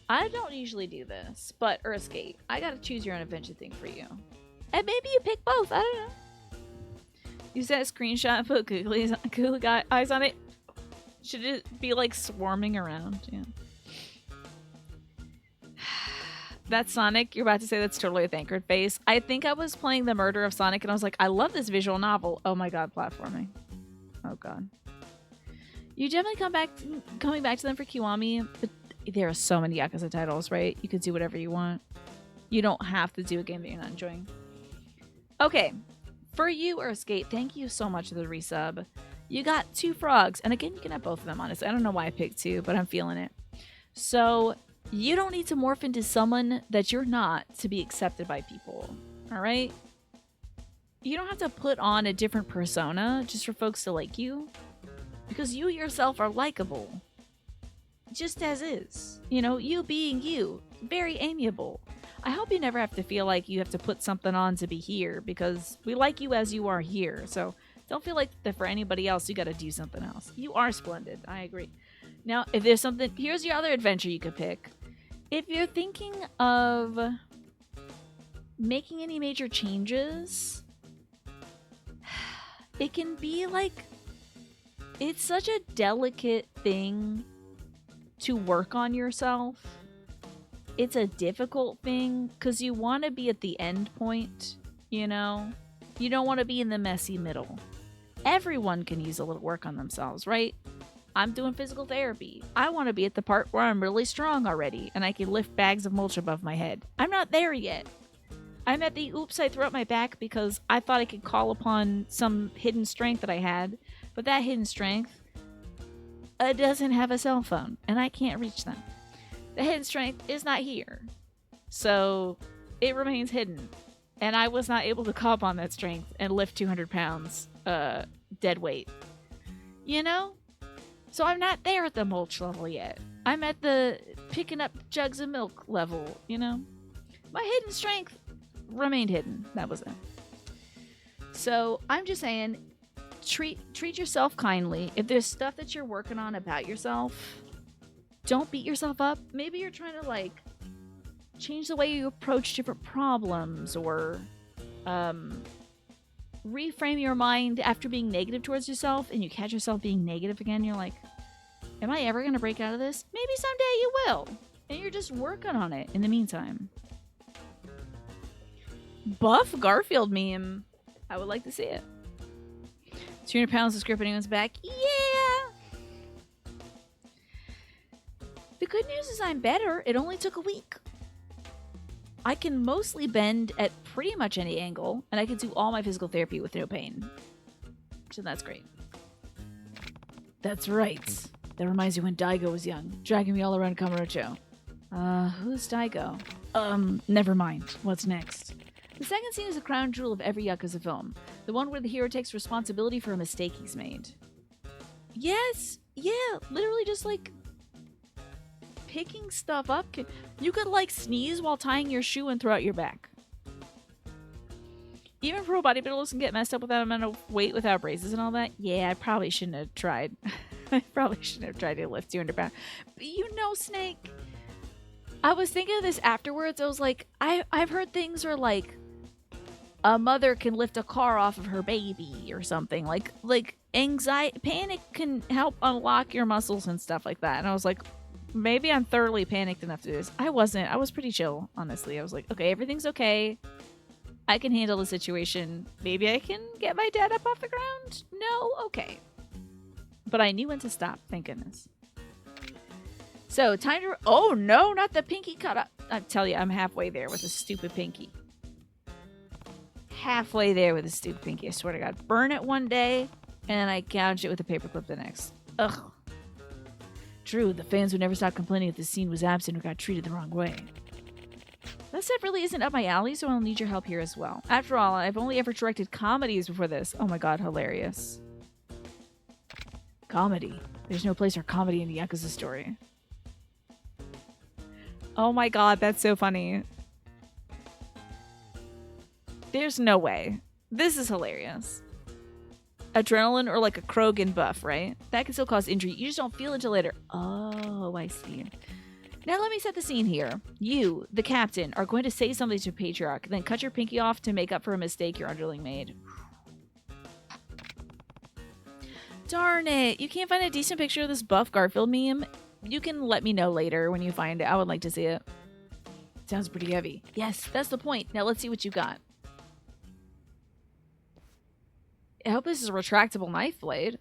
I don't usually do this, but Earthskate, I gotta choose your own adventure thing for you. And maybe you pick both, I don't know. Use that screenshot and put googly eyes on it. Should it be like swarming around? Yeah. That's Sonic. You're about to say that's totally a thankered face. I think I was playing The Murder of Sonic and I was like, I love this visual novel. Oh my god, platforming. Oh god. You definitely coming back to them for Kiwami, but there are so many Yakuza titles, right? You could do whatever you want. You don't have to do a game that you're not enjoying. Okay. For you, Earthskate, thank you so much for the resub. You got 2 frogs. And again, you can have both of them, honestly. I don't know why I picked 2, but I'm feeling it. So, you don't need to morph into someone that you're not to be accepted by people. Alright? You don't have to put on a different persona just for folks to like you. Because you yourself are likable. Just as is. You know, you being you. Very amiable. I hope you never have to feel like you have to put something on to be here, because we like you as you are here. So don't feel like that for anybody else you gotta do something else. You are splendid. I agree. Now, if there's something... Here's your other adventure you could pick. If you're thinking of making any major changes, it can be like... It's such a delicate thing to work on yourself. It's a difficult thing because you want to be at the end point, you know? You don't want to be in the messy middle. Everyone can use a little work on themselves, right? I'm doing physical therapy. I want to be at the part where I'm really strong already and I can lift bags of mulch above my head. I'm not there yet. I'm at the oops, I threw up my back because I thought I could call upon some hidden strength that I had, but that hidden strength doesn't have a cell phone and I can't reach them. The hidden strength is not here. So it remains hidden. And I was not able to call upon that strength and lift 200 pounds dead weight. You know? So I'm not there at the mulch level yet. I'm at the picking up jugs of milk level, you know? My hidden strength remained hidden. That was it. So I'm just saying, treat yourself kindly. If there's stuff that you're working on about yourself, don't beat yourself up. Maybe you're trying to like change the way you approach different problems, or reframe your mind after being negative towards yourself and you catch yourself being negative again. You're like, am I ever going to break out of this? Maybe someday you will. And you're just working on it in the meantime. Buff Garfield meme. I would like to see it. 200 pounds of script anyone's back. Yeah! The good news is I'm better. It only took a week. I can mostly bend at pretty much any angle, and I can do all my physical therapy with no pain. So that's great. That's right. That reminds me when Daigo was young, dragging me all around Kamurocho. Who's Daigo? Never mind. What's next? The second scene is a crown jewel of every Yakuza film. The one where the hero takes responsibility for a mistake he's made. Yes! Yeah, literally just like picking stuff up. You could like sneeze while tying your shoe and throw out your back. Even pro bodybuilders can get messed up with that amount of weight without braces and all that. Yeah, I probably shouldn't have tried. I probably shouldn't have tried to lift 200 pounds. But you know, Snake, I was thinking of this afterwards. I was like, I've heard things where like a mother can lift a car off of her baby or something. Like anxiety, panic can help unlock your muscles and stuff like that. And I was like, maybe I'm thoroughly panicked enough to do this. I wasn't. I was pretty chill, honestly. I was like, okay, everything's okay. I can handle the situation. Maybe I can get my dad up off the ground? No? Okay. But I knew when to stop, thank goodness. So, time to... Oh, no, not the pinky cut up. I tell you, I'm halfway there with a stupid pinky. Halfway there with a stupid pinky, I swear to God. Burn it one day, and I gouge it with a paperclip the next. Ugh. True, the fans would never stop complaining if the scene was absent or got treated the wrong way. That stuff really isn't up my alley, so I'll need your help here as well. After all, I've only ever directed comedies before this. Oh my god, hilarious. Comedy. There's no place for comedy in the Yakuza story. Oh my god, that's so funny. There's no way. This is hilarious. Adrenaline or like a Krogan buff, right? That can still cause injury. You just don't feel it until later. Oh, I see. Now let me set the scene here. You, the captain, are going to say something to Patriarch, then cut your pinky off to make up for a mistake your underling made. Darn it. You can't find a decent picture of this buff Garfield meme? You can let me know later when you find it. I would like to see it. Sounds pretty heavy. Yes, that's the point. Now let's see what you got. I hope this is a retractable knife blade.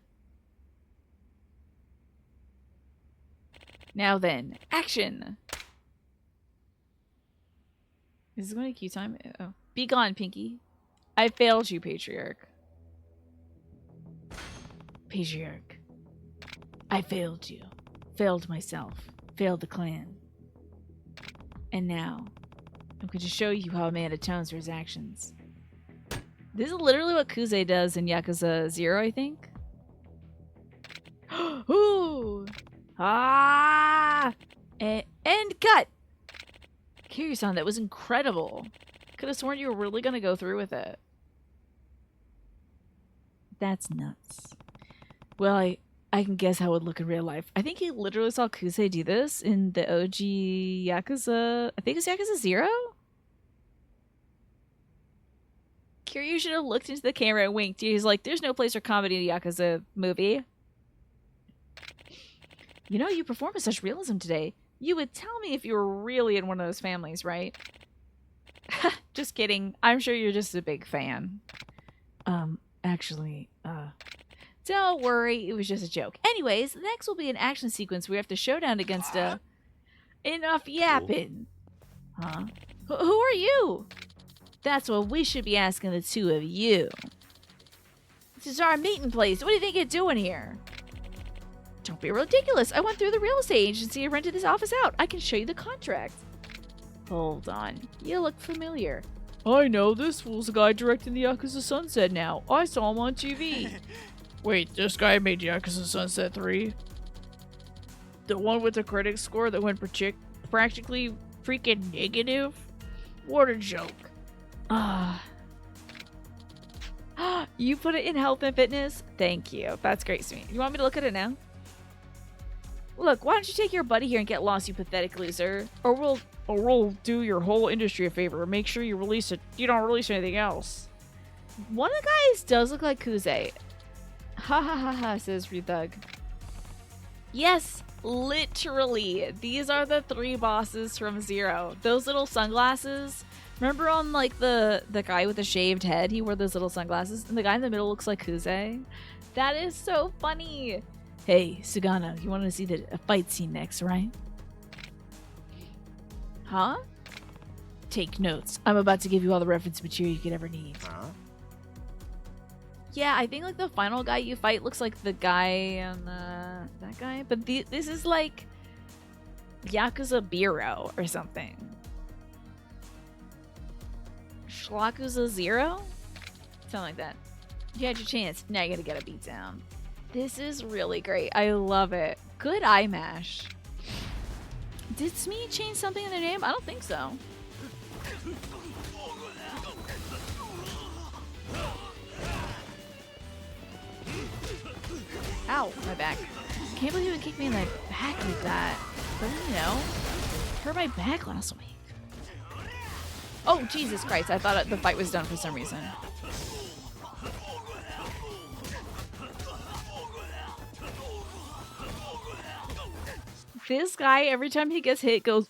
Now then, action! Is this going to cue time? Oh. Be gone, Pinky. I failed you, Patriarch. Patriarch. I failed you. Failed myself. Failed the clan. And now, I'm going to show you how a man atones for his actions. This is literally what Kuze does in Yakuza 0, I think. Ooh! Ah! And cut! Kiryu-san, that was incredible. Could have sworn you were really going to go through with it. That's nuts. Well, I can guess how it would look in real life. I think he literally saw Kuze do this in the OG Yakuza. I think it's Yakuza 0? Kiryu should have looked into the camera and winked. He's like, there's no place for comedy in a Yakuza movie. You know, you perform with such realism today. You would tell me if you were really in one of those families, right? Just kidding. I'm sure you're just a big fan. Actually, don't worry. It was just a joke. Anyways, next will be an action sequence where we have to showdown against a... Enough yapping. Huh? Who are you? That's what we should be asking the two of you. This is our meeting place. What do you think you're doing here? Don't be ridiculous. I went through the real estate agency and rented this office out. I can show you the contract. Hold on. You look familiar. I know. This fool's the guy directing the Yakuza Sunset now. I saw him on TV. Wait, this guy made Yakuza Sunset 3? The one with the critic score that went practically freaking negative? What a joke. You put it in health and fitness? Thank you. That's great, sweet. You want me to look at it now? Look, why don't you take your buddy here and get lost, you pathetic loser? Or we'll do your whole industry a favor. Make sure you release it. You don't release anything else. One of the guys does look like Kuze. Ha ha ha ha, says Ryuthug. Yes, literally. These are the three bosses from Zero. Those little sunglasses. Remember on like the guy with the shaved head? He wore those little sunglasses. And the guy in the middle looks like Kuze. That is so funny. Hey, Sugano, you want to see a fight scene next, right? Huh? Take notes. I'm about to give you all the reference material you could ever need. Huh? Yeah, I think like the final guy you fight looks like the guy on that guy. But this is like Yakuza Biro or something. Schlakuza 0? Something like that. You had your chance. Now you gotta get a beat down. This is really great. I love it. Good eye mash. Did Smee change something in their name? I don't think so. Ow, my back. Can't believe he would kick me in the back like that. But you know, hurt my back last week. Oh, Jesus Christ. I thought the fight was done for some reason. This guy, every time he gets hit, goes...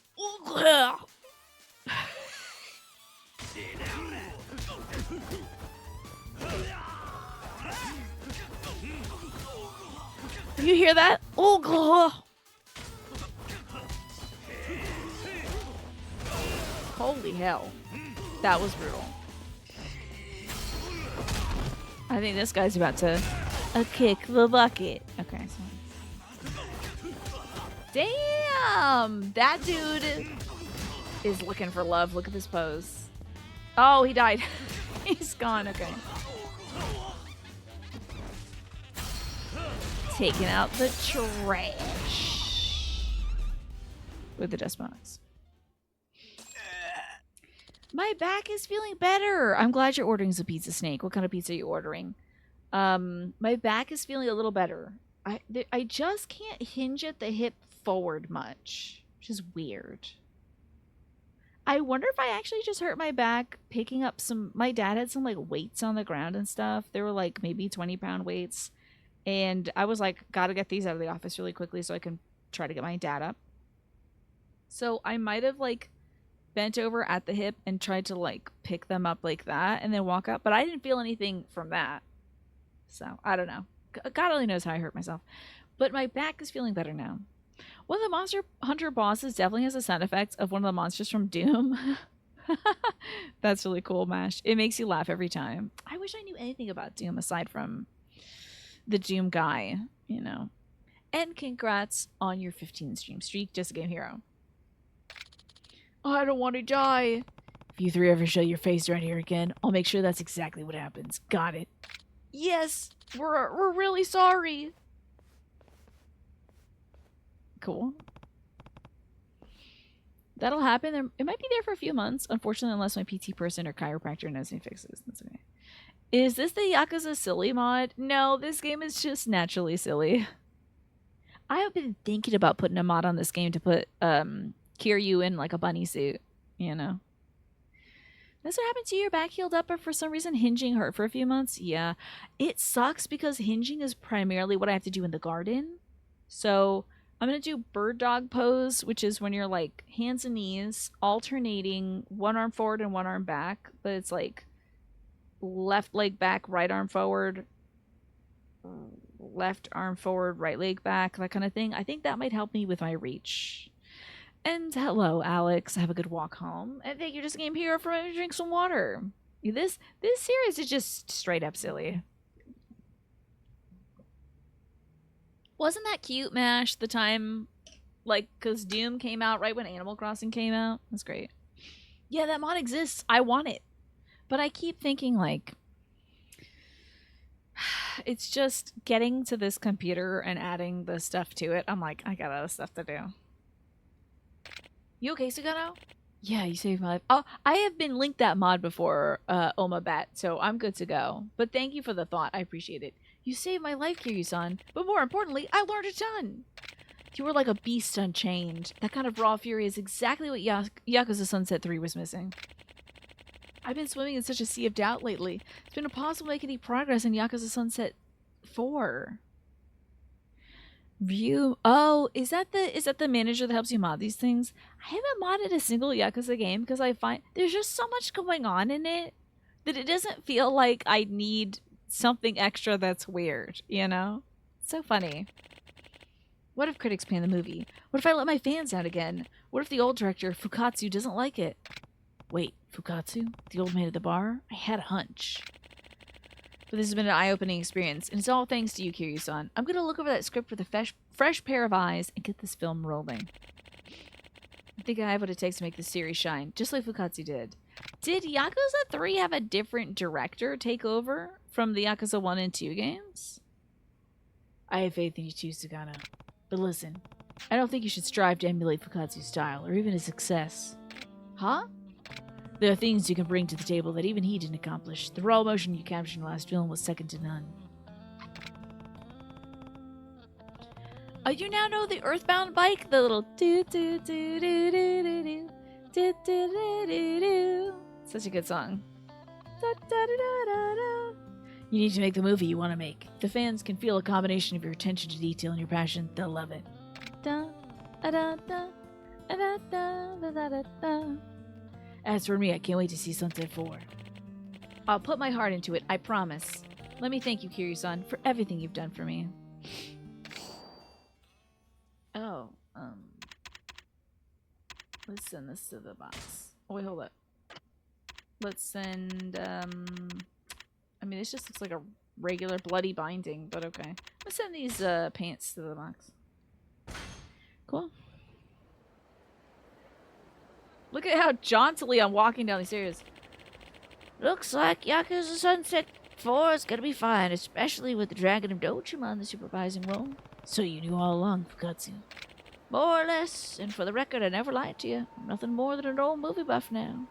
You hear that? Holy hell. That was brutal. I think this guy's about to kick the bucket. Okay, so... Damn! That dude is looking for love. Look at this pose. Oh, he died. He's gone. Okay. Taking out the trash with the dust box. My back is feeling better. I'm glad you're ordering some pizza, Snake. What kind of pizza are you ordering? My back is feeling a little better. I just can't hinge at the hip forward much. which is weird. I wonder if I actually just hurt my back picking up my dad had some like weights on the ground and stuff. They were like maybe 20-pound weights. And I was like, gotta get these out of the office really quickly so I can try to get my dad up. So I might have like bent over at the hip and tried to like pick them up like that and then walk up. But I didn't feel anything from that. So I don't know. God only knows how I hurt myself. But my back is feeling better now. One of the Monster Hunter bosses definitely has a sound effect of one of the monsters from Doom. That's really cool, Mash. It makes you laugh every time. I wish I knew anything about Doom aside from the Doom guy, you know. And congrats on your 15 stream streak, Just a Game Hero. Oh, I don't want to die. If you three ever show your face around here again, I'll make sure that's exactly what happens. Got it. Yes, we're really sorry. Cool. That'll happen. It might be there for a few months, unfortunately, unless my PT person or chiropractor knows any fixes. That's okay. Is this the Yakuza Silly mod? No, this game is just naturally silly. I have been thinking about putting a mod on this game to put Kiryu in like a bunny suit, you know. That's what happened to you? Your back healed up, but for some reason hinging hurt for a few months? Yeah. It sucks because hinging is primarily what I have to do in the garden. So I'm going to do bird dog pose, which is when you're like hands and knees, alternating one arm forward and one arm back. But it's like left leg back, right arm forward, left arm forward, right leg back, that kind of thing. I think that might help me with my reach. And hello, Alex. Have a good walk home. And thank you, Just a Game Hero, for letting me drink some water. This series is just straight up silly. Wasn't that cute, Mash? The time, like, because Doom came out right when Animal Crossing came out. That's great. Yeah, that mod exists. I want it. But I keep thinking, like, it's just getting to this computer and adding the stuff to it. I'm like, I got other stuff to do. You okay, Sugano? Yeah, you saved my life. Oh, I have been linked that mod before, Oma Bat, so I'm good to go. But thank you for the thought. I appreciate it. You saved my life, Kiryu-san. But more importantly, I learned a ton. You were like a beast unchained. That kind of raw fury is exactly what Yakuza Sunset 3 was missing. I've been swimming in such a sea of doubt lately. It's been impossible to make any progress in Yakuza Sunset 4. View. Oh, is that the manager that helps you mod these things? I haven't modded a single Yakuza game because I find there's just so much going on in it that it doesn't feel like I need something extra that's weird, you know? It's so funny. What if critics pan the movie? What if I let my fans down again? What if the old director, Fukatsu, doesn't like it? Wait, Fukatsu? The old man at the bar? I had a hunch. But this has been an eye-opening experience, and it's all thanks to you, Kiryu-san. I'm going to look over that script with a fresh pair of eyes and get this film rolling. I think I have what it takes to make this series shine, just like Fukatsu did. Did Yakuza 3 have a different director take over from the Yakuza 1 and 2 games? I have faith in you too, Sugano. But listen, I don't think you should strive to emulate Fukatsu's style, or even his success. Huh? There are things you can bring to the table that even he didn't accomplish. The raw emotion you captured in the last film was second to none. You now know the Earthbound bike? The little do-do-do-do-do-do-do, do-do-do-do-do. Such a good song. Da-da-da-da-da. You need to make the movie you want to make. If the fans can feel a combination of your attention to detail and your passion, they'll love it. Da-da-da-da, da-da-da-da-da-da. As for me, I can't wait to see Sunset 4. I'll put my heart into it, I promise. Let me thank you, Kiryu-san, for everything you've done for me. Oh, let's send this to the box. Oh, wait, hold up. Let's send, I mean, this just looks like a regular bloody binding, but okay. Let's send these, pants to the box. Cool. Look at how jauntily I'm walking down these stairs. Looks like Yakuza Sunset 4 is gonna be fine, especially with the Dragon of Dojima in the supervising role. So you knew all along, Fukatsu. More or less, and for the record, I never lied to you. I'm nothing more than an old movie buff now.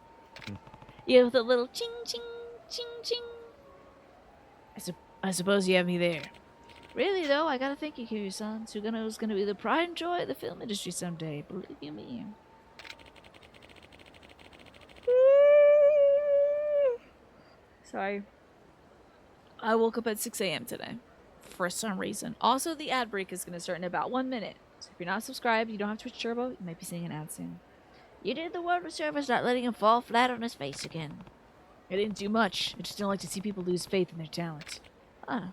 Yeah, with a little ching ching, ching ching. I suppose you have me there. Really, though, I gotta thank you, Kiryu-san. Sugano's gonna be the pride and joy of the film industry someday. Believe you me. Sorry. I woke up at 6 a.m. today. For some reason. Also, the ad break is gonna start in about 1 minute. So if you're not subscribed, you don't have Twitch Turbo, you might be seeing an ad soon. You did the world a service not letting him fall flat on his face again. I didn't do much. I just don't like to see people lose faith in their talent. Huh.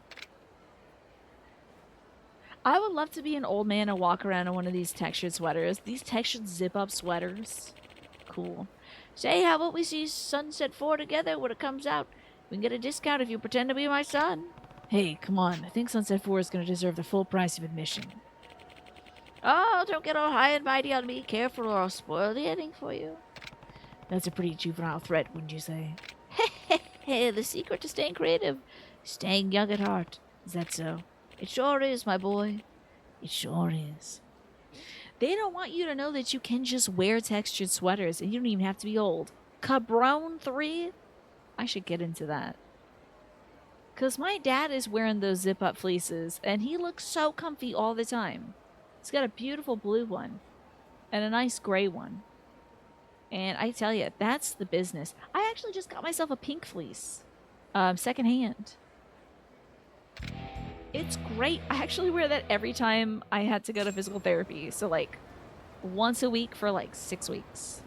I would love to be an old man and walk around in one of these textured sweaters. These textured zip-up sweaters. Cool. Say, how about we see Sunset 4 together when it comes out? We can get a discount if you pretend to be my son. Hey, come on. I think Sunset 4 is going to deserve the full price of admission. Oh, don't get all high and mighty on me. Careful or I'll spoil the ending for you. That's a pretty juvenile threat, wouldn't you say? Hey, the secret to staying creative. Staying young at heart. Is that so? It sure is, my boy. It sure is. They don't want you to know that you can just wear textured sweaters and you don't even have to be old. Cabron 3? I should get into that. Because my dad is wearing those zip-up fleeces and he looks so comfy all the time. He's got a beautiful blue one and a nice gray one. And I tell you, that's the business. I actually just got myself a pink fleece. Secondhand. It's great. I actually wear that every time I had to go to physical therapy. So, like, once a week for, like, 6 weeks.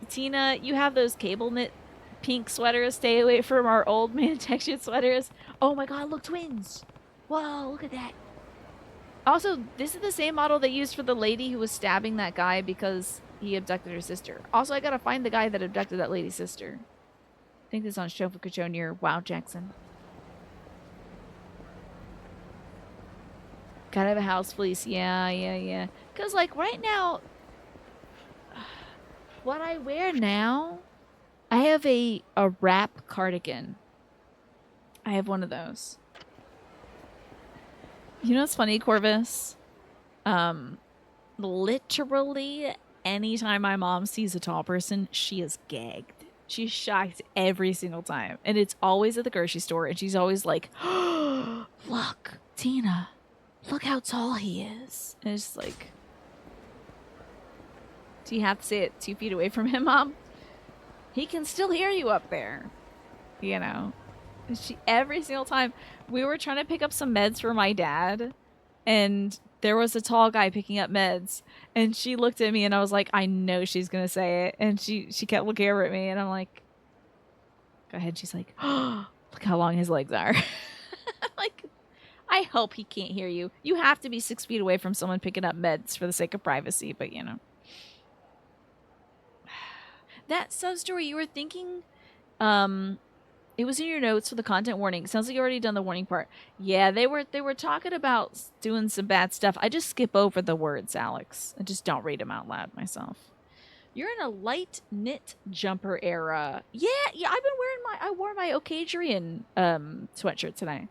Tina, you have those cable knit pink sweaters. Stay away from our old man textured sweaters. Oh my god, look, twins. Whoa, look at that. Also, this is the same model they used for the lady who was stabbing that guy because he abducted her sister. Also, I gotta find the guy that abducted that lady's sister. I think this is on Shofukucho near Wow Jackson. Gotta have a house fleece. Yeah. Because, like, right now, what I wear now, I have a wrap cardigan. I have one of those. You know what's funny, Corvus? Literally, anytime my mom sees a tall person, she is gagged. She's shocked every single time. And it's always at the grocery store, and she's always like, oh, look, Tina, look how tall he is. And it's just like, do you have to say it 2 feet away from him, Mom? He can still hear you up there. You know? Every single time we were trying to pick up some meds for my dad, and there was a tall guy picking up meds, and she looked at me and I was like, I know she's gonna say it, and she kept looking over at me and I'm like, go ahead. She's like, oh, look how long his legs are. Like, I hope he can't hear you. You have to be 6 feet away from someone picking up meds for the sake of privacy, but you know. That sub-story you were thinking, it was in your notes for the content warning. Sounds like you already done the warning part. Yeah, they were talking about doing some bad stuff. I just skip over the words, Alex. I just don't read them out loud myself. You're in a light knit jumper era. Yeah, I wore my Ocadrian sweatshirt today.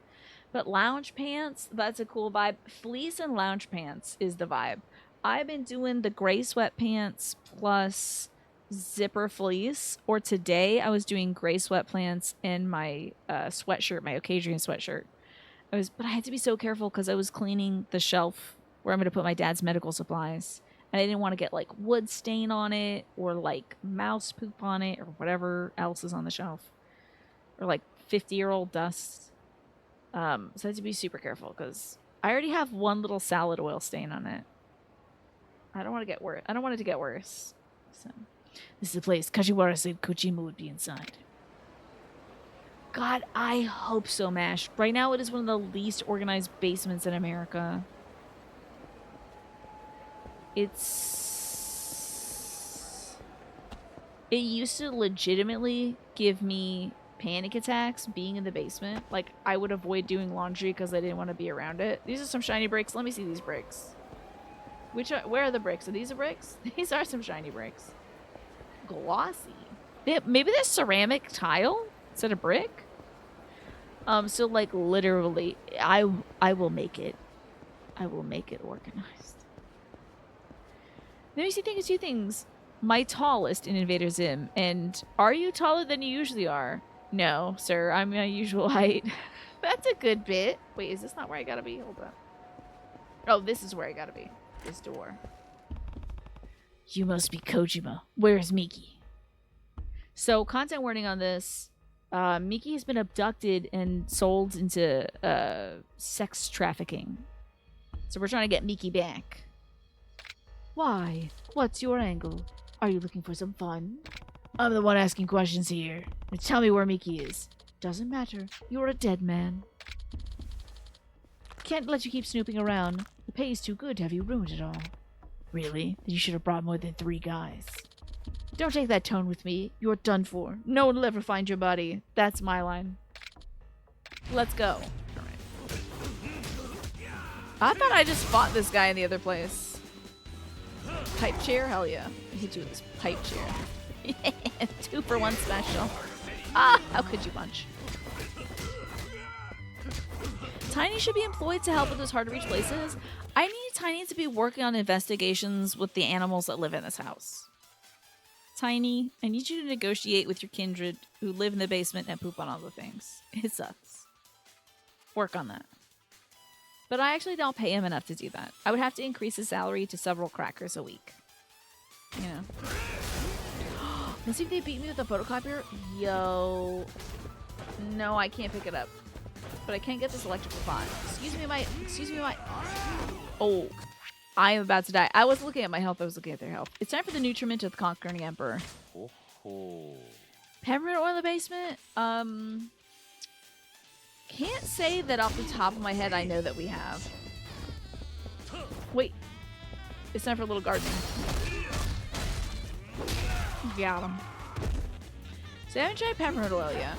But lounge pants, that's a cool vibe. Fleece and lounge pants is the vibe. I've been doing the gray sweatpants plus zipper fleece, or today I was doing gray sweatpants and my sweatshirt, my Ocadrian sweatshirt. But I had to be so careful because I was cleaning the shelf where I'm going to put my dad's medical supplies, and I didn't want to get like wood stain on it or like mouse poop on it or whatever else is on the shelf, or like 50-year-old dust. So I had to be super careful because I already have one little salad oil stain on it. I don't want to get worse. I don't want it to get worse. So this is the place Kashiwara said Kojima would be inside. God, I hope so, MASH. Right now, it is one of the least organized basements in America. It used to legitimately give me panic attacks being in the basement. Like, I would avoid doing laundry because I didn't want to be around it. These are some shiny bricks. Let me see these bricks. Where are the bricks? Are these the bricks? These are some shiny bricks. Glossy. Maybe they're ceramic tile instead of brick. So like literally, I will make it. I will make it organized. Let me see two things. My tallest in Invader Zim, and are you taller than you usually are? No, sir. I'm my usual height. That's a good bit. Wait, is this not where I gotta be? Hold on. Oh, this is where I gotta be. This door. You must be Kojima. Where's Miki? So, content warning on this. Miki has been abducted and sold into sex trafficking. So we're trying to get Miki back. Why? What's your angle? Are you looking for some fun? I'm the one asking questions here. Now tell me where Miki is. Doesn't matter. You're a dead man. Can't let you keep snooping around. The pay is too good to have you ruined it all. Really? Then you should have brought more than 3 guys. Don't take that tone with me. You're done for. No one will ever find your body. That's my line. Let's go. Alright. I thought I just fought this guy in the other place. Pipe chair? Hell yeah. I hit you with this pipe chair. Yeah, 2 for 1 special. Ah, how could you punch? Tiny should be employed to help with those hard to reach places. I need Tiny to be working on investigations with the animals that live in this house. Tiny, I need you to negotiate with your kindred who live in the basement and poop on all the things. It sucks. Work on that. But I actually don't pay him enough to do that. I would have to increase his salary to several crackers a week. You know. Let's see if they beat me with a photocopier. Yo. No, I can't pick it up. But I can't get this electrical pot. Excuse me, my... Oh. I am about to die. I was looking at my health. I was looking at their health. It's time for the nutriment of the Conquering Emperor. Peppermint oil in the basement? Can't say that off the top of my head I know that we have. Wait. It's time for a little gardening. Got him. So I haven't tried peppermint oil yet.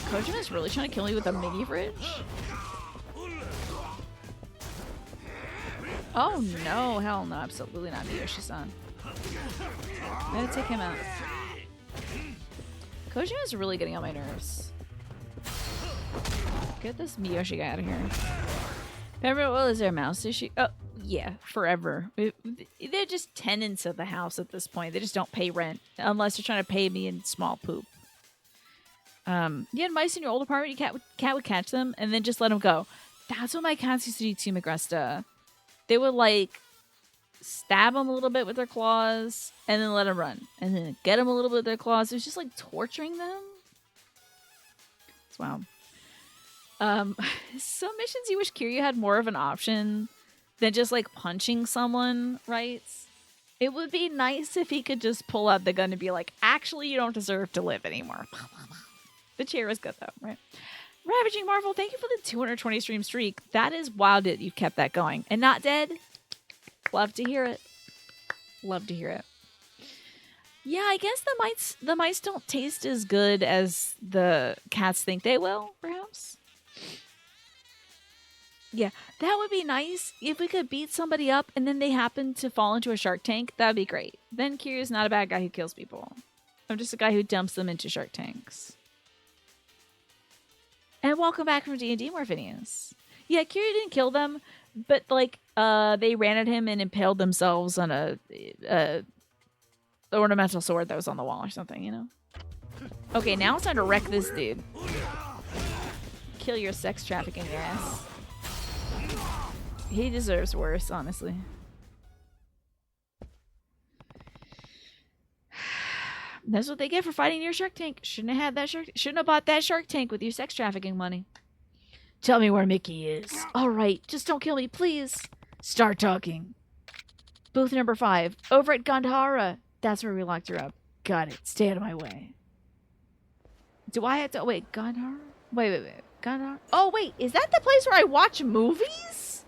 Kojima's really trying to kill me with a mini fridge? Oh no, hell no, absolutely not Miyoshi-san. I'm gonna take him out. Kojima's really getting on my nerves. Get this Miyoshi guy out of here. Peppermint oil is their mouse issue? Oh, yeah, forever. They're just tenants of the house at this point. They just don't pay rent. Unless they're trying to pay me in small poop. You had mice in your old apartment, your cat would catch them and then just let them go. That's what my cats used to do too, Magresta. They would, like, stab them a little bit with their claws and then let them run. And then get them a little bit with their claws. It was just, like, torturing them. It's wild. Some missions you wish Kiryu had more of an option than just, like, punching someone, right? It would be nice if he could just pull out the gun and be like, actually, you don't deserve to live anymore. The chair is good, though, right? Ravaging Marvel, thank you for the 220 stream streak. That is wild that you've kept that going. And not dead? Love to hear it. Love to hear it. Yeah, I guess the mice don't taste as good as the cats think they will, perhaps. Yeah, that would be nice if we could beat somebody up and then they happen to fall into a shark tank. That would be great. Then Kiryu's not a bad guy who kills people. I'm just a guy who dumps them into shark tanks. And welcome back from D&D, Morphinius. Yeah, Kiryu didn't kill them, but, like, they ran at him and impaled themselves on a ornamental sword that was on the wall or something, you know? Okay, now it's time to wreck this dude. Kill your sex trafficking ass. He deserves worse, honestly. That's what they get for fighting your shark tank. Shouldn't have bought that shark tank with your sex trafficking money. Tell me where Mickey is. All right, just don't kill me, please. Start talking. Booth number 5, over at Gandhara. That's where we locked her up. Got it. Stay out of my way. Do I have to... Wait, Gandhara? Wait. Gandhara? Oh, wait. Is that the place where I watch movies?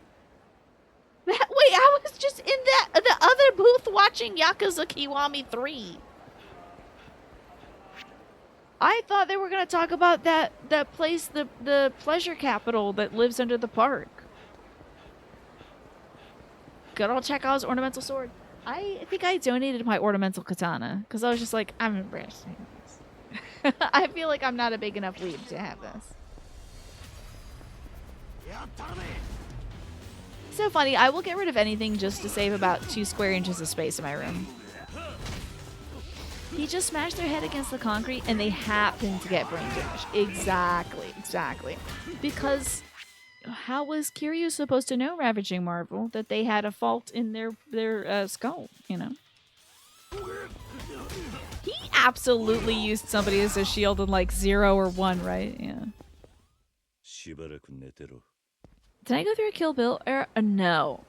Wait, I was just in the other booth watching Yakuza Kiwami 3. I thought they were going to talk about that place, the pleasure capital that lives under the park. Good old Chekhov's ornamental sword. I think I donated my ornamental katana because I was just like, I'm embarrassed to have this. I feel like I'm not a big enough weeb to have this. So funny. I will get rid of anything just to save about 2 square inches of space in my room. He just smashed their head against the concrete and they happen to get brain damage. Exactly, exactly. Because how was Kiryu supposed to know, Ravaging Marvel, that they had a fault in their skull, you know? He absolutely used somebody as a shield in like 0 or 1, right? Yeah. Did I go through a Kill Bill era? No.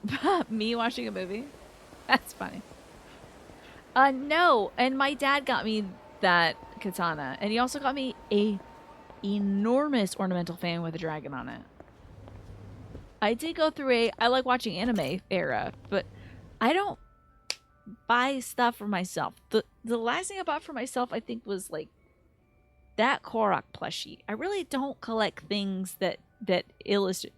Me watching a movie? That's funny. No. And my dad got me that katana. And he also got me a enormous ornamental fan with a dragon on it. I did go through I like watching anime era, but I don't buy stuff for myself. The last thing I bought for myself, I think, was like that Korok plushie. I really don't collect things that illustrate.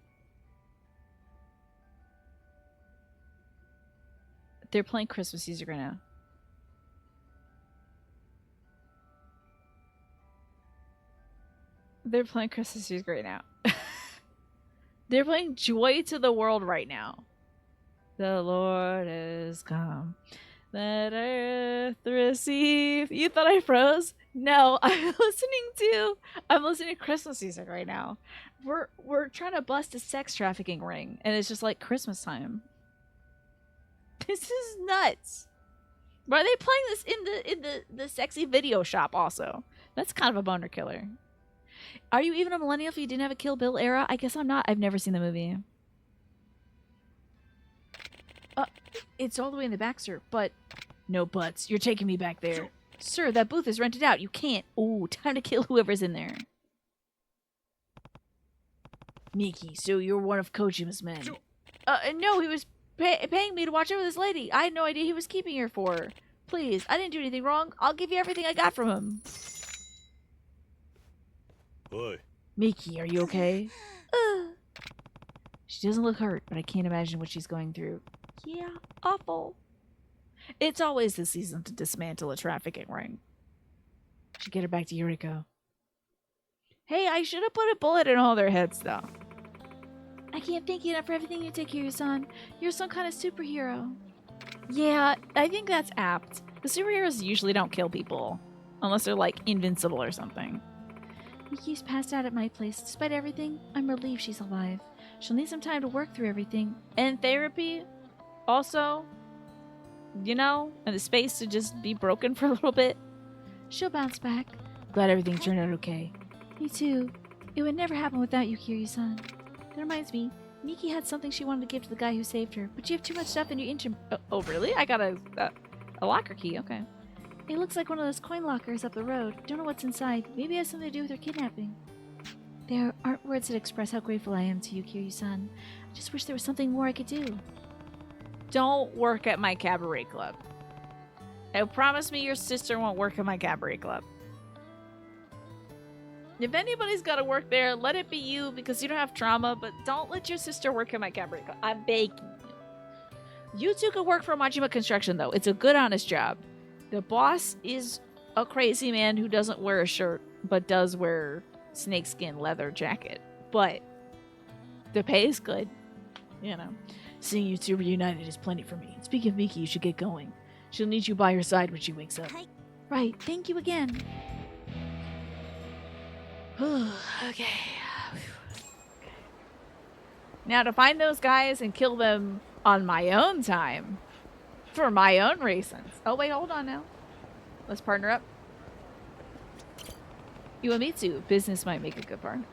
They're playing Christmas music right now. They're playing Christmas music right now. They're playing Joy to the World right now. The Lord is come. Let earth receive. You thought I froze? No, I'm listening to Christmas music right now. We're trying to bust a sex trafficking ring, and it's just like Christmas time. This is nuts. Why are they playing this in the sexy video shop also? That's kind of a boner killer. Are you even a millennial if you didn't have a Kill Bill era? I guess I'm not. I've never seen the movie. It's all the way in the back, sir. But no buts. You're taking me back there. Sir, that booth is rented out. You can't. Oh, time to kill whoever's in there. Miki, so you're one of Kojima's men. No, he was paying me to watch over this lady. I had no idea he was keeping her for her. Please, I didn't do anything wrong. I'll give you everything I got from him. Oi. Miki, are you okay? She doesn't look hurt, but I can't imagine what she's going through. Yeah, awful. It's always the season to dismantle a trafficking ring. Should get her back to Yuriko. Hey, I should have put a bullet in all their heads, though. I can't thank you enough for everything you take, Kiryu-san. You're some kind of superhero. Yeah, I think that's apt. The superheroes usually don't kill people. Unless they're, like, invincible or something. Miki's passed out at my place. Despite everything, I'm relieved she's alive. She'll need some time to work through everything. And therapy, also, you know, and the space to just be broken for a little bit. She'll bounce back. Glad everything turned out okay. Me too. It would never happen without you, Kiryu-san. That reminds me, Miki had something she wanted to give to the guy who saved her, but you have too much stuff in your engine. Oh, really? I got a locker key. Okay. It looks like one of those coin lockers up the road. Don't know what's inside. Maybe it has something to do with her kidnapping. There aren't words that express how grateful I am to you, Kiryu-san. I just wish there was something more I could do. Don't work at my cabaret club. Promise me your sister won't work at my cabaret club. If anybody's got to work there, let it be you because you don't have trauma, but don't let your sister work at my cabaret club. I'm begging you. You two could work for Majima Construction, though. It's a good, honest job. The boss is a crazy man who doesn't wear a shirt, but does wear snakeskin leather jacket. But the pay is good. You know. Seeing you two reunited is plenty for me. Speaking of Miki, you should get going. She'll need you by her side when she wakes up. Hi. Right, thank you again. Okay. Now to find those guys and kill them on my own time. For my own reasons. Oh wait, hold on now. Let's partner up. Iwamitsu, business might make a good partner.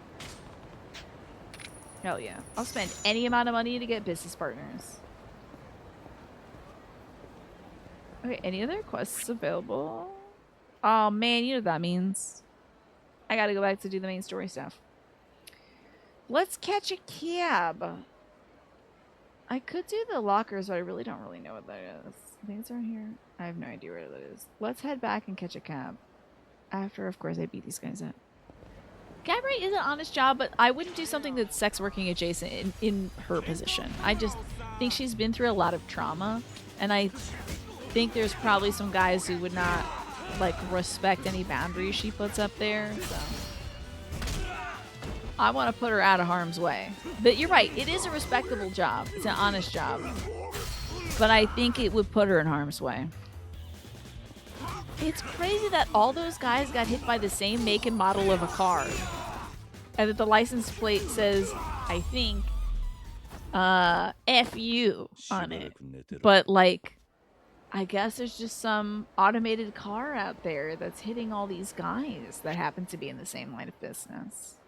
Hell yeah. I'll spend any amount of money to get business partners. Okay, any other quests available? Oh man, you know what that means. I gotta go back to do the main story stuff. Let's catch a cab. I could do the lockers, but I really don't know what that is. I think it's around here. I have no idea where that is. Let's head back and catch a cab. After, of course, I beat these guys up. Cabaret is an honest job, but I wouldn't do something that's sex working adjacent in her position. I just think she's been through a lot of trauma, and I think there's probably some guys who would not like respect any boundaries she puts up there. So I want to put her out of harm's way. But you're right, it is a respectable job. It's an honest job. But I think it would put her in harm's way. It's crazy that all those guys got hit by the same make and model of a car. And that the license plate says, I think, FU on it. But, like, I guess there's just some automated car out there that's hitting all these guys that happen to be in the same line of business.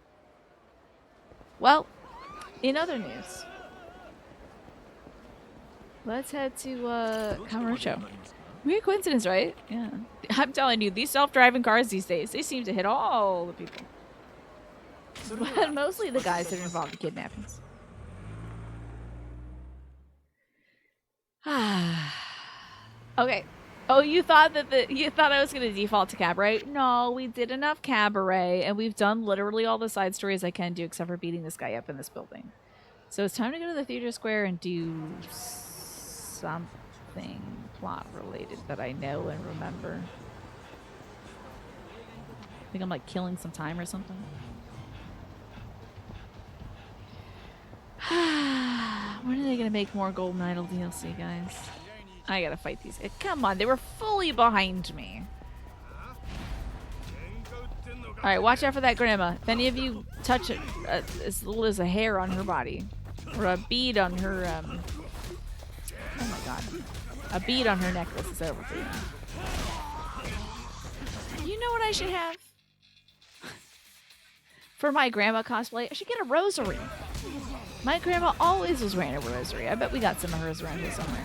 Well, in other news, let's head to Kamurocho. Weird coincidence, right? Yeah. I'm telling you, these self-driving cars these days, they seem to hit all the people. But mostly the guys that are involved in kidnappings. Okay. Oh, you thought I was gonna default to cabaret? No, we did enough cabaret, and we've done literally all the side stories I can do, except for beating this guy up in this building. So it's time to go to the theater square and do something plot related that I know and remember. I think I'm like killing some time or something. When are they gonna make more Golden Idol DLC, guys? I gotta fight these guys. Come on, they were fully behind me. Alright, watch out for that grandma. If any of you touch it, as little as a hair on her body, or a bead on her, oh my god. A bead on her necklace is over for you. You know what I should have? For my grandma cosplay, I should get a rosary. My grandma always was wearing a rosary. I bet we got some of hers around here somewhere.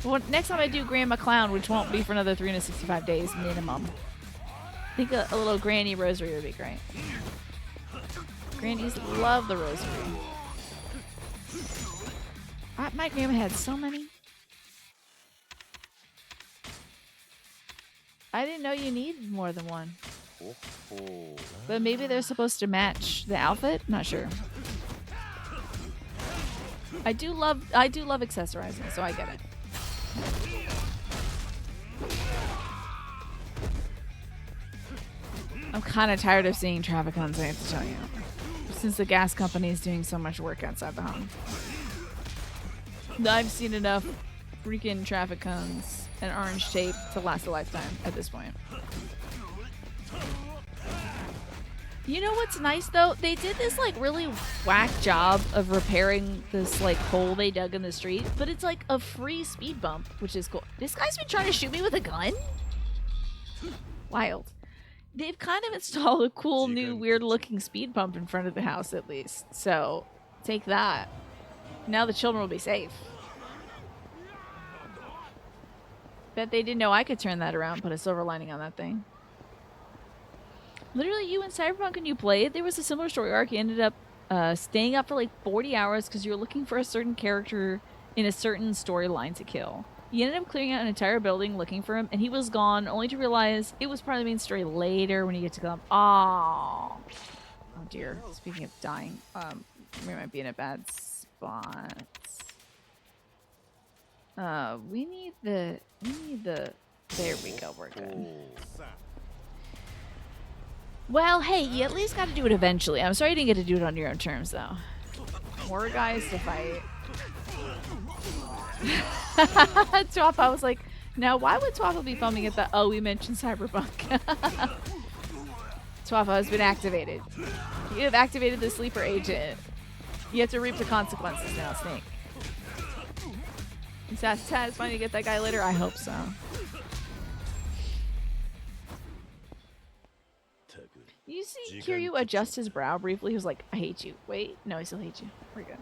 Well, next time I do Grandma Clown, which won't be for another 365 days minimum, I think a little granny rosary would be great. Grannies love the rosary. My grandma had so many. I didn't know you needed more than one. But maybe they're supposed to match the outfit? Not sure. I do love accessorizing, so I get it. I'm kind of tired of seeing traffic cones, I have to tell you. Since the gas company is doing so much work outside the home. I've seen enough freaking traffic cones and orange tape to last a lifetime at this point. You know what's nice though? They did this like really whack job of repairing this like hole they dug in the street, but it's like a free speed bump, which is cool. This guy's been trying to shoot me with a gun? Wild. They've kind of installed a cool new weird looking speed bump in front of the house at least. So take that. Now the children will be safe. Bet they didn't know I could turn that around, put a silver lining on that thing. Literally, you and Cyberpunk when you played, there was a similar story arc. You ended up staying up for like 40 hours because you were looking for a certain character in a certain storyline to kill. You ended up clearing out an entire building looking for him, and he was gone, only to realize it was part of the main story later when you get to come. Oh dear. Speaking of dying, we might be in a bad spot. We need the. There we go. We're good. Well, hey, you at least got to do it eventually. I'm sorry you didn't get to do it on your own terms, though. More guys to fight. Twapa was like, now why would Twapa be filming at the... Oh, we mentioned Cyberpunk. Twapa has been activated. You have activated the sleeper agent. You have to reap the consequences now, Snake. Is that satisfying to get that guy later? I hope so. You see Kiryu adjust his brow briefly. He was like, I hate you. Wait, no, I still hate you. We're good.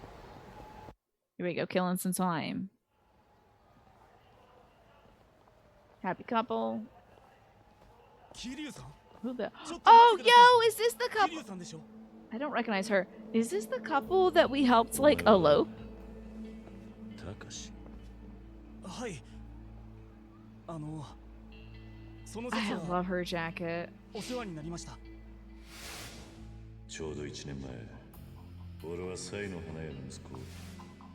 Here we go, killing some time. Happy couple. Who the... Oh, yo, is this the couple? I don't recognize her. Is this the couple that we helped, like, elope? I love her jacket. ちょうど1年前、俺はサイの花屋の息子、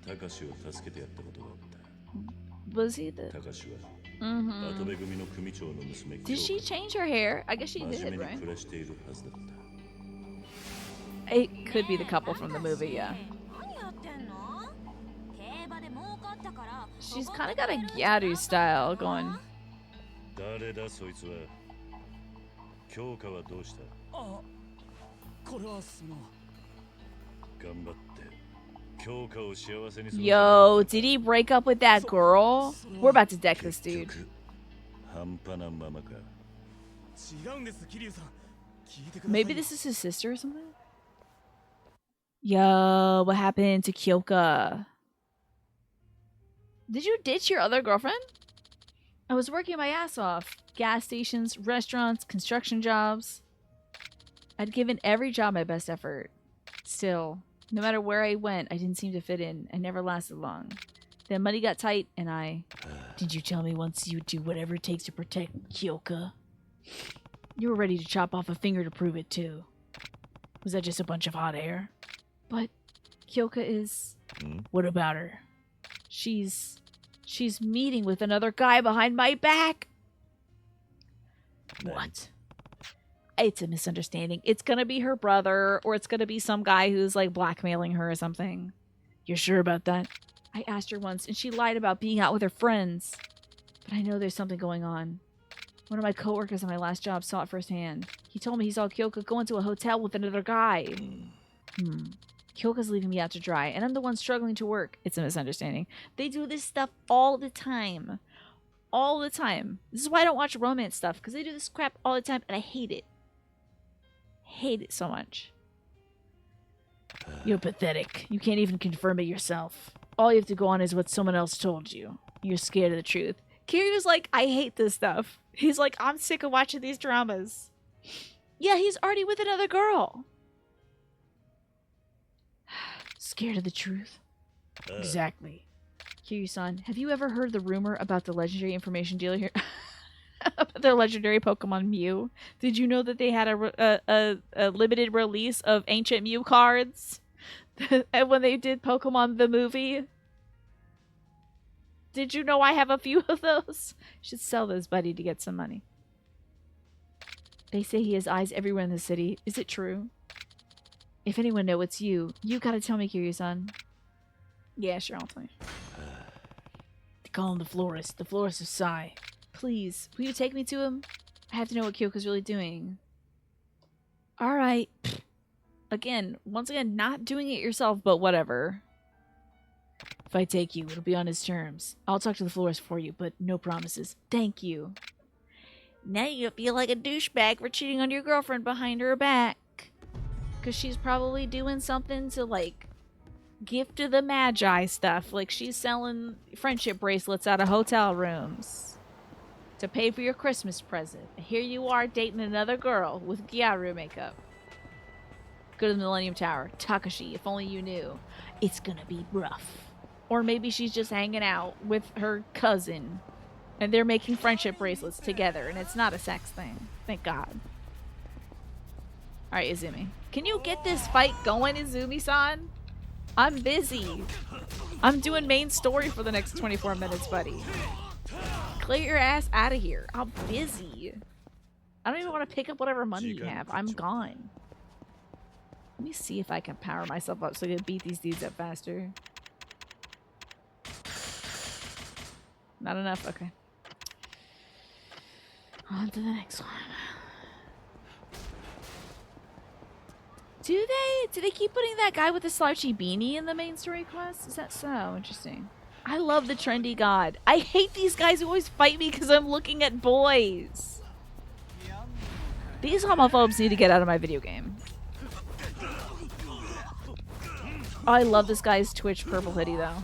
タカシを助けてやったことがあった。Was he the... タカシは、跡部組の組長の娘。Did she change her hair? I guess she did, 真面目 right? に暮らしているはずだった。It could be the couple from the movie, yeah. She's kind of got a Gyaru style going. 誰だそいつは。強化はどうした？あ、これはその。頑張って強化を幸せにする。Yo, did he break up with that girl? We're about to deck this dude. 半端なままか。違うんです、桐生さん。聞いてください。 Maybe this is his sister or something? Yo, what happened to Kyoka? Did you ditch your other girlfriend? I was working my ass off. Gas stations, restaurants, construction jobs. I'd given every job my best effort. Still, no matter where I went, I didn't seem to fit in. I never lasted long. Then money got tight and I... Did you tell me once you would do whatever it takes to protect Kyoka? You were ready to chop off a finger to prove it too. Was that just a bunch of hot air? But Kyoka is... What about her? She's meeting with another guy behind my back. What? It's a misunderstanding. It's gonna be her brother, or it's gonna be some guy who's like blackmailing her or something. You're sure about that? I asked her once, and she lied about being out with her friends. But I know there's something going on. One of my coworkers at my last job saw it firsthand. He told me he saw Kyoka go into a hotel with another guy. Kyoka's leaving me out to dry, and I'm the one struggling to work. It's a misunderstanding. They do this stuff all the time. All the time. This is why I don't watch romance stuff, because they do this crap all the time, and I hate it. Hate it so much. You're pathetic. You can't even confirm it yourself. All you have to go on is what someone else told you. You're scared of the truth. Kiryu's like, I hate this stuff. He's like, I'm sick of watching these dramas. Yeah, he's already with another girl. Scared of the truth? Exactly. Kiryu-san, have you ever heard the rumor about the legendary information dealer here? About their legendary Pokemon Mew? Did you know that they had a limited release of ancient Mew cards? And when they did Pokemon the movie? Did you know I have a few of those? Should sell those, buddy, to get some money. They say he has eyes everywhere in the city. Is it true? If anyone knows it's you, you gotta tell me, Kiryu-san. Yeah, sure, I'll tell you. They call him the florist of Sai. Please, will you take me to him? I have to know what Kyoka's really doing. Alright. Once again, not doing it yourself, but whatever. If I take you, it'll be on his terms. I'll talk to the florist for you, but no promises. Thank you. Now you feel like a douchebag for cheating on your girlfriend behind her back. Because she's probably doing something to, like, gift to the Magi stuff. Like, she's selling friendship bracelets out of hotel rooms to pay for your Christmas present. And here you are dating another girl with Gyaru makeup. Go to the Millennium Tower. Takashi, if only you knew. It's gonna be rough. Or maybe she's just hanging out with her cousin. And they're making friendship bracelets together. And it's not a sex thing. Thank God. Alright, Izumi. Can you get this fight going, Izumi-san? I'm busy. I'm doing main story for the next 24 minutes, buddy. Clear your ass out of here. I'm busy. I don't even want to pick up whatever money you have. I'm gone. Let me see if I can power myself up so I can beat these dudes up faster. Not enough? Okay. On to the next one. Do they keep putting that guy with the slouchy beanie in the main story quest? Is that so? Interesting. I love the trendy god. I hate these guys who always fight me because I'm looking at boys. These homophobes need to get out of my video game. Oh, I love this guy's Twitch purple hoodie though.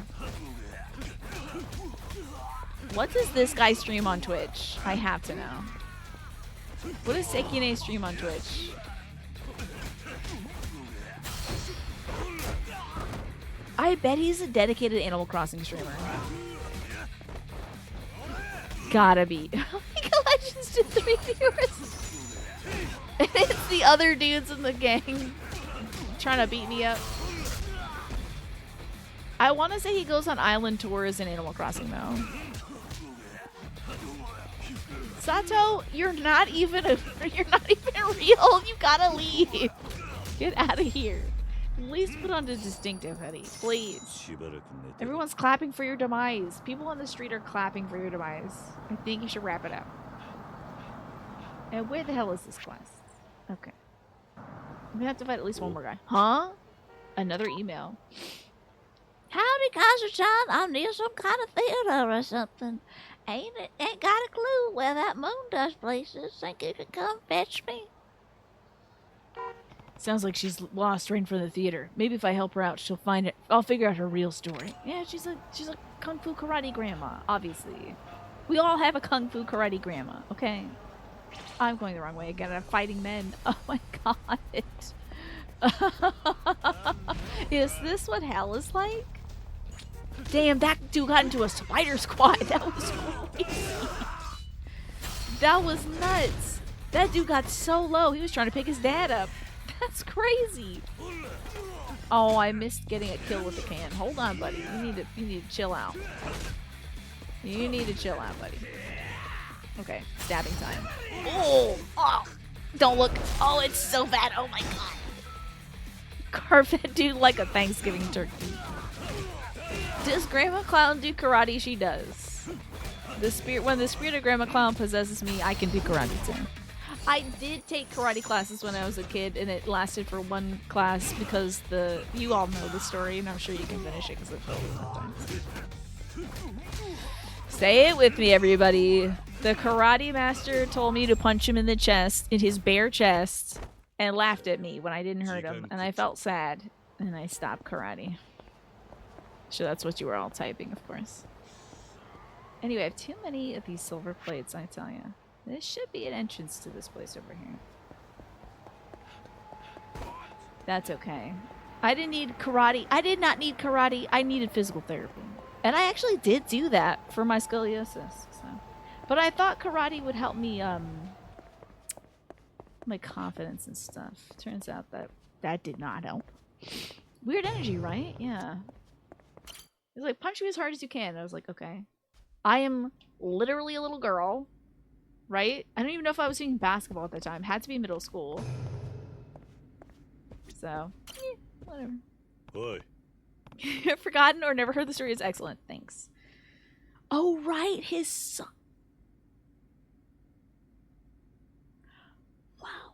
What does this guy stream on Twitch? I have to know. What does Sekine stream on Twitch? I bet he's a dedicated Animal Crossing streamer. Gotta be. League of Legends to 3 viewers. And it's the other dudes in the gang trying to beat me up. I want to say he goes on island tours in Animal Crossing though. Sato, you're not even real. You gotta leave. Get out of here. At least put on the distinctive hoodie, please. Everyone's clapping for your demise. People on the street are clapping for your demise. I think you should wrap it up. And where the hell is this quest? Okay. We have to fight at least one more guy. Huh? Another email. Howdy, Kazu-chan. I need some kind of theater or something. Ain't got a clue where that moon dust place is. Think you could come fetch me? Sounds like she's lost right in front of the theater. Maybe if I help her out, she'll find it. I'll figure out her real story. Yeah, she's a kung fu karate grandma, obviously. We all have a kung fu karate grandma, okay? I'm going the wrong way again. I'm fighting men. Oh my god. Is this what hell is like? Damn, that dude got into a spider squad. That was crazy. That was nuts. That dude got so low. He was trying to pick his dad up. That's crazy. Oh, I missed getting a kill with the can. Hold on, buddy. You need to chill out. You need to chill out, buddy. Okay, stabbing time. Oh, don't look. Oh, it's so bad. Oh my god. Carve that dude like a Thanksgiving turkey. Does Grandma Clown do karate? She does. When the spirit of Grandma Clown possesses me, I can do karate too. I did take karate classes when I was a kid, and it lasted for one class because you all know the story, and I'm sure you can finish it because it's over sometimes. Say it with me, everybody. The karate master told me to punch him in the chest, in his bare chest, and laughed at me when I didn't hurt him, and I felt sad, and I stopped karate. Sure, that's what you were all typing, of course. Anyway, I have too many of these silver plates, I tell you. This should be an entrance to this place over here. That's okay. I didn't need karate. I did not need karate. I needed physical therapy. And I actually did do that for my scoliosis. So. But I thought karate would help me, my confidence and stuff. Turns out that did not help. Weird energy, right? Yeah. It's like, punch me as hard as you can. I was like, okay. I am literally a little girl. Right? I don't even know if I was doing basketball at the time. Had to be middle school. So, whatever. Oi. Forgotten or never heard the story is excellent. Thanks. Oh, right. His son. Wow.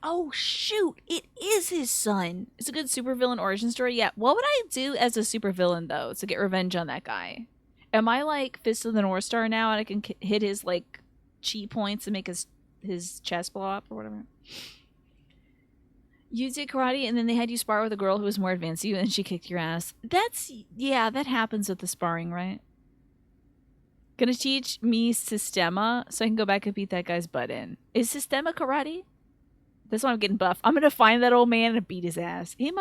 Oh, shoot. It is his son. It's a good supervillain origin story. Yeah. What would I do as a supervillain, though, to get revenge on that guy? Am I like Fist of the North Star now and I can hit his like chi points and make his chest blow up or whatever? You did karate and then they had you spar with a girl who was more advanced than you and she kicked your ass. Yeah, that happens with the sparring, right? Gonna teach me Sistema so I can go back and beat that guy's butt in. Is Sistema karate? That's why I'm getting buff. I'm gonna find that old man and beat his ass. He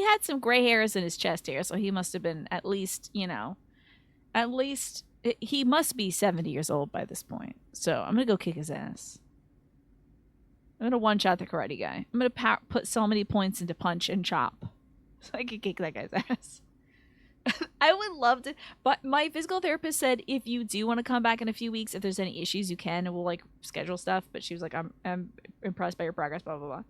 had some gray hairs in his chest hair, so he must have been at least, he must be 70 years old by this point. So I'm going to go kick his ass. I'm going to one-shot the karate guy. I'm going to put so many points into punch and chop. So I can kick that guy's ass. I would love to. But my physical therapist said if you do want to come back in a few weeks, if there's any issues, you can. And we'll like schedule stuff. But she was like, I'm impressed by your progress, blah, blah,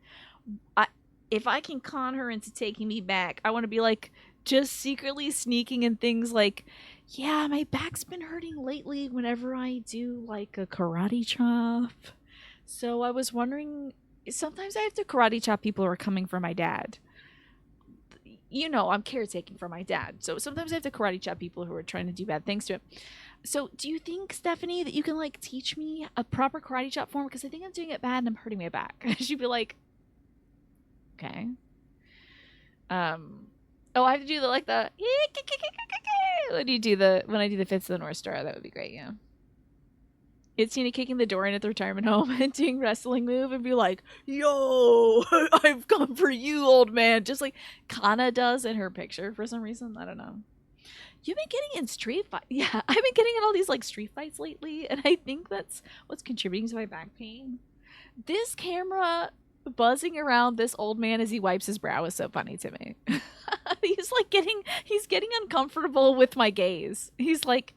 blah. If I can con her into taking me back, I want to be like just secretly sneaking in things like, yeah, my back's been hurting lately whenever I do like a karate chop. So I was wondering, sometimes I have to karate chop people who are coming for my dad. I'm caretaking for my dad. So sometimes I have to karate chop people who are trying to do bad things to him. So do you think, Stephanie, that you can like teach me a proper karate chop form? Because I think I'm doing it bad and I'm hurting my back. She'd be like, okay. Oh, I have to do when I do the Fist of the North Star, that would be great, yeah. It's Tina kicking the door in at the retirement home and doing wrestling move and be like, yo, I've come for you, old man. Just like Kana does in her picture for some reason. I don't know. You've been getting in street fights. Yeah, I've been getting in all these like street fights lately, and I think that's what's contributing to my back pain. This camera buzzing around this old man as he wipes his brow is so funny to me. He's getting uncomfortable with my gaze. He's like,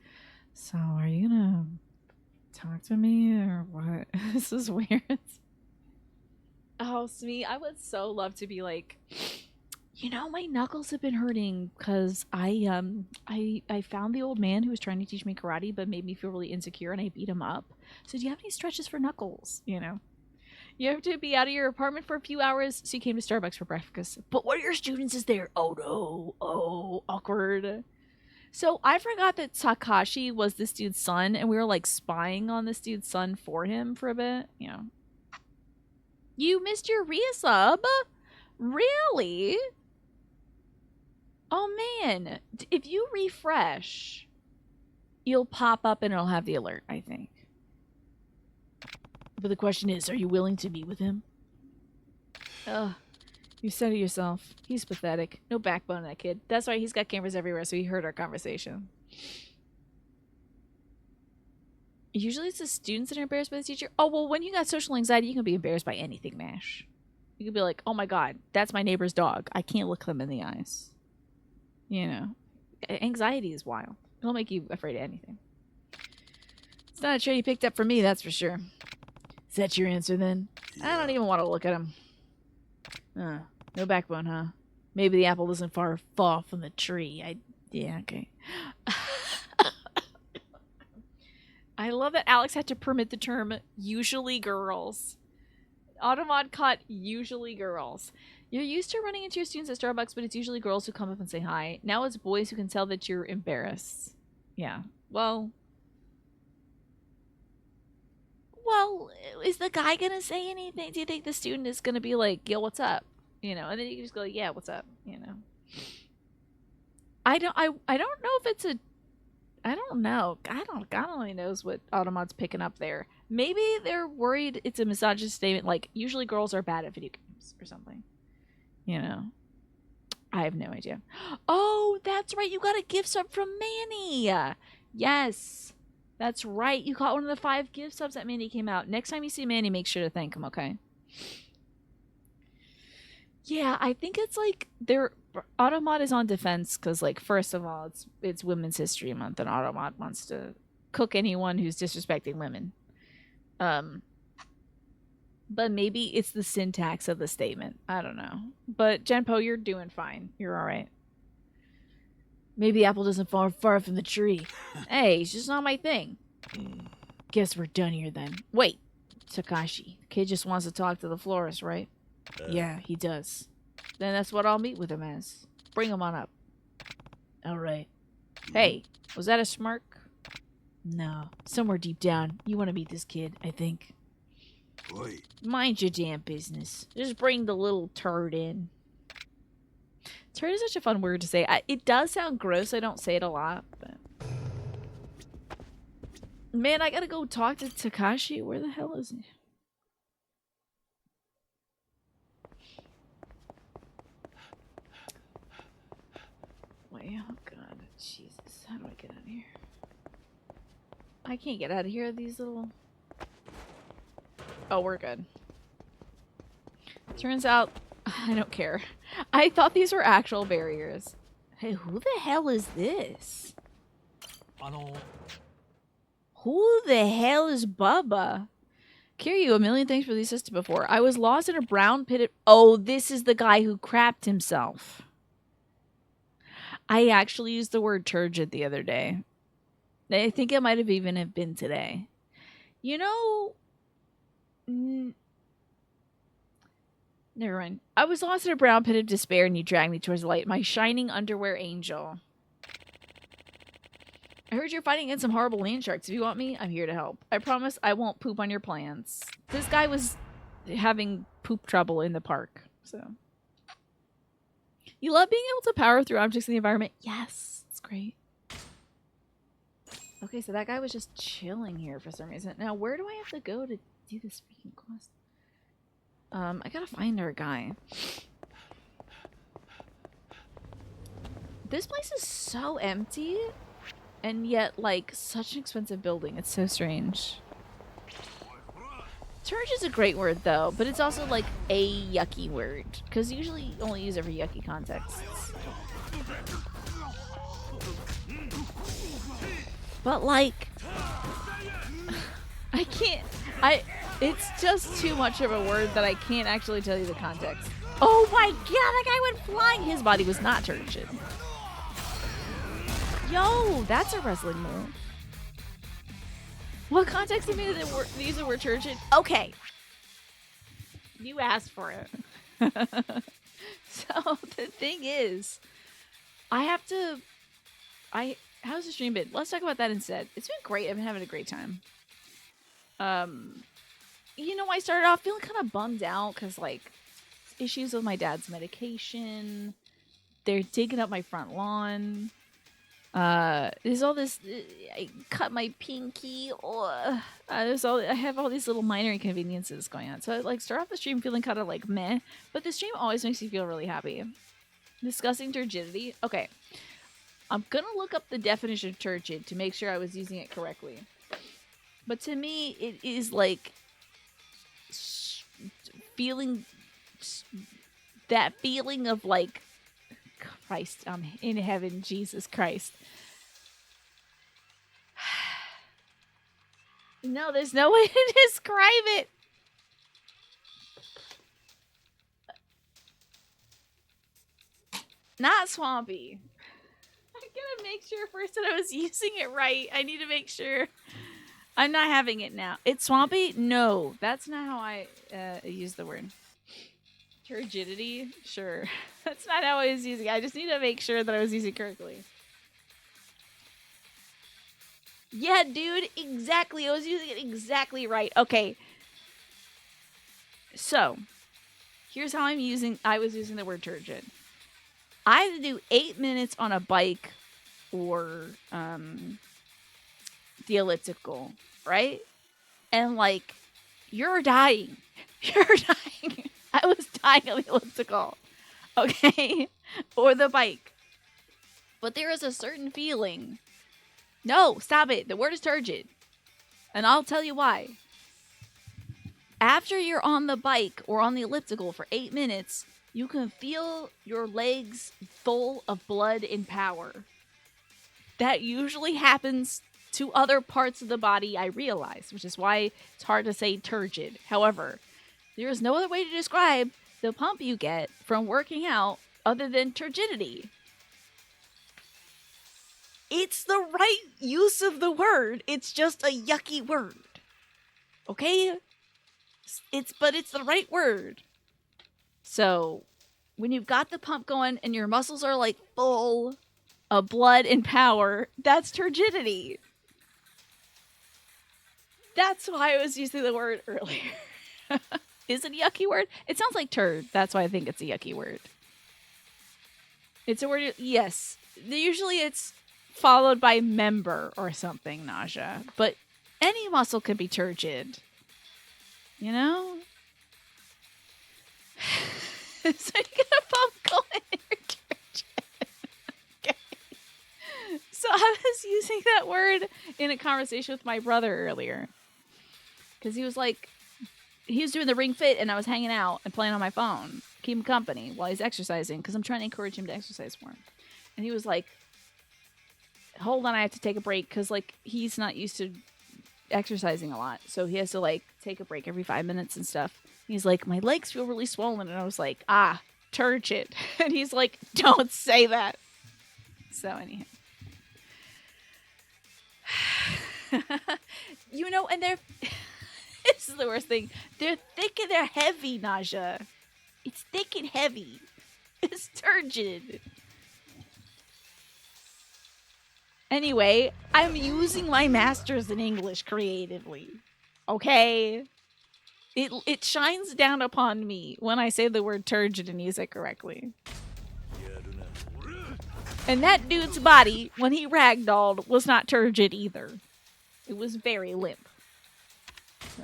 so are you gonna talk to me or what? This is weird. Oh, Smee, I would so love to be like You know, my knuckles have been hurting because I found the old man who was trying to teach me karate but made me feel really insecure, and I beat him up. So do you have any stretches for knuckles? You know, you have to be out of your apartment for a few hours, so you came to Starbucks for breakfast. But one of your students is there. Oh no, oh awkward. So I forgot that Takashi was this dude's son, and we were like spying on this dude's son for him for a bit. You know, you missed your resub? Really? Oh man, if you refresh, you'll pop up and it'll have the alert, I think. But the question is, are you willing to be with him? Ugh, you said it yourself. He's pathetic. No backbone, that kid. That's right, he's got cameras everywhere, so he heard our conversation. Usually it's the students that are embarrassed by the teacher. Oh, well, when you got social anxiety, you can be embarrassed by anything, Mash. You can be like, oh my god, that's my neighbor's dog. I can't look them in the eyes. You know, anxiety is wild. It'll make you afraid of anything. It's not a trait you picked up from me, that's for sure. Is that your answer, then? Yeah. I don't even want to look at him. No backbone, huh? Maybe the apple doesn't fall from the tree. Yeah, okay. I love that Alex had to permit the term usually girls. Automod caught usually girls. You're used to running into your students at Starbucks, but it's usually girls who come up and say hi. Now it's boys who can tell that you're embarrassed. Yeah. Well, is the guy gonna say anything? Do you think the student is gonna be like, yo, what's up? You know, and then you can just go, yeah, what's up? You know. I don't know if it's a I don't know. God only knows what Automod's picking up there. Maybe they're worried it's a misogynist statement, like usually girls are bad at video games or something. You know, I have no idea. Oh, that's right. You got a gift sub from Manny. Yes, that's right. You caught one of the 5 gift subs that Manny came out. Next time you see Manny, make sure to thank him, okay? Yeah, I think it's like Automod is on defense because, like, first of all, it's Women's History Month, and Automod wants to cook anyone who's disrespecting women. But maybe it's the syntax of the statement. I don't know. But Genpo, you're doing fine. You're all right. Maybe the apple doesn't fall far from the tree. Hey, it's just not my thing. Guess we're done here then. Wait, Takashi. The kid just wants to talk to the florist, right? Yeah, he does. Then that's what I'll meet with him as. Bring him on up. All right. Hey, was that a smirk? No. Somewhere deep down, you want to meet this kid, I think. Boy. Mind your damn business. Just bring the little turd in. Turd is such a fun word to say. It does sound gross. I don't say it a lot, but... Man, I gotta go talk to Takashi. Where the hell is he? Wait, oh god. Jesus. How do I get out of here? I can't get out of here. These little... Oh, we're good. Turns out, I don't care. I thought these were actual barriers. Hey, who the hell is this? Who the hell is Bubba? Kiryu, a million thanks for the assist before. I was lost in a brown pit. Oh, this is the guy who crapped himself. I actually used the word turgid the other day. I think it might have even have been today. You know... Never mind. I was lost in a brown pit of despair and you dragged me towards the light. My shining underwear angel. I heard you're fighting against some horrible land sharks. If you want me, I'm here to help. I promise I won't poop on your plans. This guy was having poop trouble in the park, so. You love being able to power through objects in the environment? Yes, it's great. Okay, so that guy was just chilling here for some reason. Now, where do I have to go to do this freaking quest? I gotta find our guy. This place is so empty, and yet, like, such an expensive building. It's so strange. Turd is a great word, though, but it's also, like, a yucky word. Because usually you only use it for yucky contexts. But, like... I can't... It's just too much of a word that I can't actually tell you the context. Oh my god, that guy went flying. His body was not turgid. Yo, that's a wrestling move. What context do you mean that these were turgid? Okay. You asked for it. So the thing is, how's the stream been? Let's talk about that instead. It's been great. I've been having a great time. You know, I started off feeling kind of bummed out because, like, issues with my dad's medication. They're digging up my front lawn. There's all this. I cut my pinky. I have all these little minor inconveniences going on. So I like start off the stream feeling kind of like meh, but the stream always makes you feel really happy. Discussing turgidity. Okay, I'm gonna look up the definition of turgid to make sure I was using it correctly. But to me, it is like feeling that feeling of like Christ, I'm in heaven, Jesus Christ. No, there's no way to describe it. Not swampy. I gotta make sure first that I was using it right. I need to make sure I'm not having it now. It's swampy? No, that's not how I use the word. Turgidity? Sure. That's not how I was using it. I just need to make sure that I was using it correctly. Yeah, dude, exactly. I was using it exactly right. Okay. So, here's how I was using the word turgid. I had to do 8 minutes on a bike or the elliptical, right? And like, you're dying. You're dying. I was dying on the elliptical. Okay? Or the bike. But there is a certain feeling. No, stop it. The word is turgid. And I'll tell you why. After you're on the bike or on the elliptical for 8 minutes, you can feel your legs full of blood and power. That usually happens to other parts of the body, I realize, which is why it's hard to say turgid. However, there is no other way to describe the pump you get from working out other than turgidity. It's the right use of the word. It's just a yucky word. Okay? But it's the right word. So, when you've got the pump going and your muscles are like full of blood and power, that's turgidity. That's why I was using the word earlier. Is it a yucky word? It sounds like turd. That's why I think it's a yucky word. It's a word, yes. Usually it's followed by member or something, nausea. But any muscle can be turgid. You know? So you get a pump going in your turgid. Okay. So I was using that word in a conversation with my brother earlier. Because he was like, he was doing the Ring Fit and I was hanging out and playing on my phone. Keep him company while he's exercising because I'm trying to encourage him to exercise more. And he was like, hold on, I have to take a break because like he's not used to exercising a lot. So he has to like take a break every 5 minutes and stuff. He's like, my legs feel really swollen. And I was like, turgid. And he's like, don't say that. So anyhow. You know, and they're... This is the worst thing. They're thick and they're heavy, Naja. It's thick and heavy. It's turgid. Anyway, I'm using my master's in English creatively. Okay? It shines down upon me when I say the word turgid and use it correctly. And that dude's body, when he ragdolled, was not turgid either. It was very limp. So.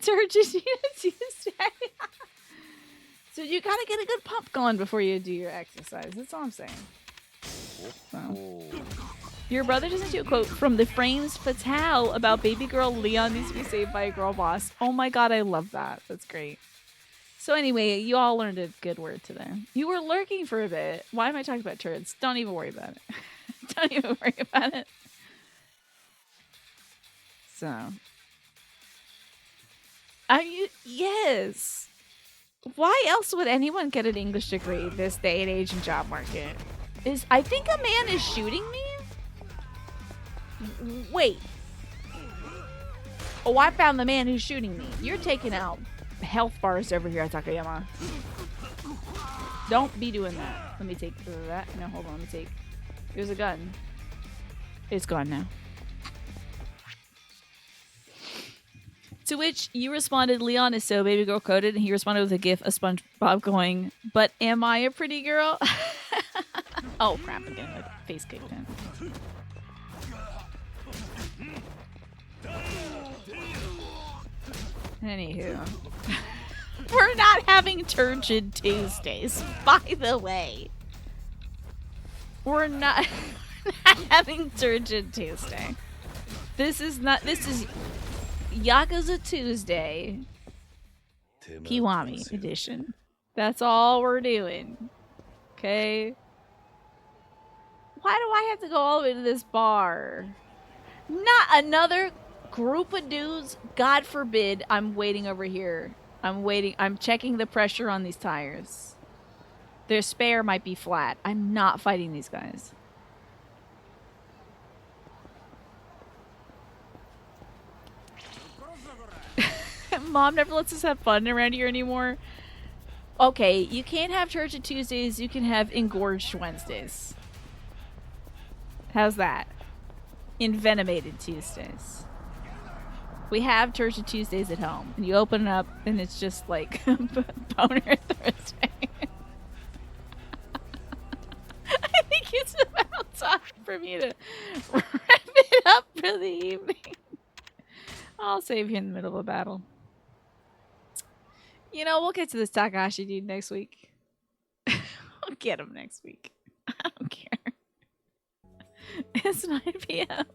Turgid units, you say? So you gotta get a good pump going before you do your exercise. That's all I'm saying. So. Your brother just sent you a quote from the Frames Fatale about baby girl Leon needs to be saved by a girl boss. Oh my god, I love that. That's great. So anyway, you all learned a good word today. You were lurking for a bit. Why am I talking about turds? Don't even worry about it. Don't even worry about it. So. Yes. Why else would anyone get an English degree this day and age and job market? I think a man is shooting me? Wait. Oh, I found the man who's shooting me. You're taking out health bars over here, Takayama. Don't be doing that. Let me take that. No, hold on. Let me take... Here's a gun. It's gone now. To which you responded, Leon is so baby girl coded, and he responded with a gif of SpongeBob going, but am I a pretty girl? Oh crap, I'm getting my face kicked in. Anywho. We're not having Turgid Tuesdays, by the way. We're not having Turgid Tuesday. This is Yakuza Tuesday, Kiwami edition. That's all we're doing. Okay? Why do I have to go all the way to this bar? Not another group of dudes. God forbid I'm waiting over here. I'm checking the pressure on these tires. Their spare might be flat. I'm not fighting these guys. Mom never lets us have fun around here anymore. Okay, you can't have church at Tuesdays. You can have engorged Wednesdays. How's that? Envenomated Tuesdays. We have church at Tuesdays at home. And you open it up and it's just like Boner Thursday. I think it's about time for me to wrap it up for the evening. I'll save you in the middle of a battle. You know, we'll get to this Takahashi dude next week. We'll get him next week. I don't care. It's 9 p.m.